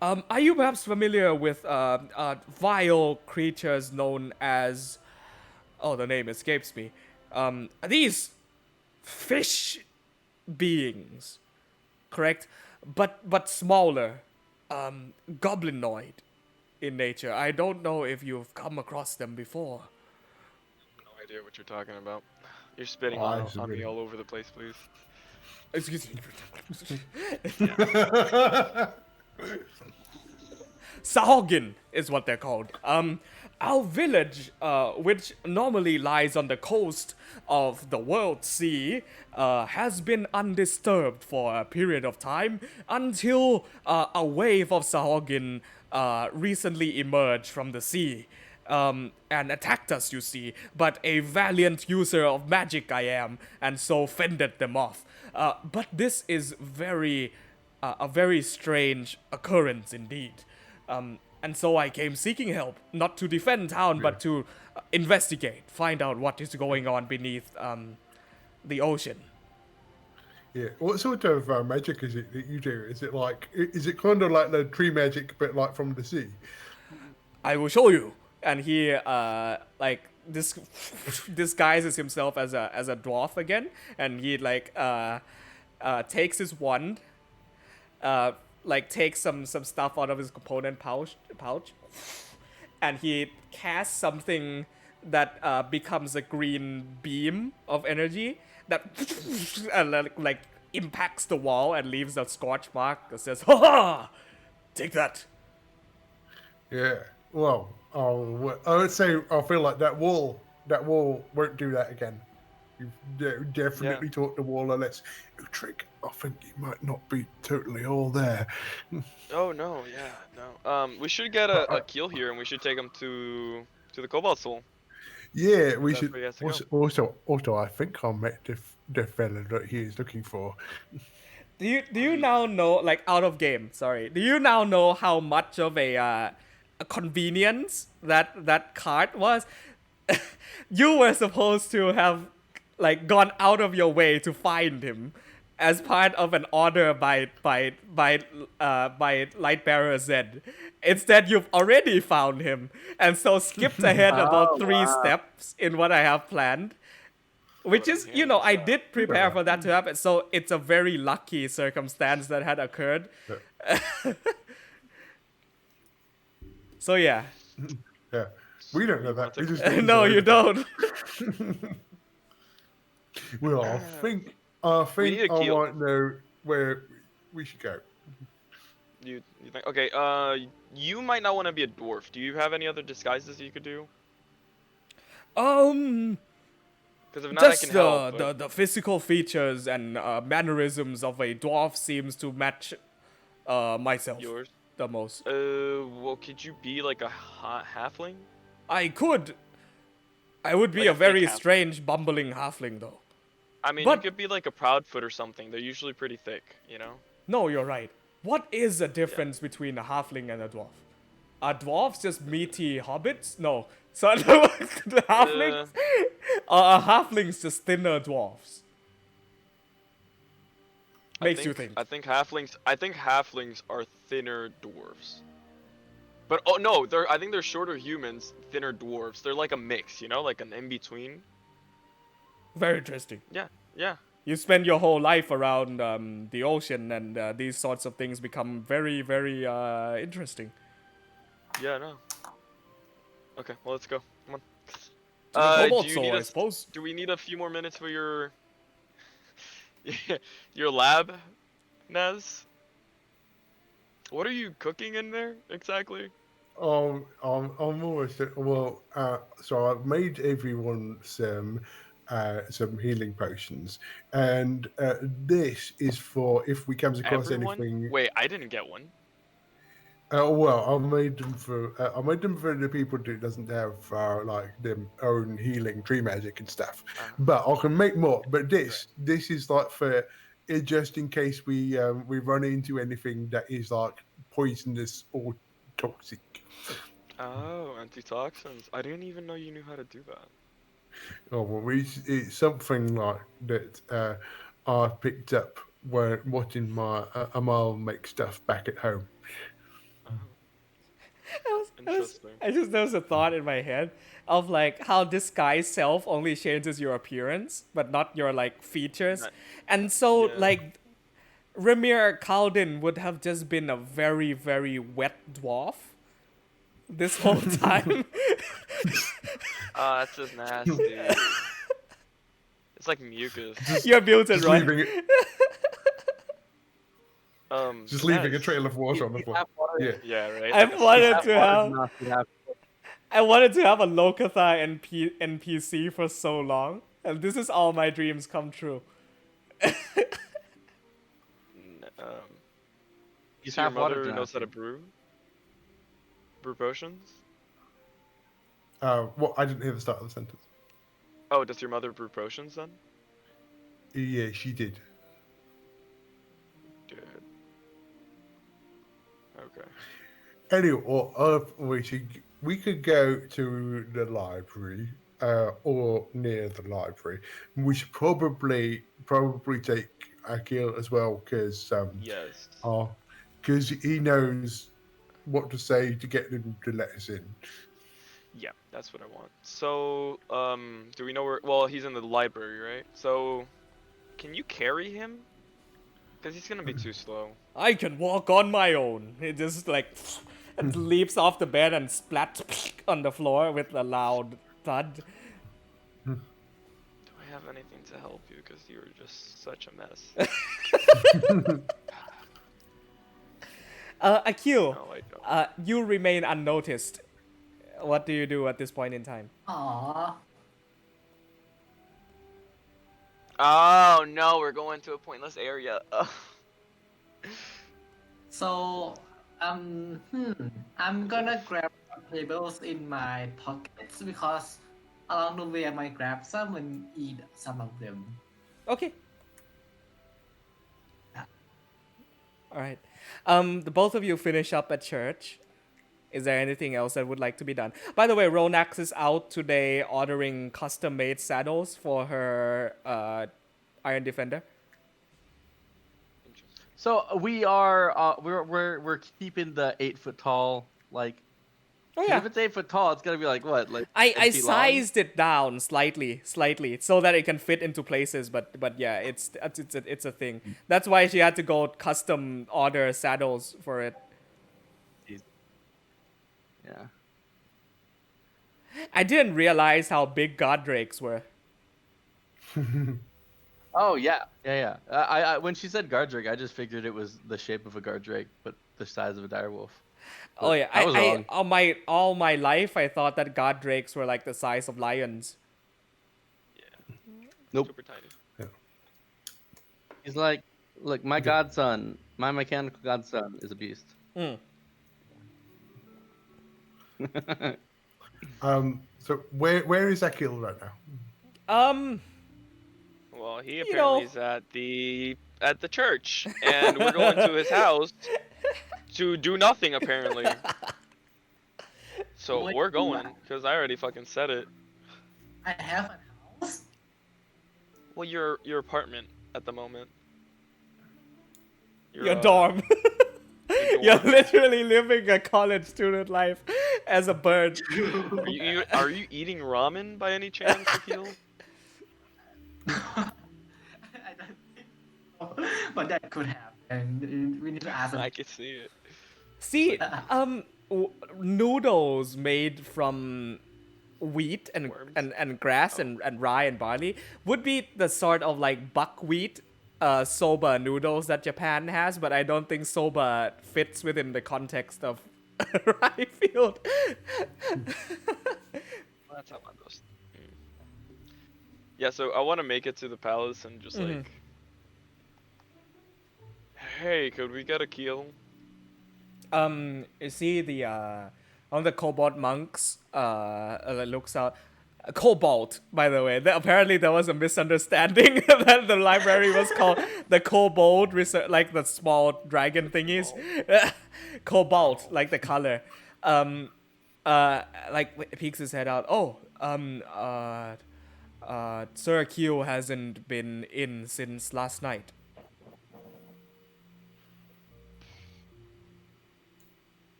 Are you perhaps familiar with vile creatures known as... Oh, the name escapes me. These fish beings, correct? But smaller, goblinoid in nature. I don't know if you've come across them before. No idea what you're talking about. You're spitting Oh, on me all over the place, please. Excuse me. Sahogin is what they're called. Our village, which normally lies on the coast of the World Sea, has been undisturbed for a period of time until a wave of Sahogin recently emerged from the sea and attacked us, you see. But a valiant user of magic I am, and so fended them off. But this is a very strange occurrence indeed. And so I came seeking help, not to defend town, but to investigate, find out what is going on beneath the ocean. Yeah. What sort of magic is it that you do? Is it kind of like the tree magic, but like from the sea? I will show you. And he disguises himself as a dwarf again, and he takes his wand, takes some stuff out of his component pouch, and he casts something that becomes a green beam of energy that impacts the wall and leaves a scorch mark that says, "Ha ha! Take that." Yeah. Well, I would say I feel like that wall won't do that again. You've definitely taught the wall a lesson. Utrick, I think he might not be totally all there. Oh no, no. We should get a keel here, and we should take him to the Cobalt Soul. Yeah, we That's should. where he has to go. Also, I think I met the fella that he is looking for. Do you now know, like, out of game? Sorry. Do you now know how much of a convenience that cart was? You were supposed to have like gone out of your way to find him as part of an order by Lightbearer Zed. Instead, you've already found him, and so skipped ahead about 3 steps in what I have planned. Which is, you know, I did prepare for that to happen, so it's a very lucky circumstance that had occurred. So yeah. Yeah, we don't know You wanna that. We take just think he's No, all you over town. don't. Well, I We need think a I keel. might know where we should go. You think? Okay. You might not want to be a dwarf. Do you have any other disguises you could do? Because if not, I can Just help. But the physical features and mannerisms of a dwarf seems to match myself yours. the most. Well, could you be like a halfling? I could. I would be Like a a fake very half- strange, bumbling halfling, though. I mean, But- you could be like a proudfoot or something. They're usually pretty thick, you know. No, you're right. What is the difference between a halfling and a dwarf? Are dwarfs just meaty hobbits? No. So the halflings? Are halflings just thinner dwarfs? Makes you think. I think halflings are thinner dwarves. But oh no, I think they're shorter humans, thinner dwarves. They're like a mix, you know, like an in between. Very interesting. Yeah. You spend your whole life around the ocean, and these sorts of things become very, very interesting. Yeah, no. Okay, well let's go. Come on. To the Cobalt do you Soul, need I us? suppose. Do we need a few more minutes for your your lab, Naz? What are you cooking in there exactly? I'm almost well. So I've made everyone some healing potions, and this is for if we comes across Everyone? anything. Wait, I didn't get one. Well, I made them for the people that doesn't have like their own healing tree magic and stuff. But I can make more. But this is like for it, just in case we run into anything that is like poisonous or toxic. Oh, antitoxins. I didn't even know you knew how to do that. Oh well, it's something like that. I picked up when watching my Amal make stuff back at home. Interesting. I just there's a thought in my head of like how disguise self only changes your appearance, but not your like features. Not- And so yeah. like Ramir Kaldin would have just been a very, very wet dwarf this whole time. Oh, that's just nasty. It's like mucus. You're muted, Just right? leaving it, just leaving a Naz. trail of water on the floor. Yeah. Yeah, right. I like a wanted sea- to have I wanted to have a Lokatha NPC for so long, and this is all my dreams come true. He's So your half water mother knows how to dynasty. brew potions. Well, I didn't hear the start of the sentence. Oh, does your mother brew potions then? Yeah, she did. Good. Okay. Anyway, or we could go to the library, or near the library. We should probably take Akil as well, because Yes. because he knows what to say to get them to let us in. Yeah, that's what I want. So, do we know where? Well, he's in the library, right? So, can you carry him? Because he's gonna be too slow. I can walk on my own. It just like it leaps off the bed and splats on the floor with a loud thud. Do I have anything to help you? Because you were just such a mess. Akil, No, I don't. you remain unnoticed. What do you do at this point in time? Aww. Oh no, we're going to a pointless area. So, I'm gonna grab some tables in my pockets because along the way I might grab some and eat some of them. Okay. Yeah. All right. The both of you finish up at church. Is there anything else that would like to be done? By the way, Ronax is out today ordering custom-made saddles for her Iron Defender. So we are we're keeping the 8 foot tall like. Oh 'cause yeah. If it's 8 foot tall, it's gonna be like what? Like I 10 feet long? sized it down slightly, so that it can fit into places. But yeah, it's a thing. That's why she had to go custom order saddles for it. Yeah. I didn't realize how big god drakes were. Oh yeah. I when she said guard drake, I just figured it was the shape of a guard drake, but the size of a direwolf. Oh yeah, I was wrong. all my life I thought that god drakes were like the size of lions. Nope. Super tiny. He's like, look, my godson, my mechanical godson is a beast. Mm. So where is Akil right now? Well, he You know- apparently is at the church, and we're going to his house to do nothing apparently. So What we're do you going want? because I already fucking said it. I have a house. Well, your apartment at the moment. Your dorm. your You're dorm. literally living a college student life as a bird. Are you eating ramen by any chance, Akil? I don't think so. But that could happen. We need to ask. I can see it. See, noodles made from wheat and Worms? and grass and rye and barley would be the sort of like buckwheat soba noodles that Japan has, but I don't think soba fits within the context of rye field. That's how mine goes. Yeah, so I want to make it to the palace and just Mhm. like, hey, could we get a keel? You see the on the cobalt monks that looks out. Cobalt, by the way. Apparently there was a misunderstanding that the library was called the Kobold, like the small dragon thingies. Cobalt, like the color. Like peeks his head out. Oh, Sir Q hasn't been in since last night.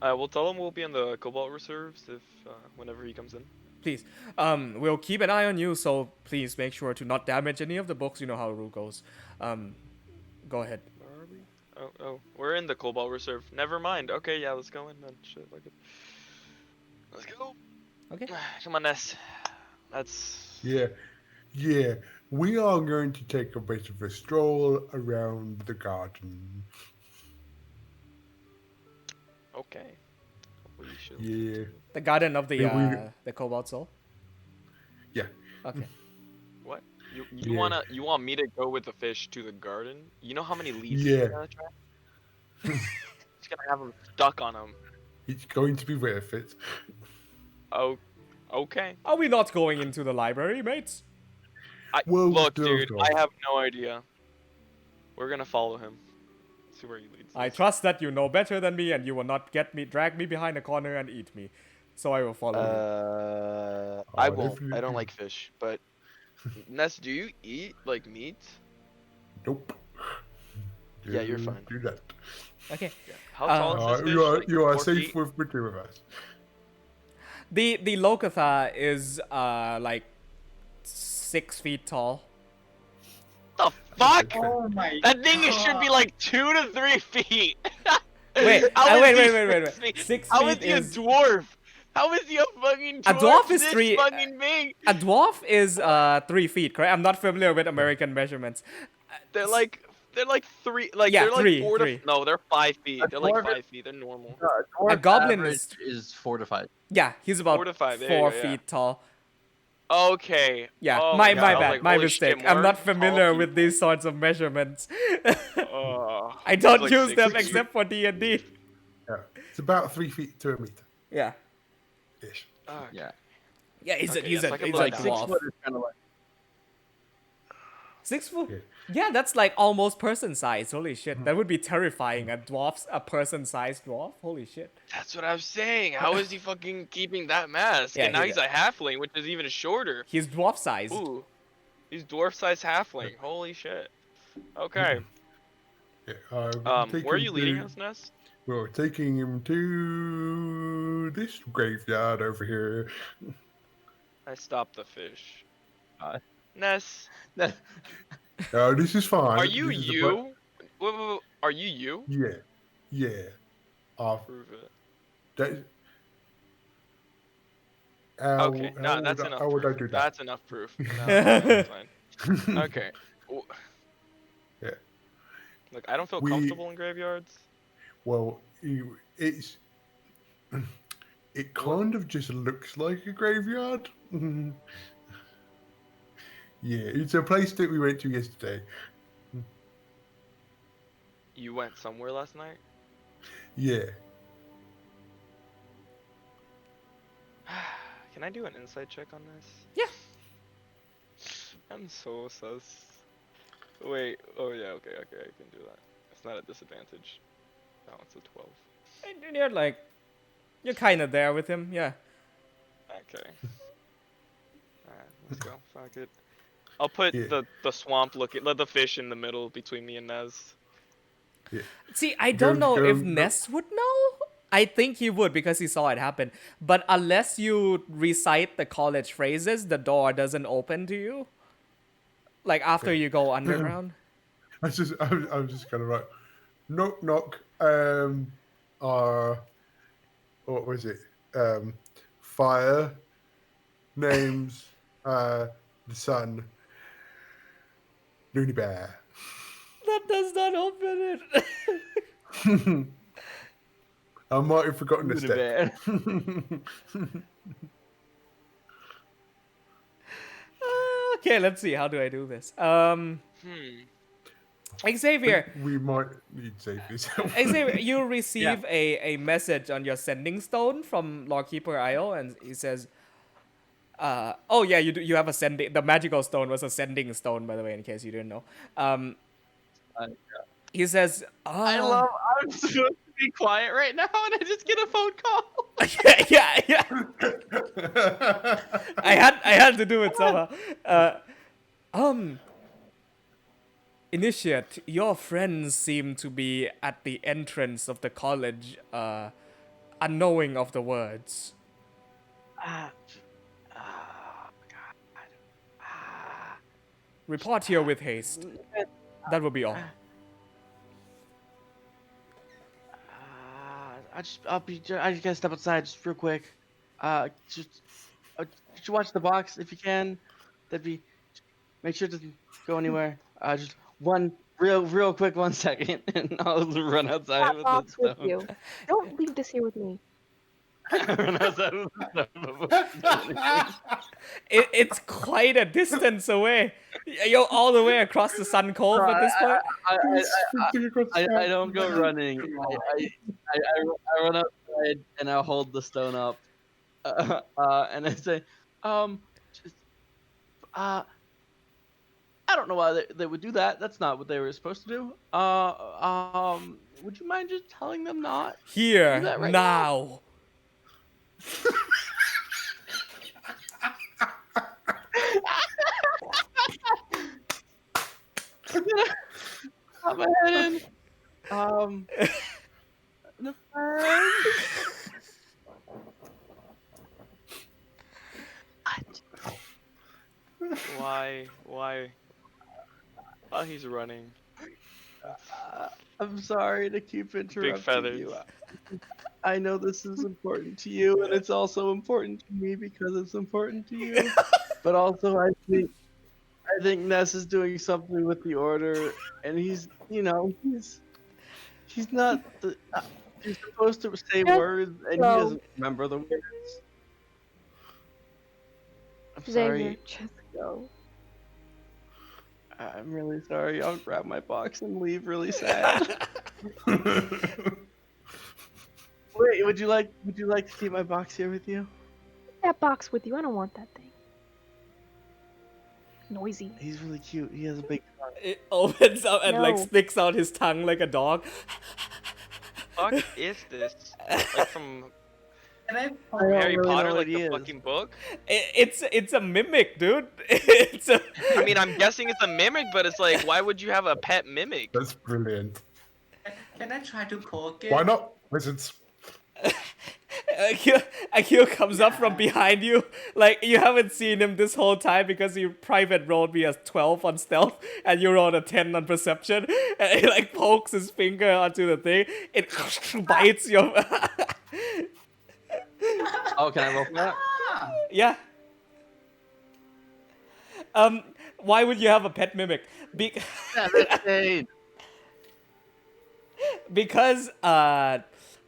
We'll tell him we'll be in the Cobalt Reserves if whenever he comes in. Please, we'll keep an eye on you, so please make sure to not damage any of the books. You know how the rule goes. Go ahead. Where are we? Oh, we're in the Cobalt Reserve. Never mind. Okay, yeah, let's go in then. Shit, like it. Let's go. Okay. Come on, Ness. That's. Yeah. We are going to take a bit of a stroll around the garden. Okay. We should. Yeah. The garden of the Yeah, the Cobalt Soul. Yeah. Okay. What? You Yeah. you want me to go with the fish to the garden? You know how many leaves Yeah. he's gonna try? He's gonna have them stuck on him. It's going to be worth it. Oh, okay. Are we not going into the library, mates? Well, Look, still dude, go. I have no idea. We're gonna follow him. See where he leads. I us. trust that you know better than me, and you will not drag me behind a corner and eat me. So I will follow I Oh, won't. I definitely. don't like fish, but Ness, do you eat like meat? Nope. Yeah, you're Don't fine. Do that. you. Okay. How tall is this fish? Like You are 4 safe feet? with the two of us. The Lokatha is like 6 feet tall. The fuck? Oh my That thing God. should be like 2 to 3 feet. Wait, How is wait, he wait. 6 feet? 6 How is feet he a is dwarf? How is he a fucking dwarf? A dwarf is this 3 fucking big. A dwarf is 3 feet, correct? I'm not familiar with American measurements. They're like 3. Like Yeah, they're like 3, 4 3. to. No, they're 5 feet. A They're like dwarf 5 feet. They're normal. A goblin average is 4 to 5. Yeah, he's about 4 to 5, there you 4 go, yeah. feet tall. Okay. Yeah, Oh my God, I was bad, like, my holy shit, mistake. I'm more not tall familiar with people. these sorts of measurements. Oh, I don't like use 6 them feet. except for D&D. Yeah. It's about 3 feet to a meter Yeah. ish. Okay. Yeah. Yeah, he's Okay, he's yes, a I can he's put a it down. 6 dwarf. foot is kind of like. 6 foot. Yeah. Yeah, that's like almost person size. Holy shit, that would be terrifying. A person-sized dwarf. Holy shit. That's what I'm saying. How is he fucking keeping that mask? Yeah, And now he- he's a halfling, which is even shorter. He's dwarf-sized. Ooh, he's dwarf-sized halfling. Holy shit. Okay. Yeah, Where are you leading us, Ness? We're taking him to this graveyard over here. I stopped the fish. Uh, Ness, This is fine. are you This is the you? Wait, are you you? Yeah. Prove it. That, Okay, no, that's enough how would I proof. do that? That's enough proof. No, it's fine. Okay. Yeah. Look, I don't feel We- comfortable in graveyards. Well, it kind of just looks like a graveyard. Yeah, it's a place that we went to yesterday. You went somewhere last night? Yeah. Can I do an insight check on this? Yeah. I'm so sus. Wait, oh yeah, okay, I can do that. It's not a disadvantage. No, it's a 12. And you're kind of there with him. Yeah. Okay. Alright, let's go. Fuck it. I'll put Yeah. the swamp let the fish in the middle between me and Nez. See, I don't know Go- if go- Ness would know. I think he would because he saw it happen. But unless you recite the college phrases, the door doesn't open to you. Like after you go underground. I was just kind of like, knock knock. What was it? Fire. Names. The sun. Looney Bear. That does not open it. I might have forgotten the Looney step. Bear. Okay, let's see. How do I do this? Hmm. Xavier, We might need to save yourself. Xavier, you receive a message on your sending stone from Lordkeeper Io, and he says, oh yeah, you have a sending. The magical stone was a sending stone, by the way, in case you didn't know. He says, I'm supposed to be quiet right now, and I just get a phone call. yeah. I had to do it somehow. Initiate, your friends seem to be at the entrance of the college, unknowing of the words. Report here with haste. That will be all. I just gotta step outside just real quick. Just could you watch the box if you can? That'd be. Make sure it doesn't go anywhere. Just one real quick 1 second, and I'll run outside That with box the with stone. you. Don't leave this here with me. Run outside with the stone. It's quite a distance away. You're all the way across the Sun Cove at this point. I don't go running. I run outside and I hold the stone up, and I say, just, I don't know why they would do that. That's not what they were supposed to do. Would you mind just telling them not? Here, Do that right now. Pop my head in. The Why? While he's running. I'm sorry to keep interrupting feathers. you. I know this is important to you, and it's also important to me because it's important to you. But also, I think Ness is doing something with the order, and he's not the. He's supposed to say Just words, and he go. doesn't remember the words. I'm Xavier, sorry. just go. I'm really sorry. I'll grab my box and leave really sad. Wait, would you like to keep my box here with you? that box with you. I don't want that thing. Noisy. He's really cute. He has a big tongue. It opens up and like No. sticks out his tongue like a dog. Fuck is this? Like from Can I don't Harry really know Potter, what like he the is. fucking book? It's a mimic, dude. It's a. I mean, I'm guessing it's a mimic, but it's like, why would you have a pet mimic? That's brilliant. can I try to poke it? Why not wizards? Akio comes up from behind you, like you haven't seen him this whole time because you private rolled me as 12 on stealth and you rolled a 10 on perception, and he like pokes his finger onto the thing, it bites your. Oh, can I roll for that? Ah, Yeah. Why would you have a pet mimic? 17. Because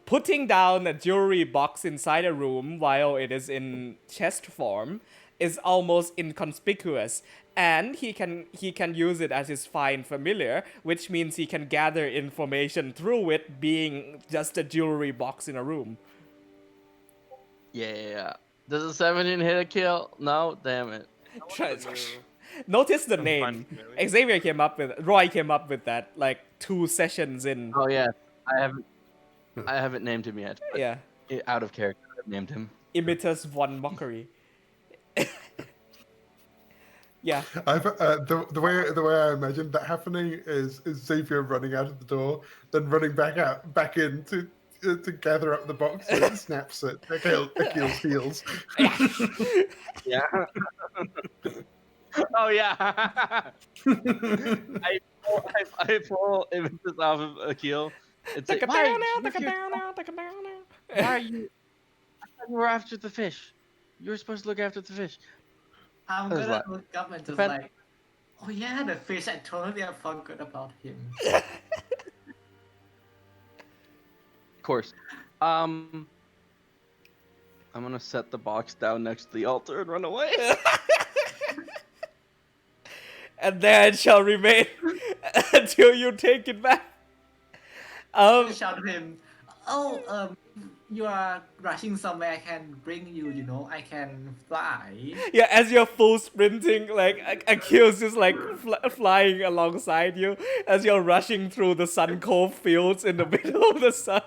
putting down a jewelry box inside a room while it is in chest form is almost inconspicuous, and he can use it as his fine familiar, which means he can gather information through it being just a jewelry box in a room. Yeah. Does a 17 hit a kill? No? Damn it. Notice the I'm name. fine with it. Roy came up with that like 2 sessions in. Oh, yeah. I haven't named him yet. But Yeah. out of character, I've named him. Imitus von Mockery. Yeah. I've, the way I imagined that happening is Xavier running out of the door, then running back in to gather up the box and it snaps at Akil's heels. Yeah. Oh, yeah. I pull images off of Akil. It's like, why are you? I thought you were after the fish. You were supposed to look after the fish. I'm That was gonna like- look up and just Fan- like, oh yeah, the fish. I totally forgot about him. Of course. I'm gonna set the box down next to the altar and run away. And there it shall remain until you take it back. I shout at him, oh, you are rushing somewhere. I can bring you. You know, I can fly. Yeah, as you're full sprinting, like Akil's just like flying alongside you as you're rushing through the sun-cold fields in the middle of the sun.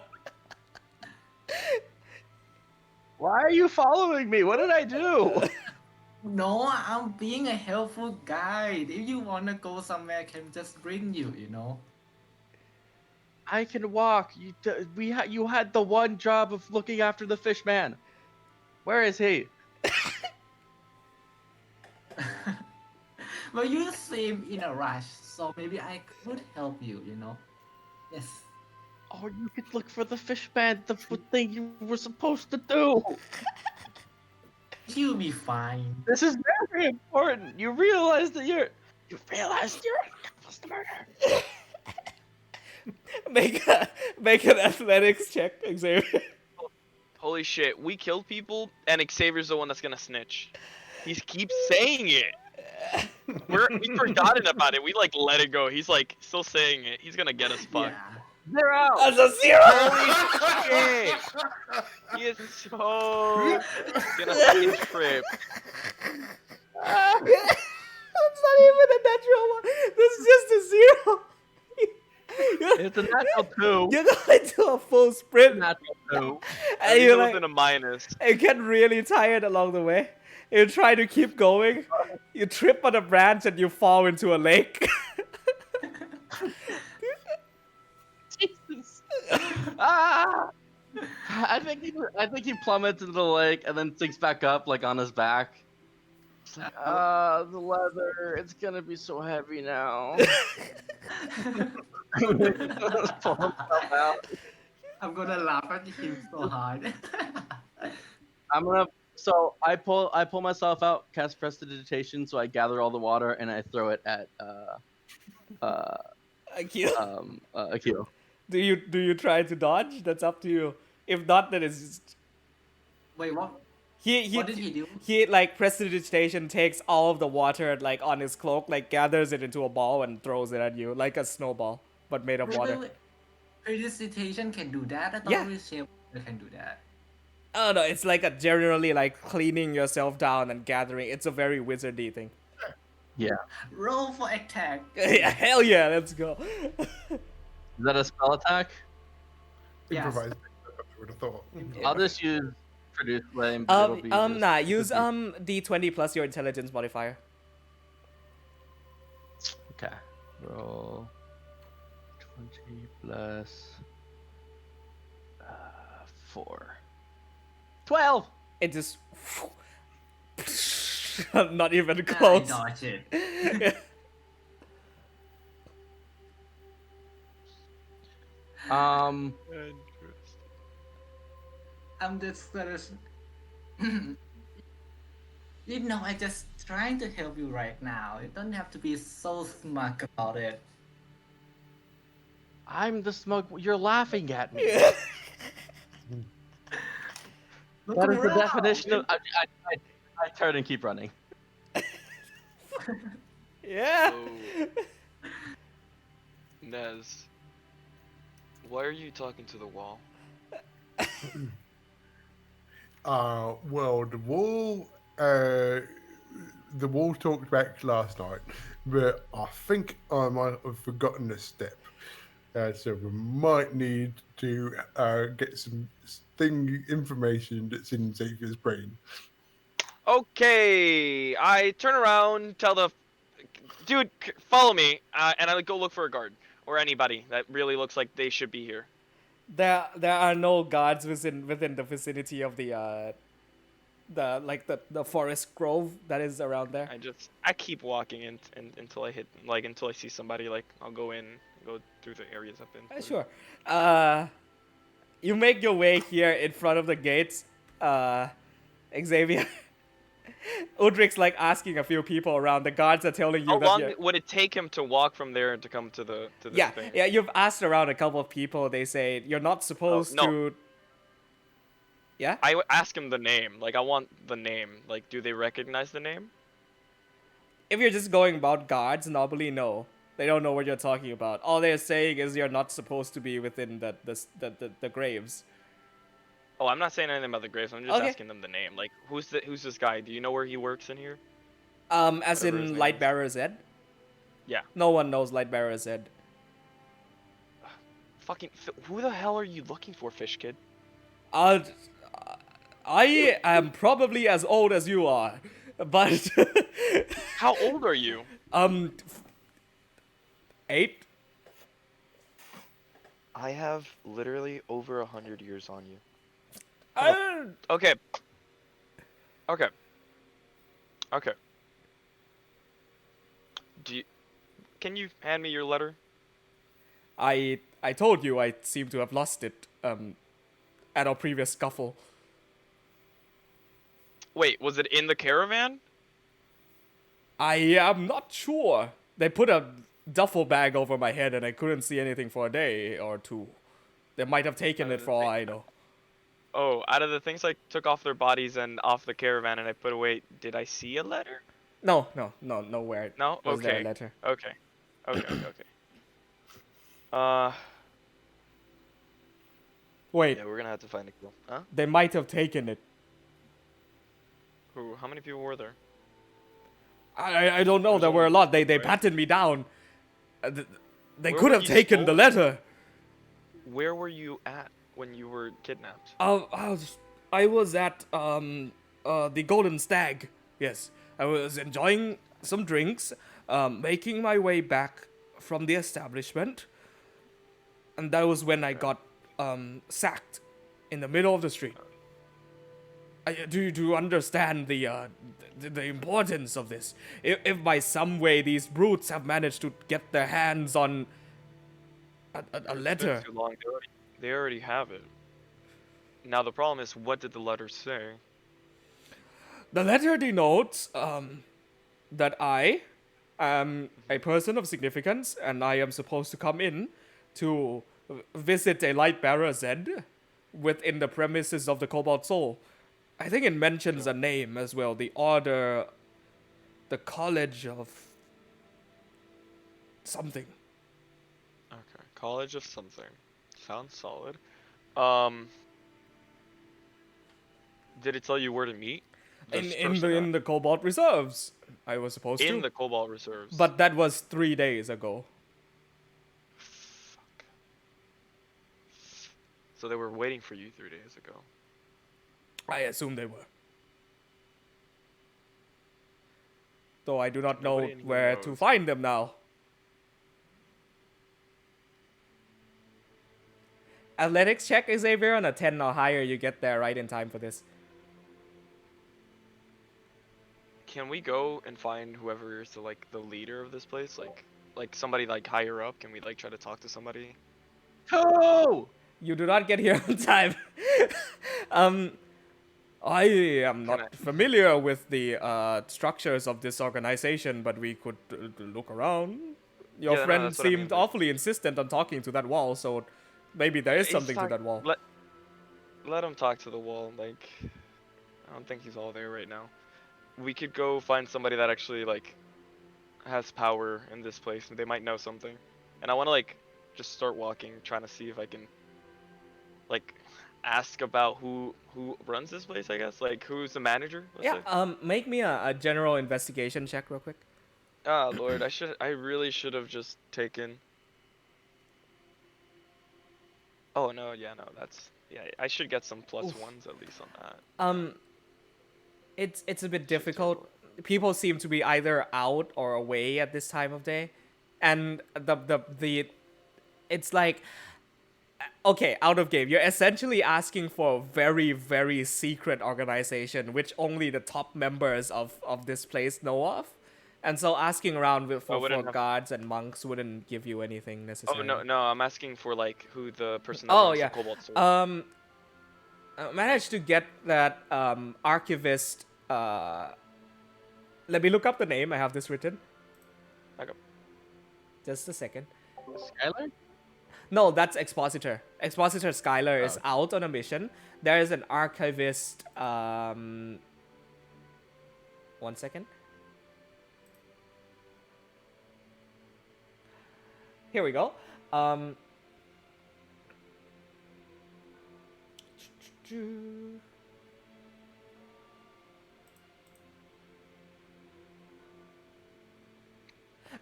Why are you following me? What did I do? No, I'm being a helpful guide. If you wanna go somewhere, I can just bring you. You know. I can walk. You had the one job of looking after the fish man. Where is he? Well, you seem in a rush, so maybe I could help you. You know. Yes. Oh, you could look for the fish man, the thing you were supposed to do. You'll be fine. This is very important. You realize you're an accomplice to murder. Make an athletics check, Xavier. Holy shit, we killed people, and Xavier's the one that's gonna snitch. He keeps saying it. We've forgotten about it. We like let it go. He's like still saying it. He's gonna get us fucked. Yeah. They're out. That's a 0! Holy shit! He is so gonna fucking trip. That's not even a natural one. This is just a 0. It's a natural 2. You're going to a full sprint, Natural 2. and He's you're like, within a minus. you get really tired along the way. You try to keep going. You trip on a branch and you fall into a lake. Jesus. Ah! I think he plummets into the lake and then sinks back up like on his back. It's like, the leather, it's gonna be so heavy now. Pull himself out. I'm gonna laugh at him so hard. So I pull myself out, cast prestidigitation, so I gather all the water and I throw it at Akil, Akil. do you try to dodge? That's up to you. If not, then it's just Wait, what? he What did he do? he like prestidigitation takes all of the water like on his cloak, like gathers it into a ball and throws it at you like a snowball, but made of water. Prestidigitation can do that. I thought Yeah. only shape can do that. Oh no, it's like a generally like cleaning yourself down and gathering. It's a very wizardy thing. Yeah. Roll for attack. Yeah, hell yeah, let's go. Is that a spell attack? Yes. Improvised. I would have thought. I'll just use produce flame, but it'll be just nah, use it'll D20 plus your intelligence modifier. Okay. Roll 20 plus 4. 12. It just not even close. I dodge it. I'm just gonna. You know, I'm just trying to help you right now. You don't have to be so smug about it. I'm the smug. You're laughing at me. Look That is the around. definition of. I turn and keep running. Yeah. So, Nez, why are you talking to the wall? Well, the wall talked back last night, but I think I might have forgotten a step. So we might need to get some information that's in Xavier's brain. Okay, I turn around, tell the dude, follow me, and I go look for a guard or anybody that really looks like they should be here. There are no guards within the vicinity of the forest grove that is around there. I keep walking until I hit until I see somebody. Like I'll go through the areas I've been. Sure. You make your way here in front of the gates. Xavier. Udric's like asking a few people around. The guards are telling you How that long would it take him to walk from there to come to the thing? Yeah, you've asked around a couple of people. They say you're not supposed to. Yeah? I ask him the name. Like I want the name. Like do they recognize the name? If you're just going about guards, normally no. They don't know what you're talking about. All they're saying is you're not supposed to be within the graves. Oh, I'm not saying anything about the graves. I'm just asking them the name. Like who's this guy? Do you know where he works in here? As in Lightbearer Zed? Yeah. No one knows Lightbearer Zed. Fucking who the hell are you looking for, Fish Kid? I am probably as old as you are, but How old are you? 8. I have literally over 100 years on you. Okay. Can you hand me your letter? I told you I seem to have lost it at our previous scuffle. Wait, was it in the caravan? I am not sure. They put a duffel bag over my head and I couldn't see anything for a day or two. They might have taken it for all I know. Oh, out of the things I took off their bodies and off the caravan and I put away, did I see a letter? No, nowhere. No? Was there a Okay. letter. Okay. Wait, Yeah, we're gonna have to find a kill. Huh? they might have taken it. Who? How many people were there? I don't know. There were a lot. They patted me down. They Where could were have you taken the stolen? letter. Where were you at when you were kidnapped? I was at the Golden Stag. Yes, I was enjoying some drinks, making my way back from the establishment, and that was when I got sacked in the middle of the street. Do you understand the importance of this? If by some way these brutes have managed to get their hands on a letter. It's been too long. They already have it. Now the problem is, what did the letter say? The letter denotes that I am a person of significance and I am supposed to come in to visit a Lightbearer Zed within the premises of the Cobalt Soul. I think it mentions a name as well, the Order, the College of something. Okay, College of something. Sounds solid. Did it tell you where to meet? In This in person the at? in the Cobalt Reserves. I was supposed In to. the Cobalt Reserves. But that was 3 days ago. Fuck. So they were waiting for you 3 days ago. I assume they were. Though I do not Nobody know in here where to knows. find them now. Athletics check, Xavier, on a 10 or higher, you get there right in time for this. Can we go and find whoever is the leader of this place? Like somebody like higher up? Can we like try to talk to somebody? Oh! You do not get here on time. I am Can not familiar with the structures of this organization, but we could look around. Your Yeah, no, friend that's what I mean, seemed but- awfully insistent on talking to that wall, so maybe there is He's something to talk- that wall. Let him talk to the wall. Like, I don't think he's all there right now. We could go find somebody that actually like has power in this place. They might know something. And I want to like just start walking, trying to see if I can like ask about who runs this place. I guess like who's the manager. Let's Yeah, say. make me a general investigation check real quick. Ah, Lord, I really should have just taken. Oh no, yeah, no, I should get some plus Oof. ones at least on that. It's a bit difficult. People seem to be either out or away at this time of day, and the it's like, okay, out of game. You're essentially asking for a very, very secret organization which only the top members of this place know of. And so asking around for wouldn't have- guards and monks wouldn't give you anything Oh necessarily. no, I'm asking for like who the person that Oh runs yeah. the Cobalt Store. I managed to get that archivist. Let me look up the name. I have this written. Okay. Just a second. Skylar? No, that's Expositor. Expositor Skylar Oh. is out on a mission. There is an archivist. 1 second. Here we go.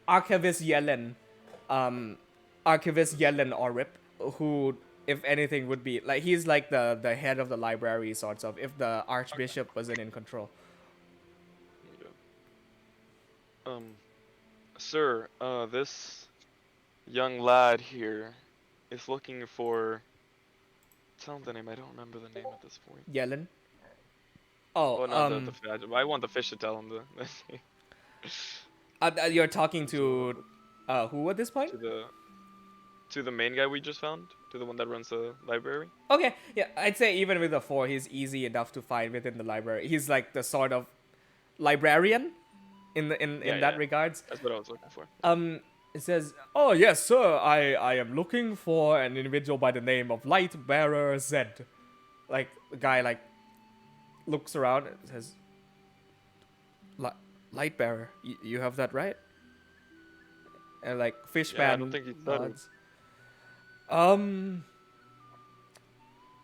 Archivist Yellen. Archivist Yellen Orip, who, if anything, would be like he's like the head of the library, sorts of, if the Archbishop wasn't in control. Yeah. Sir, this young lad here is looking for. Tell him the name. I don't remember the name at this point. Yellen. Oh Oh, no, the fish. I want the fish to tell him you're talking to who at this point? to the main guy we just found, to the one that runs the library. Okay, yeah, I'd say even with the 4, he's easy enough to find within the library. He's like the sort of librarian in that regards. That's what I was looking for. It says, "Oh yes, sir. I am looking for an individual by the name of Lightbearer Zed." Like the guy like looks around and says, "Lightbearer, you have that right?" And like Fishman Yeah, I don't think he said it. nods.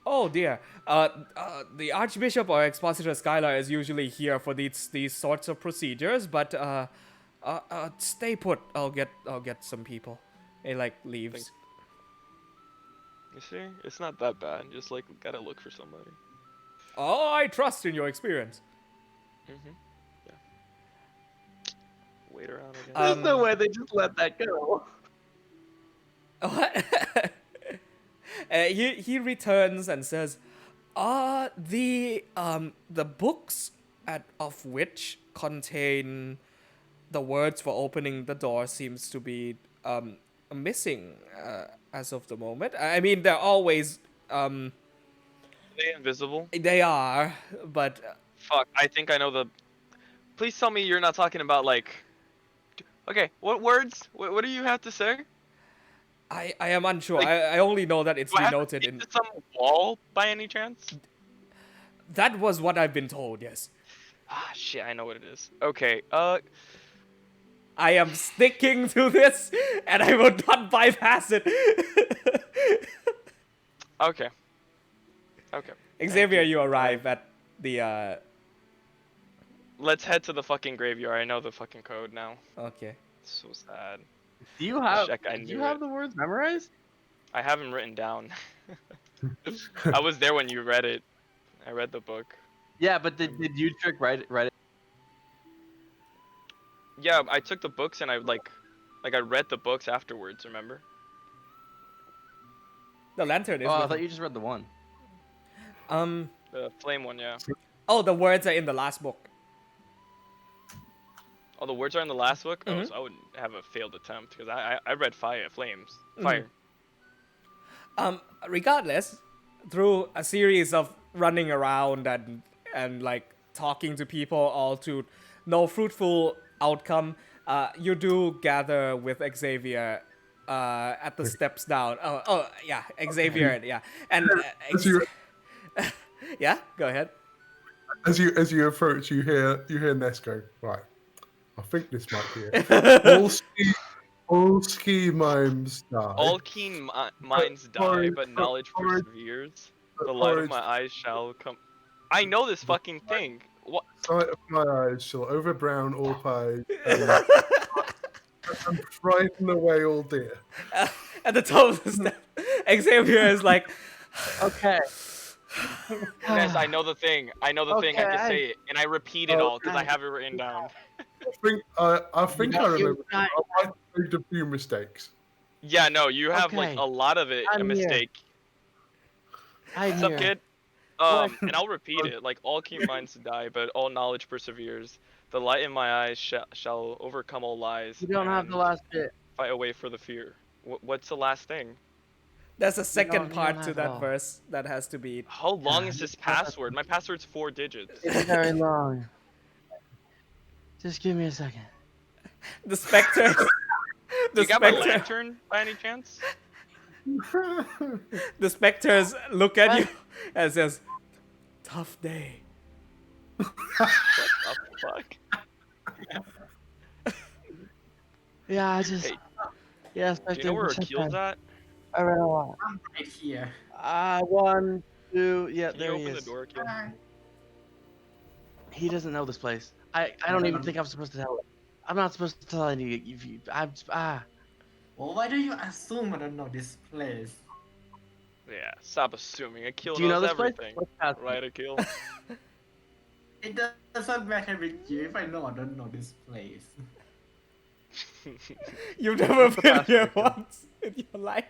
Oh dear. The Archbishop or Expositor Skylar is usually here for these sorts of procedures, but stay put. I'll get some people. He like leaves. You see, it's not that bad. Just like gotta look for somebody. Oh, I trust in your experience. Mhm. Yeah. Wait around again. There's no way they just let that go. What? He returns and says, the books of which contain the words for opening the door seems to be missing as of the moment. I mean, they're always Are they invisible? they are, but Fuck, I think I know the. Please tell me you're not talking about like. Okay, what words? What do you have to say? I am unsure. Like, I only know that it's Do I have to denoted speak in. to some wall by any chance? That was what I've been told. Yes, Ah, shit, I know what it is. Okay, I am sticking to this, and I will not bypass it. okay. Okay. Xavier, you arrive at the Let's head to the fucking graveyard. I know the fucking code now. okay. So sad. Do you have? Check, I Do you knew have it. the words memorized? I have them written down. I was there when you read it. I read the book. Yeah, but did you trick write it? Yeah, I took the books and I I read the books afterwards. Remember? The lantern is Oh, I with thought me. you just read the one. The flame one, yeah. Oh, the words are in the last book. Oh, the words are in the last book. Oh, Mhm. so I would have a failed attempt because I read flames, Mhm. fire. Regardless, through a series of running around and like talking to people, all to no fruitful outcome, you do gather with Xavier at the steps down. Oh yeah, Xavier, yeah, and As you yeah, go ahead. as you approach, you hear Ness go, right. I think this might be it. All ski mimes die. All keen minds die, porridge- but knowledge porridge- perseveres. The light of porridge- my eyes shall come. I know this fucking thing. What? Sight of my eyes shall over brown all pies and frighten away all deer. At the top of the step, Xavier is like, Okay. Yes, I know the thing. I know the thing. I just say it, and I repeat it all because I have it written down. I think I remember. you- I might have made a few mistakes. Yeah, no, you have like Okay. a lot of it a I'm here. mistake. I'm What's up, here. kid? And I'll repeat it. Like all keen minds die, but all knowledge perseveres. The light in my eyes shall overcome all lies. You don't have the and last bit. Fight away for the fear. What's the last thing? there's a second don't part have to it that all. verse that has to be. How long is this password? My password's 4 digits. It's very long. Just give me a second. The specters. Do you got my lantern by any chance? The specters look at you and says, "Tough day." What the fuck? Yeah, I just. Hey, Yes, I do you know where think Akil's at? I read a lot. I'm right here. 1, 2. Yeah, Can you there he open the is. door, Akil? Hi. He doesn't know this place. I don't even think I'm supposed to tell him. I'm not supposed to tell any of you. Well, why do you assume I don't know this place? Yeah, stop assuming. Akil Do you know knows this place? everything. What's past Right, Akil? It doesn't matter with you if I know I don't know this place. You've never the been past here victim? once in your life.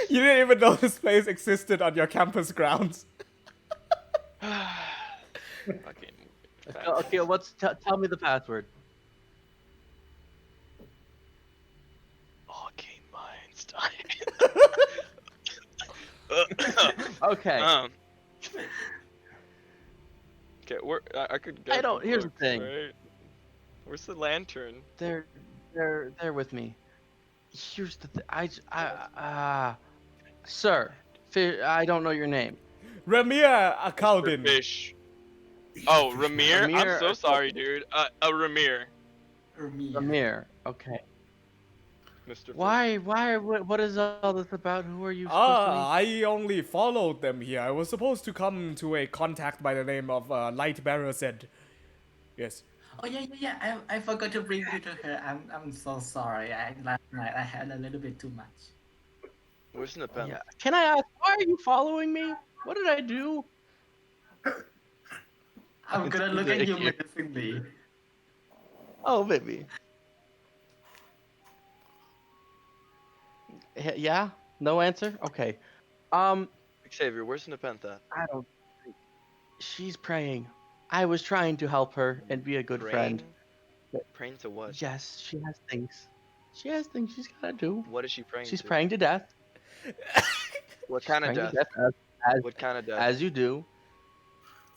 You didn't even know this place existed on your campus grounds. Fucking. Okay, tell me the password. All keen minds die. Okay. Okay, I could I get don't- the here's the book, thing. right? Where's the lantern? They're with me. Here's the sir, I don't know your name. Ramir Akaudin. Fish. Oh, Ramir? Ramir, I'm so sorry, dude. Ramir. Or me. Amir. Okay. Mr. Fish. Why? What is all this about? Who are you supposed I only followed them here. I was supposed to come to a contact by the name of Lightbearer said. Yes. Oh yeah. I forgot to bring you to her. I'm so sorry. Last night I had a little bit too much. Where's the to pen? be? Yeah. Can I ask, why are you following me? What did I do? I'm gonna look at you menacingly. Oh, baby. Yeah? No answer? Okay. Xavier, where's Nepentha? I don't. She's praying. I was trying to help her and be a good friend. Praying to what? Yes, she has things. She has things she's gotta do. What is she praying She's to? praying to death. What kind of Praying death? to death What kind of death? as you do.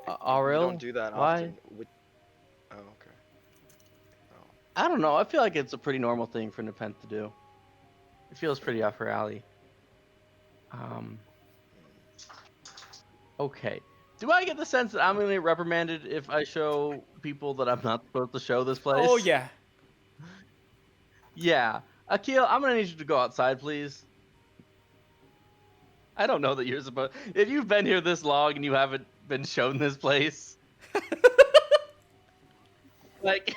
You Auril, don't do that why? often. Oh, okay. I don't know. I feel like it's a pretty normal thing for Nepenthe to do. It feels pretty up her alley. Okay. Do I get the sense that I'm gonna get reprimanded if I show people that I'm not supposed to show this place? Oh yeah. Yeah. Akil, I'm gonna need you to go outside, please. I don't know that you're supposed. If you've been here this long and you haven't been shown this place. Like,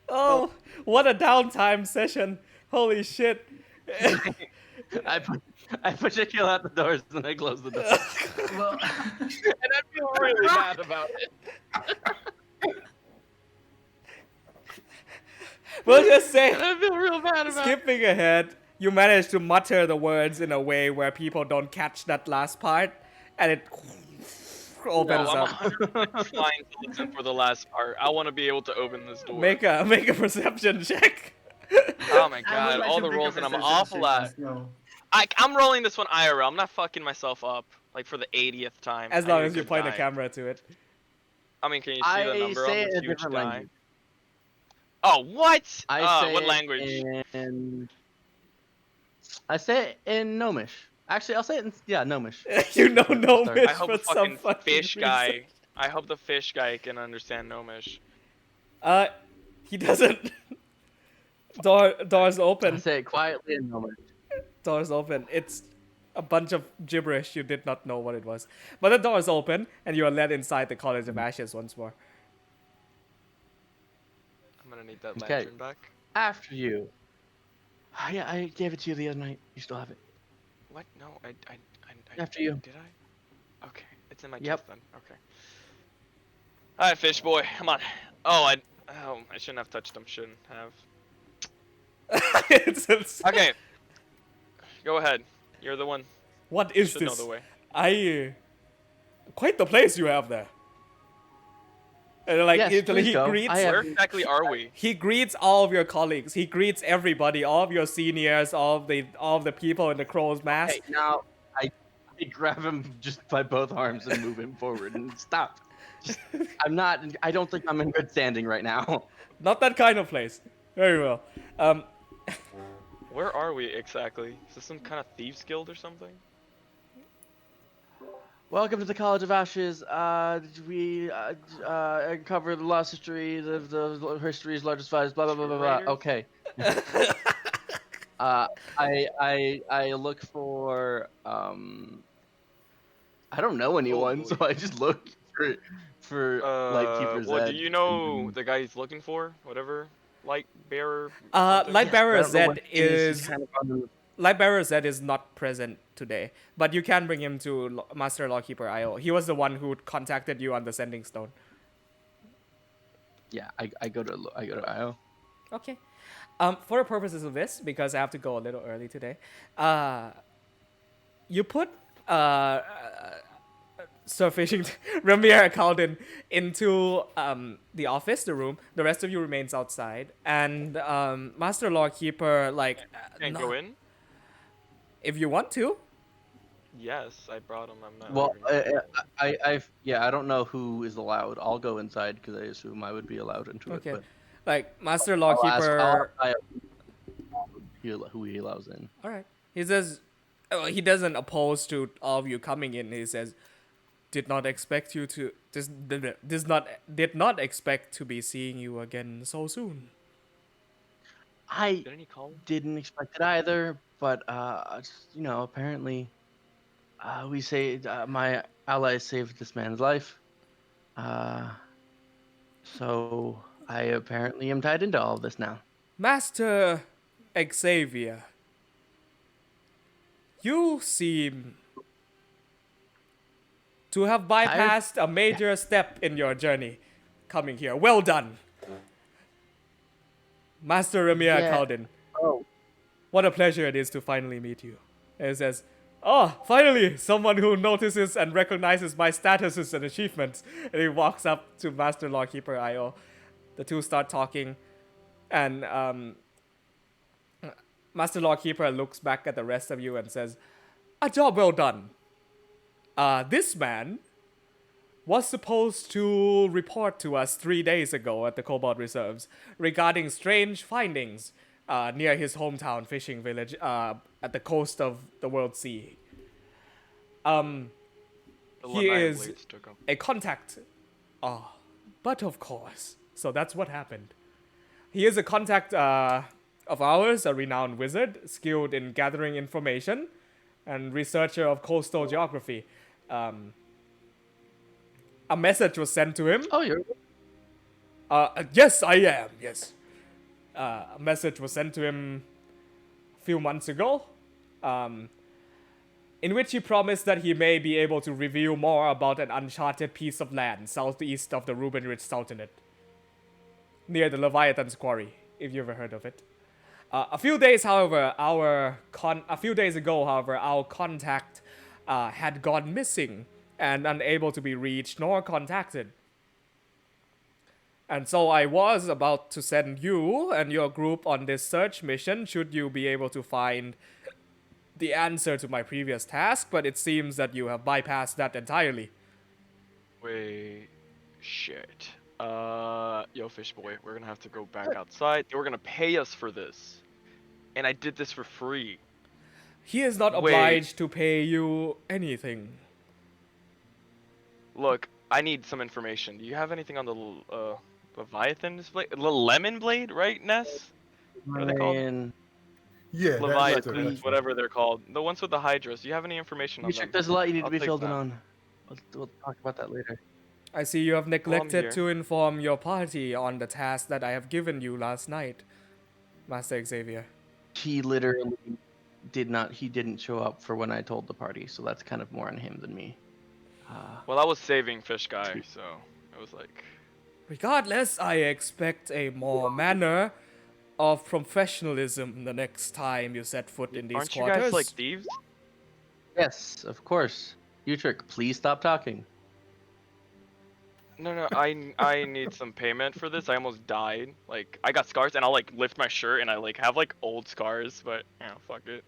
Oh, what a downtime session! Holy shit! I push Akil out the doors and I close the door. Well, And I feel really bad about it. We'll just say, And I feel real bad about it. skipping ahead, you manage to mutter the words in a way where people don't catch that last part, and it opens I'm up. 100% trying to listen for the last part. I want to be able to open this door. Make a perception check. Oh my I would god, like all to the make a rolls that I'm perception awful check at. as well. I'm rolling this one IRL. I'm not fucking myself up like for the 80th time. As I long need as you to point a die. camera to it. I mean, can you see the I number on say it this in a huge different die? language. Oh, what? I say what it language? I say it in Gnomish. Actually, I'll say it in Gnomish. You know Gnomish I hope for the some fucking fish reason. guy. I hope the fish guy can understand Gnomish. He doesn't. Doors I open. say it quietly in Gnomish. Doors open. It's a bunch of gibberish. You did not know what it was. But the doors open, and you are led inside the College of Ashes once more. I'm gonna need that Okay. lantern back. After you. Yeah, I gave it to you the other night. You still have it. What? No, I After you. Did I? Okay, it's in my Yep. chest then. Okay. All right, fish boy, come on. I shouldn't have touched him. Shouldn't have. It's- Okay. Go ahead. You're the one. What is Should know this? the way. Quite the place you have there. And like Yes, he please go. greets I have- Where exactly are we? he greets all of your colleagues. He greets everybody, all of your seniors, all of the people in the crow's mask. Hey, now I grab him just by both arms and move him forward and stop. Just, I don't think I'm in good standing right now. Not that kind of place. Very well. Where are we exactly? Is this some kind of thieves guild or something? Welcome to the College of Ashes. We cover the lost history, the history's largest files, blah blah blah blah blah. Raiders? Okay. I look for I don't know anyone, boy. so I just look for like Keeper's well, Edge. do you know the guy he's looking for? Whatever, light bearer. Lightbearer I don't know what Z it is. He's is kind of on the- Lightbearer Z is not present today, but you can bring him to Master Lawkeeper IO. He was the one who contacted you on the Sending Stone. Yeah, I go to IO. Okay. For the purposes of this, because I have to go a little early today, you put Sir Fishing Ramir Calden into the office, the room. The rest of you remains outside, and Master Lawkeeper Can't no- go in. if you want to. Yes, I brought him. I'm not. Well, leaving. I don't know who is allowed. I'll go inside because I assume I would be allowed into Okay. it. Like Master But I'll Lawkeeper. ask who he allows in. All right. He says he doesn't oppose to all of you coming in. He says, "Did not expect you to did not expect to be seeing you again so soon." I Didn't he call? didn't expect it either, but apparently, we say my ally saved this man's life. So I apparently am tied into all of this now. Master Xavier, you seem to have bypassed a major step in your journey coming here. Well done. Master Ramir Yeah. Calden, Oh, what a pleasure it is to finally meet you. And he says, "Oh, finally, someone who notices and recognizes my statuses and achievements." And he walks up to Master Lawkeeper IO. The two start talking, and Master Lawkeeper looks back at the rest of you and says, "A job well done. This man was supposed to report to us 3 days ago at the Cobalt Reserves regarding strange findings near his hometown fishing village at the coast of the World Sea. The He Lanai is Blades took him. a contact. But of course. So that's what happened. He is a contact of ours, a renowned wizard, skilled in gathering information, and researcher of coastal geography. A message was sent to him. Oh, you're. Yes, I am. Yes. A message was sent to him a few months ago, in which he promised that he may be able to reveal more about an uncharted piece of land southeast of the Ruben Ridge Sultanate, near the Leviathan's Quarry, if you ever heard of it. A few days ago, however, our contact had gone missing and unable to be reached nor contacted. And so I was about to send you and your group on this search mission should you be able to find the answer to my previous task, but it seems that you have bypassed that entirely. Wait, shit. Yo, fish boy, we're gonna have to go back outside. They were gonna pay us for this, and I did this for free. He is not Wait. obliged to pay you anything. Look, I need some information. Do you have anything on the Leviathan's blade? The lemon blade, right, Ness? What are they called? Man, Yeah, Leviathans, that's whatever they're called. The ones with the hydras. Do you have any information on you them? check. There's a lot you need I'll to be take filled in that. on. We'll talk about that later. I see you have neglected here. to inform your party on the task that I have given you last night, Master Xavier. He literally did not. He didn't show up for when I told the party, so that's kind of more on him than me. Well, I was saving fish guy, so it was like. Regardless, I expect a more manner of professionalism the next time you set foot in these Aren't quarters. you guys like thieves? Yes, of course. Utrick, please stop talking. No, I need some payment for this. I almost died. Like, I got scars, and I'll like lift my shirt, and I like have like old scars, but fuck it.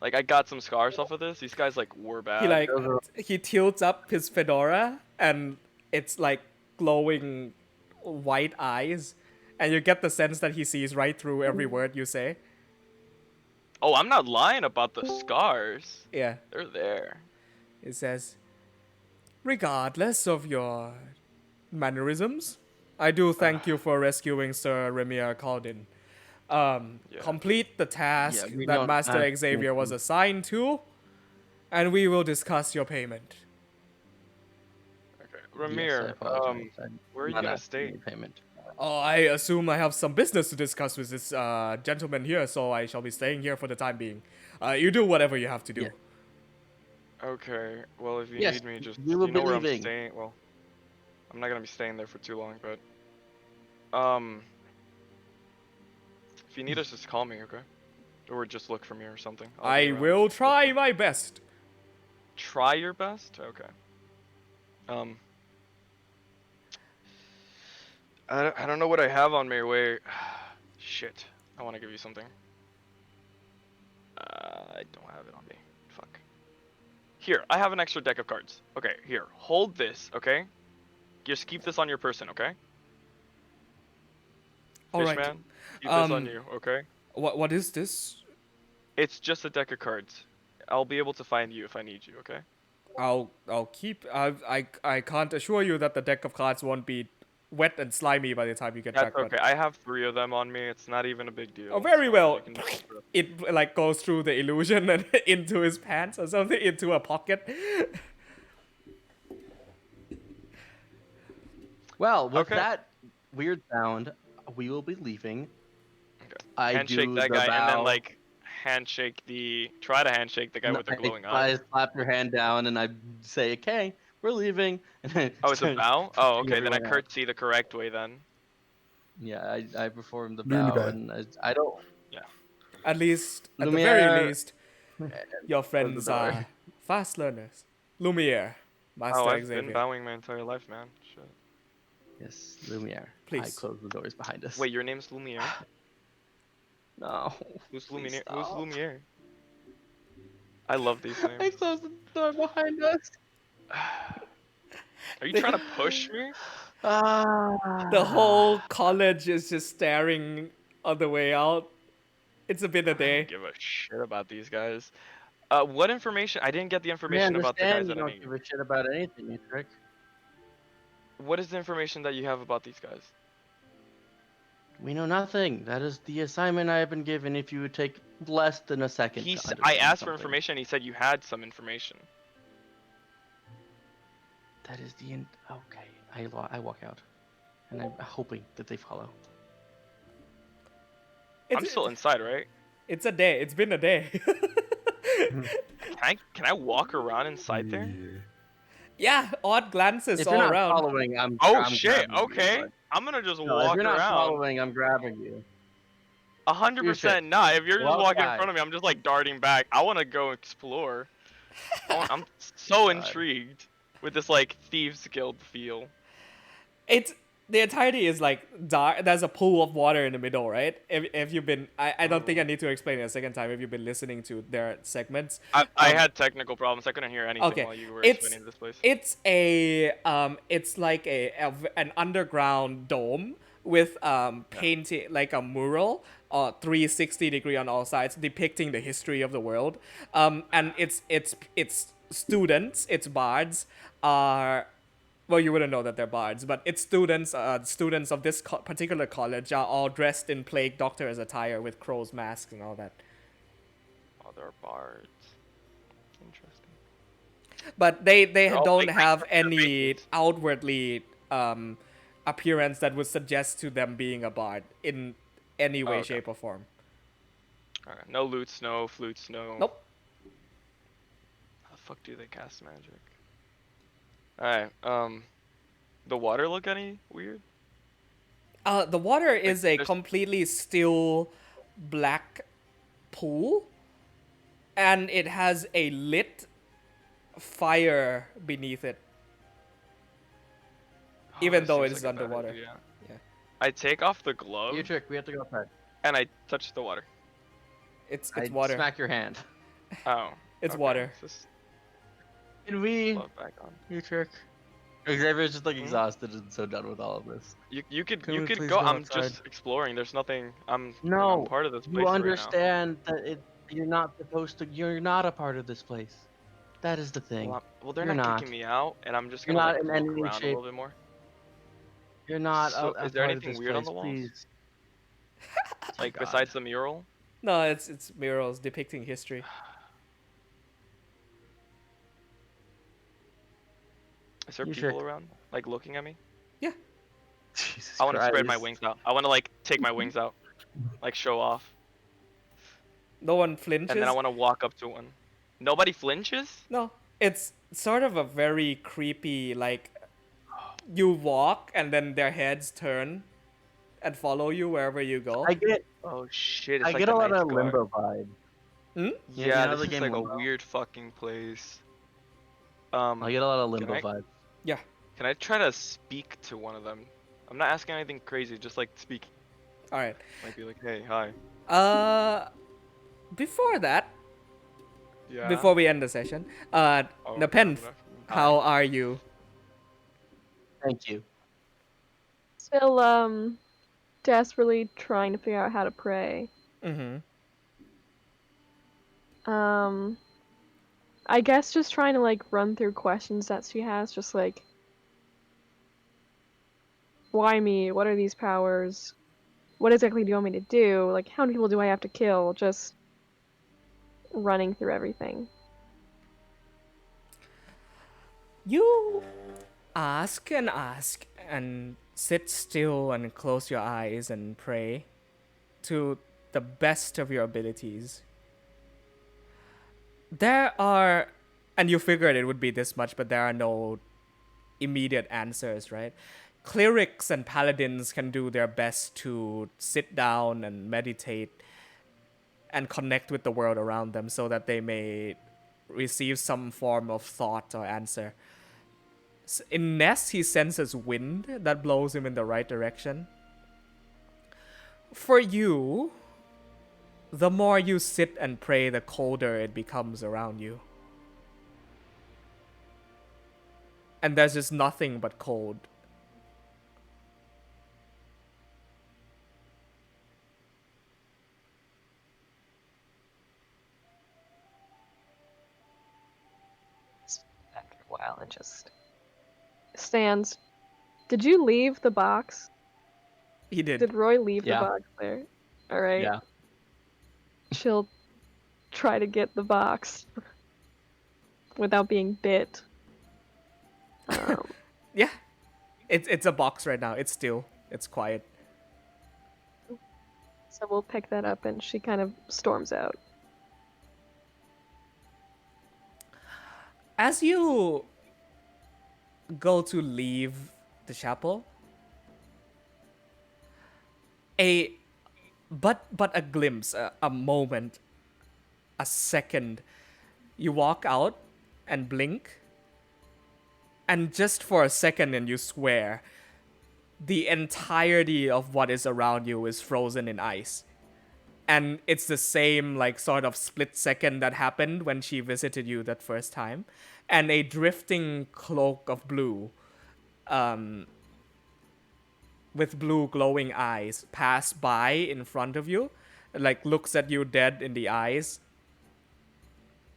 Like, I got some scars off of this. These guys like were bad. he tilts up his fedora and it's like glowing white eyes, and you get the sense that he sees right through every word you say. Oh, I'm not lying about the scars. Yeah. They're there. It says, regardless of your mannerisms, I do thank you for rescuing Sir Remir Caldin. Complete the task Yeah, we that don't Master have Xavier was anything. assigned to, and we will discuss your payment. Okay, Yes, I Ramir, apologize. where are you Not gonna asking stay? any payment. Oh, I assume I have some business to discuss with this gentleman here, so I shall be staying here for the time being. You do whatever you have to do. Yeah. Okay, well if you Yes, need me, just we will you know be where leaving. I'm staying. Well, I'm not gonna be staying there for too long, but if you need us, just call me, okay? Or just look for me or something. I'll be I around. will try my best. Try your best. Okay. I don't know what I have on me. Wait. Shit. I want to give you something. I don't have it on me. Fuck. Here, I have an extra deck of cards. Okay, here. Hold this, okay? Just keep this on your person, okay? All right. Fishman, keep this on you, okay? What is this? It's just a deck of cards. I'll be able to find you if I need you, okay? I'll keep. I can't assure you that the deck of cards won't be wet and slimy by the time you get That's back. But okay. I have 3 of them on me. It's not even a big deal. oh, very It's fine. well. You can just- It like goes through the illusion and into his pants or something, into a pocket. Well, with Okay. that weird sound, we will be leaving. Okay. I handshake do that the guy and then bow. like try to handshake the guy with the glowing eye. I slap your hand down and I say, "Okay, we're leaving." And then Oh, it's a bow? Oh, okay. Then I everyone out. curtsy the correct way then. Yeah, I perform the Looney bow, Bear. and I don't. At least, at the Lumiere. very least, your friends door. are fast learners. Lumiere, Master Oh, I've Xavier. been bowing my entire life, man. Shit. Yes, Lumiere. I Please. close the doors behind us. Wait, your name's Lumiere? No. Who's Please Lumiere? Who's stop. Lumiere? I love these I names. closed the door behind us. Are you trying to push me? The whole college is just staring on the way out. It's been a I day. don't give a shit about these guys. What information? I didn't get the We information about the guys understand you that I don't need. give a shit about anything, you trick. What is the information that you have about these guys? We know nothing. That is the assignment I have been given. If you would take less than a second. to I understand asked for something. information. He said you had some information. That is the end. Okay, I walk out, and I'm hoping that they follow. I'm still inside, right? It's a day. It's been a day. Can I walk around inside there? Yeah, odd glances If all you're not around. following, I'm Oh I'm shit! grabbing you, Okay, but- I'm gonna just No, if walk you're not around. following, I'm grabbing you. 100% not. If you're just Walk walking in by. front of me, I'm just like darting back. I want to go explore. I'm so God. intrigued with this like Thieves Guild feel. It's the entirety is like dark. There's a pool of water in the middle, right? If you've been, I don't think I need to explain it a second time. If you've been listening to their segments, I had technical problems. I couldn't hear anything okay, while you were it's explaining this place. it's it's like an underground dome with painting like a mural 360-degree on all sides depicting the history of the world, and it's students, it's bards are, well, you wouldn't know that they're bards, but it's students of this particular college are all dressed in plague doctor's attire with crow's masks and all that. Oh, there are bards. Interesting. But they They're all don't fake have pictures, they're any faces. outwardly appearance that would suggest to them being a bard in any way, okay. shape, or form. Alright, no lutes, no flutes, no. Nope. How the fuck do they cast magic? Alright, the water look any weird? The water is a there's- completely still black pool, and it has a lit fire beneath it. Even that though seems it is like a bad underwater. idea. Yeah. I take off the glove You trick. We have to go outside. and I touch the water. It's I water. smack your hand. Oh. It's okay, water. Just Can we? glove back on. You trick. Xavier's just like Hmm? exhausted and so done with all of this. You could Can we please go. go I'm outside? just exploring. There's nothing. I'm No, part of this place You right understand that you're not supposed to. You're not a part of this place. That is the now. thing. Well, they're You're not kicking not. me out, and I'm just You're gonna not like in look any around a shape. little bit more. You're not So, a is there part anything of this weird on place, the walls? please. Like God. besides the mural? No, it's murals depicting history. Is there You people trick. around, like looking at me? Jesus I want to spread my Christ. wings out. I want to like take my wings out, like show off, No one flinches. and then I want to walk up to one. Nobody flinches? No, it's sort of a very creepy, like, you walk and then their heads turn and follow you wherever you go. I get. Oh shit! It's I like get the a lot Night's of Guard. limbo vibe. Hmm? you Yeah, know this the is game like a Limbo? weird fucking place. I get a lot of limbo I- vibe. Yeah. Can I try to speak to one of them? I'm not asking anything crazy, just like speak. All right. Might be like, hey, hi. Before that, Yeah. before we end the session, Oh, Nepenthe, okay. how are you? Thank you. Still, desperately trying to figure out how to pray. Mm-hmm. I guess just trying to, like, run through questions that she has, just like, why me? What are these powers? What exactly do you want me to do? Like, how many people do I have to kill? Just running through everything. You ask and sit still and close your eyes and pray to the best of your abilities. There are, and you figured it would be this much, but there are no immediate answers, right? Clerics and paladins can do their best to sit down and meditate and connect with the world around them so that they may receive some form of thought or answer. In Ness, he senses wind that blows him in the right direction. For you, the more you sit and pray, the colder it becomes around you. And there's just nothing but cold. After a while, it just stands. Did you leave the box? He did. Did Roy leave Yeah. the box there? Alright. Yeah. She'll try to get the box without being bit. Um, Yeah, it's a box right now. It's still. It's quiet. so we'll pick that up, and she kind of storms out. As you go to leave the chapel, a but a glimpse, a moment, a second. You walk out and blink, and just for a second, and you swear, the entirety of what is around you is frozen in ice. And it's the same, like, sort of split second that happened when she visited you that first time. And a drifting cloak of blue, with blue glowing eyes, pass by in front of you, like, looks at you dead in the eyes,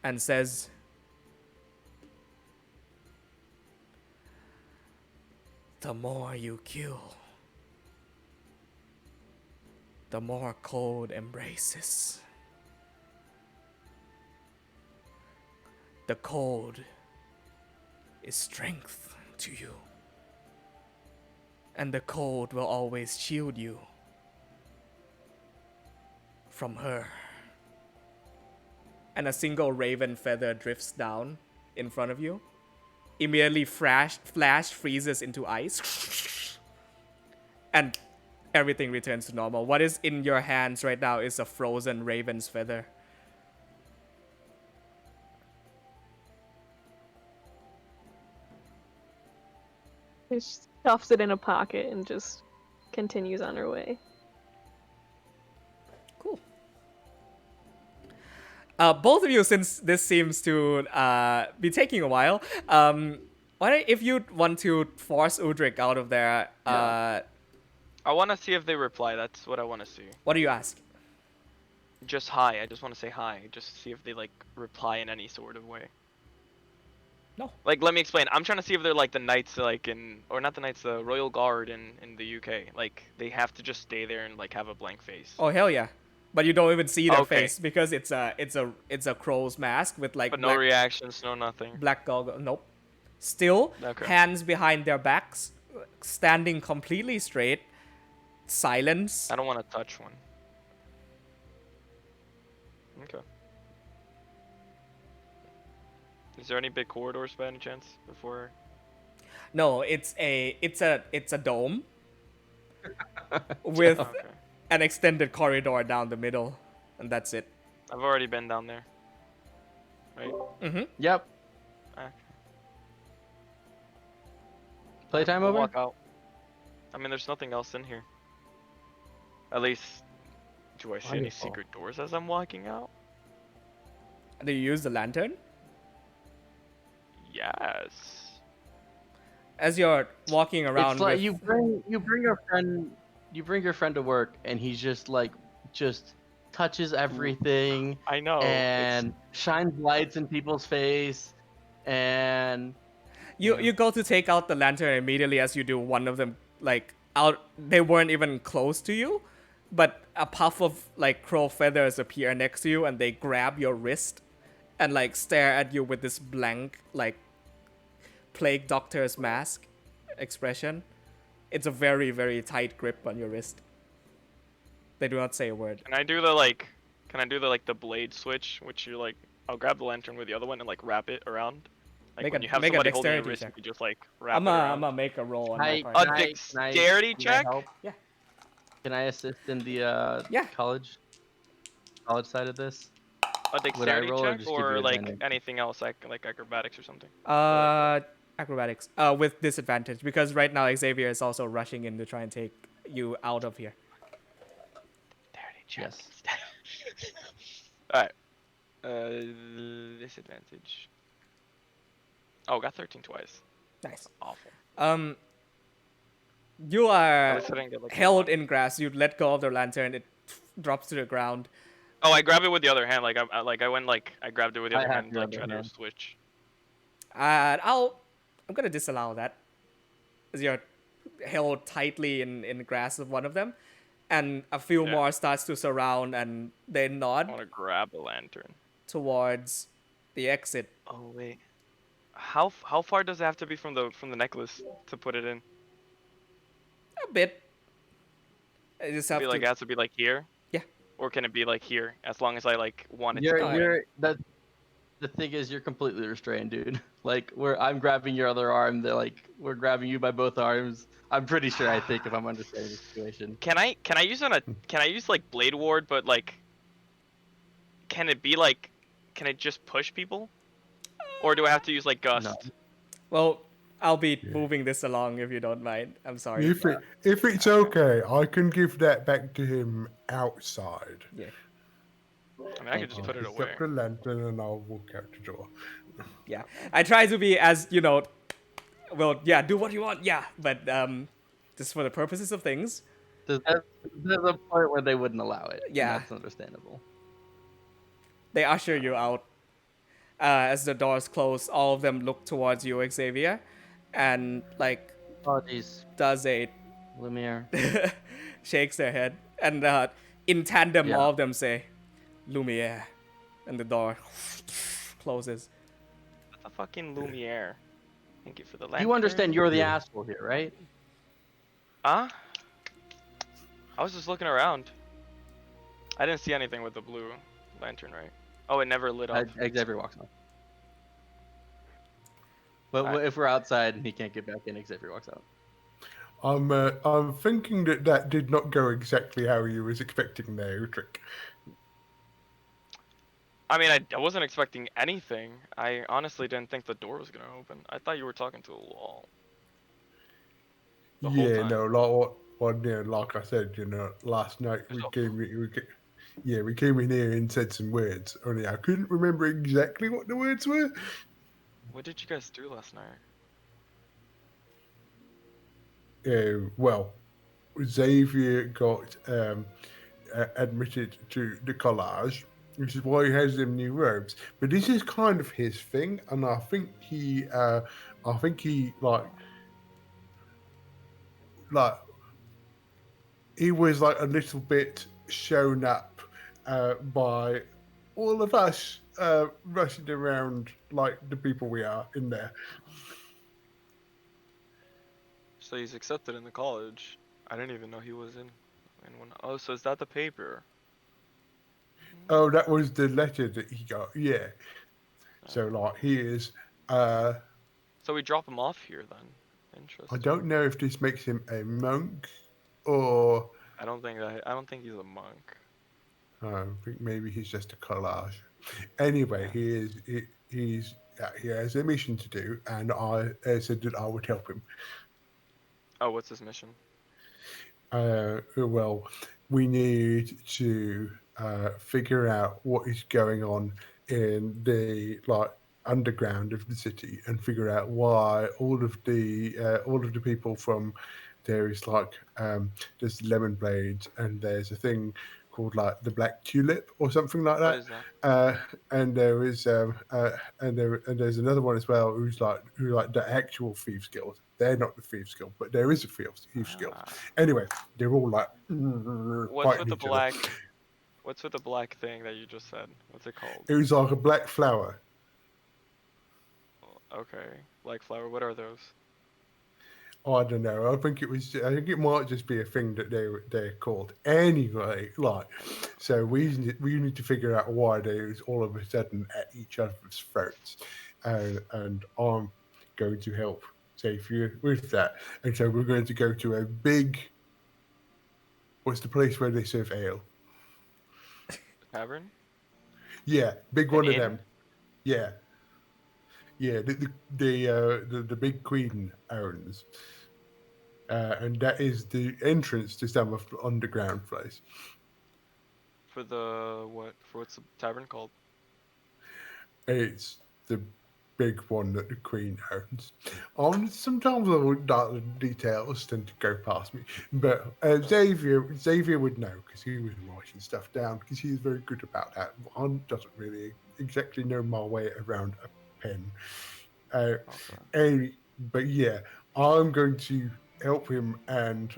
and says, "The more you kill, the more cold embraces. The cold is strength to you, and the cold will always shield you from her." And a single raven feather drifts down in front of you. Immediately flash freezes into ice. And everything returns to normal. What is in your hands right now is a frozen raven's feather. She stuffs it in a pocket and just continues on her way. Cool. Both of you, since this seems to be taking a while, if you want to force Udrik out of there, I want to see if they reply. That's what I want to see. what do you ask? Just hi. I just want to say hi. Just see if they like reply in any sort of way. No. Like, let me explain. I'm trying to see if they're like the knights, like or not the knights, the royal guard in the UK. Like, they have to just stay there and like have a blank face. Oh hell yeah! But you don't even see their Okay. face because it's a crow's mask with like But no reactions, no nothing. black goggles. Nope. Still, Okay. hands behind their backs, standing completely straight. Silence. I don't want to touch one. Okay. Is there any big corridors by any chance before? No, it's a dome with Okay. an extended corridor down the middle, and that's it. I've already been down there. Right? Mm-hmm. Yep. Okay. Playtime I'll over? walk out. I mean, there's nothing else in here. At least, do I see any Wonderful. secret doors as I'm walking out? Do you use the lantern? Yes. As you're walking around It's like with... you bring your friend to work, and he's just touches everything I know. and shines lights in people's face, and You go to take out the lantern immediately as you do. One of them, like, out. They weren't even close to you, but a puff of like crow feathers appear next to you, and they grab your wrist, and like stare at you with this blank, like, plague doctor's mask expression. It's a very, very tight grip on your wrist. They do not say a word. Can I do the blade switch, which you like? I'll grab the lantern with the other one and like wrap it around. Like Make when a- you have make a somebody holding your dexterity wrist, check. you can just like wrap I'm it around. gonna make a roll on my I- part. A Can I- dexterity check? help? Yeah. Can I assist in the Yeah. college side of this? A dexterity roll or check just give or you like advantage? anything else, like acrobatics or something? Acrobatics. With disadvantage because right now Xavier is also rushing in to try and take you out of here. Dexterity check. Yes. Alright. Disadvantage. Oh, got 13 twice. Nice. Awful. You At are least I didn't get, like, held one. in grass. You let go of the lantern. It drops to the ground. Oh, I grabbed it with the other hand. Like I grabbed it with the I other have hand, your like other tried to hand. switch. I'm gonna disallow that, as you're held tightly in the grasp of one of them, and a few Yeah. more starts to surround, and they I nod want to grab the lantern. towards the exit. Oh wait. how far does it have to be from the necklace to put it in? A bit. I just It'd have be like to. it has to be like here, Yeah. or can it be like here as long as I like want it to You're go in? you're that. The thing is, you're completely restrained, dude. Like, I'm grabbing your other arm. They're like, we're grabbing you by both arms. I'm pretty sure. I think if I'm understanding the situation. Can I use can I use like Blade Ward, but like can it be like can it just push people? Or do I have to use like No. Gust? Well, I'll be Yeah. moving this along if you don't mind. I'm sorry. If it's okay, I can give that back to him outside. Yeah. I mean, I could just I'll put it pick away. up the lantern and I'll walk out the door. Yeah. I try to be as, well, yeah, do what you want, yeah. But just for the purposes of things, There's a point where they wouldn't allow it. and Yeah. that's understandable. they usher you out. As the doors close, all of them look towards you, Xavier, and like Oh, jeez, does a Lumiere. shakes their head, and in tandem, Yeah. all of them say, "Lumiere," and the door closes. What the fucking Lumiere? Thank you for the lantern. You understand you're the Yeah. asshole here, right? Huh? I was just looking around. I didn't see anything with the blue lantern, right? Oh, it never lit up. Xavier walks on. But Alright. if we're outside and he can't get back in, Xavier walks out. I'm thinking that did not go exactly how you was expecting there, Trick. I mean, I wasn't expecting anything. I honestly didn't think the door was gonna open. I thought you were talking to a wall. The whole Yeah, time. no, like I said, last night There's we came in here and said some words. Only I couldn't remember exactly what the words were. What did you guys do last night? Well, Xavier got admitted to the collage, which is why he has them new robes. But this is kind of his thing, and I think he like he was like a little bit shown up by all of us rushing around like the people we are in there. So he's accepted in the college. I didn't even know he was in one. Oh, so is that the paper? Oh, that was the letter that he got. Yeah. So like he is. So we drop him off here then. Interesting. I don't know if this makes him a monk or I don't think he's a monk. I think maybe he's just a collage. Anyway, he has a mission to do, and I said that I would help him. Oh, what's his mission? Well, we need to figure out what is going on in the underground of the city, and figure out why all of the people from there is there's lemon blades, and there's a thing called the black tulip or something like What that. is that? And there is and there's another one as well who the actual thieves guild. They're not the thieves guild, but there is a thieves guild. Anyway, they're all What's fighting with the each other. black? What's with the black thing that you just said? What's it called? It was like a black flower. Okay, black flower. What are those? I don't know. I think it might just be a thing that they're called. Anyway, so we need to figure out why they're all of a sudden at each other's throats, and I'm going to help Xavier with that. And so we're going to go to a big. What's the place where they serve ale? Tavern? Yeah, big An one of inn? them. Yeah. Yeah, the big queen owns, and that is the entrance to some of the underground place. For the what? For what's the tavern called? It's the big one that the queen owns. Sometimes the details tend to go past me, but Xavier would know because he was writing stuff down because he's very good about that. I doesn't really exactly know my way around a pen. But yeah, I'm going to help him, and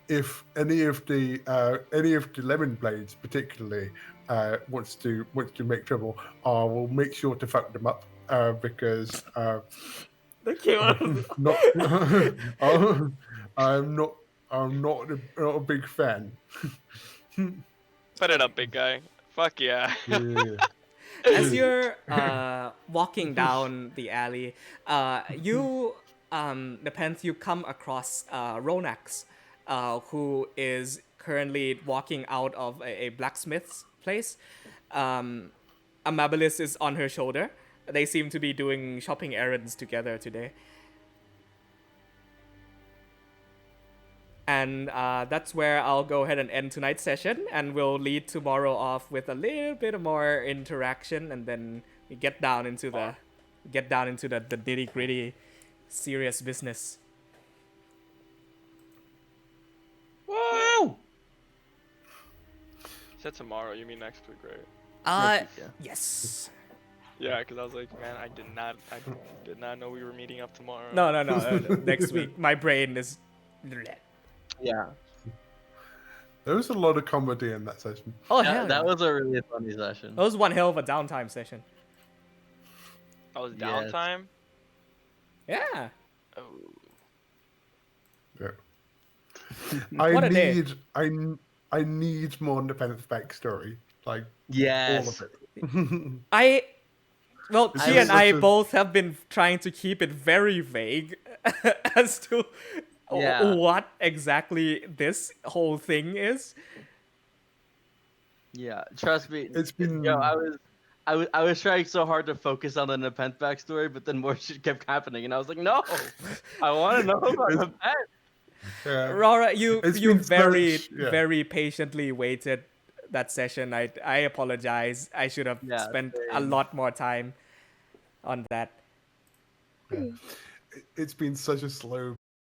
if any of the lemon blades particularly wants to make trouble, I will make sure to fuck them up. because Thank you. not I'm not not a big fan. Put it up, big guy. Fuck yeah. Yeah. As you're walking down the alley, you depends you come across Ronax, who is currently walking out of a blacksmith's place. Amabilis is on her shoulder. They seem to be doing shopping errands together today. And that's where I'll go ahead and end tonight's session, and we'll lead tomorrow off with a little bit more interaction, and then we get down into the nitty gritty, serious business. Whoa! Said tomorrow. You mean next week, right? Yeah. Yes. Yeah, because I was like, man, I did not know we were meeting up tomorrow. No, next week. My brain is. Yeah. There was a lot of comedy in that session. Oh Yeah, hell, that yeah. was a really funny session. That was one hell of a downtime session. That was Yes. downtime. Yeah. Oh. Yeah. What a day. I need more independent backstory. Like Yes. all of it. Well, It's she just and I such a- both have been trying to keep it very vague as to Yeah. what exactly this whole thing is. Yeah, trust me. It's been- Yo, I was trying so hard to focus on the Nepent backstory, but then more shit kept happening, and I was like, no, I want to know about It's- Nepent. Yeah. Rora, you It's you been very such- yeah. very patiently waited that session. I apologize. I should have Yeah, spent a same. lot more time on that. It's been such a slow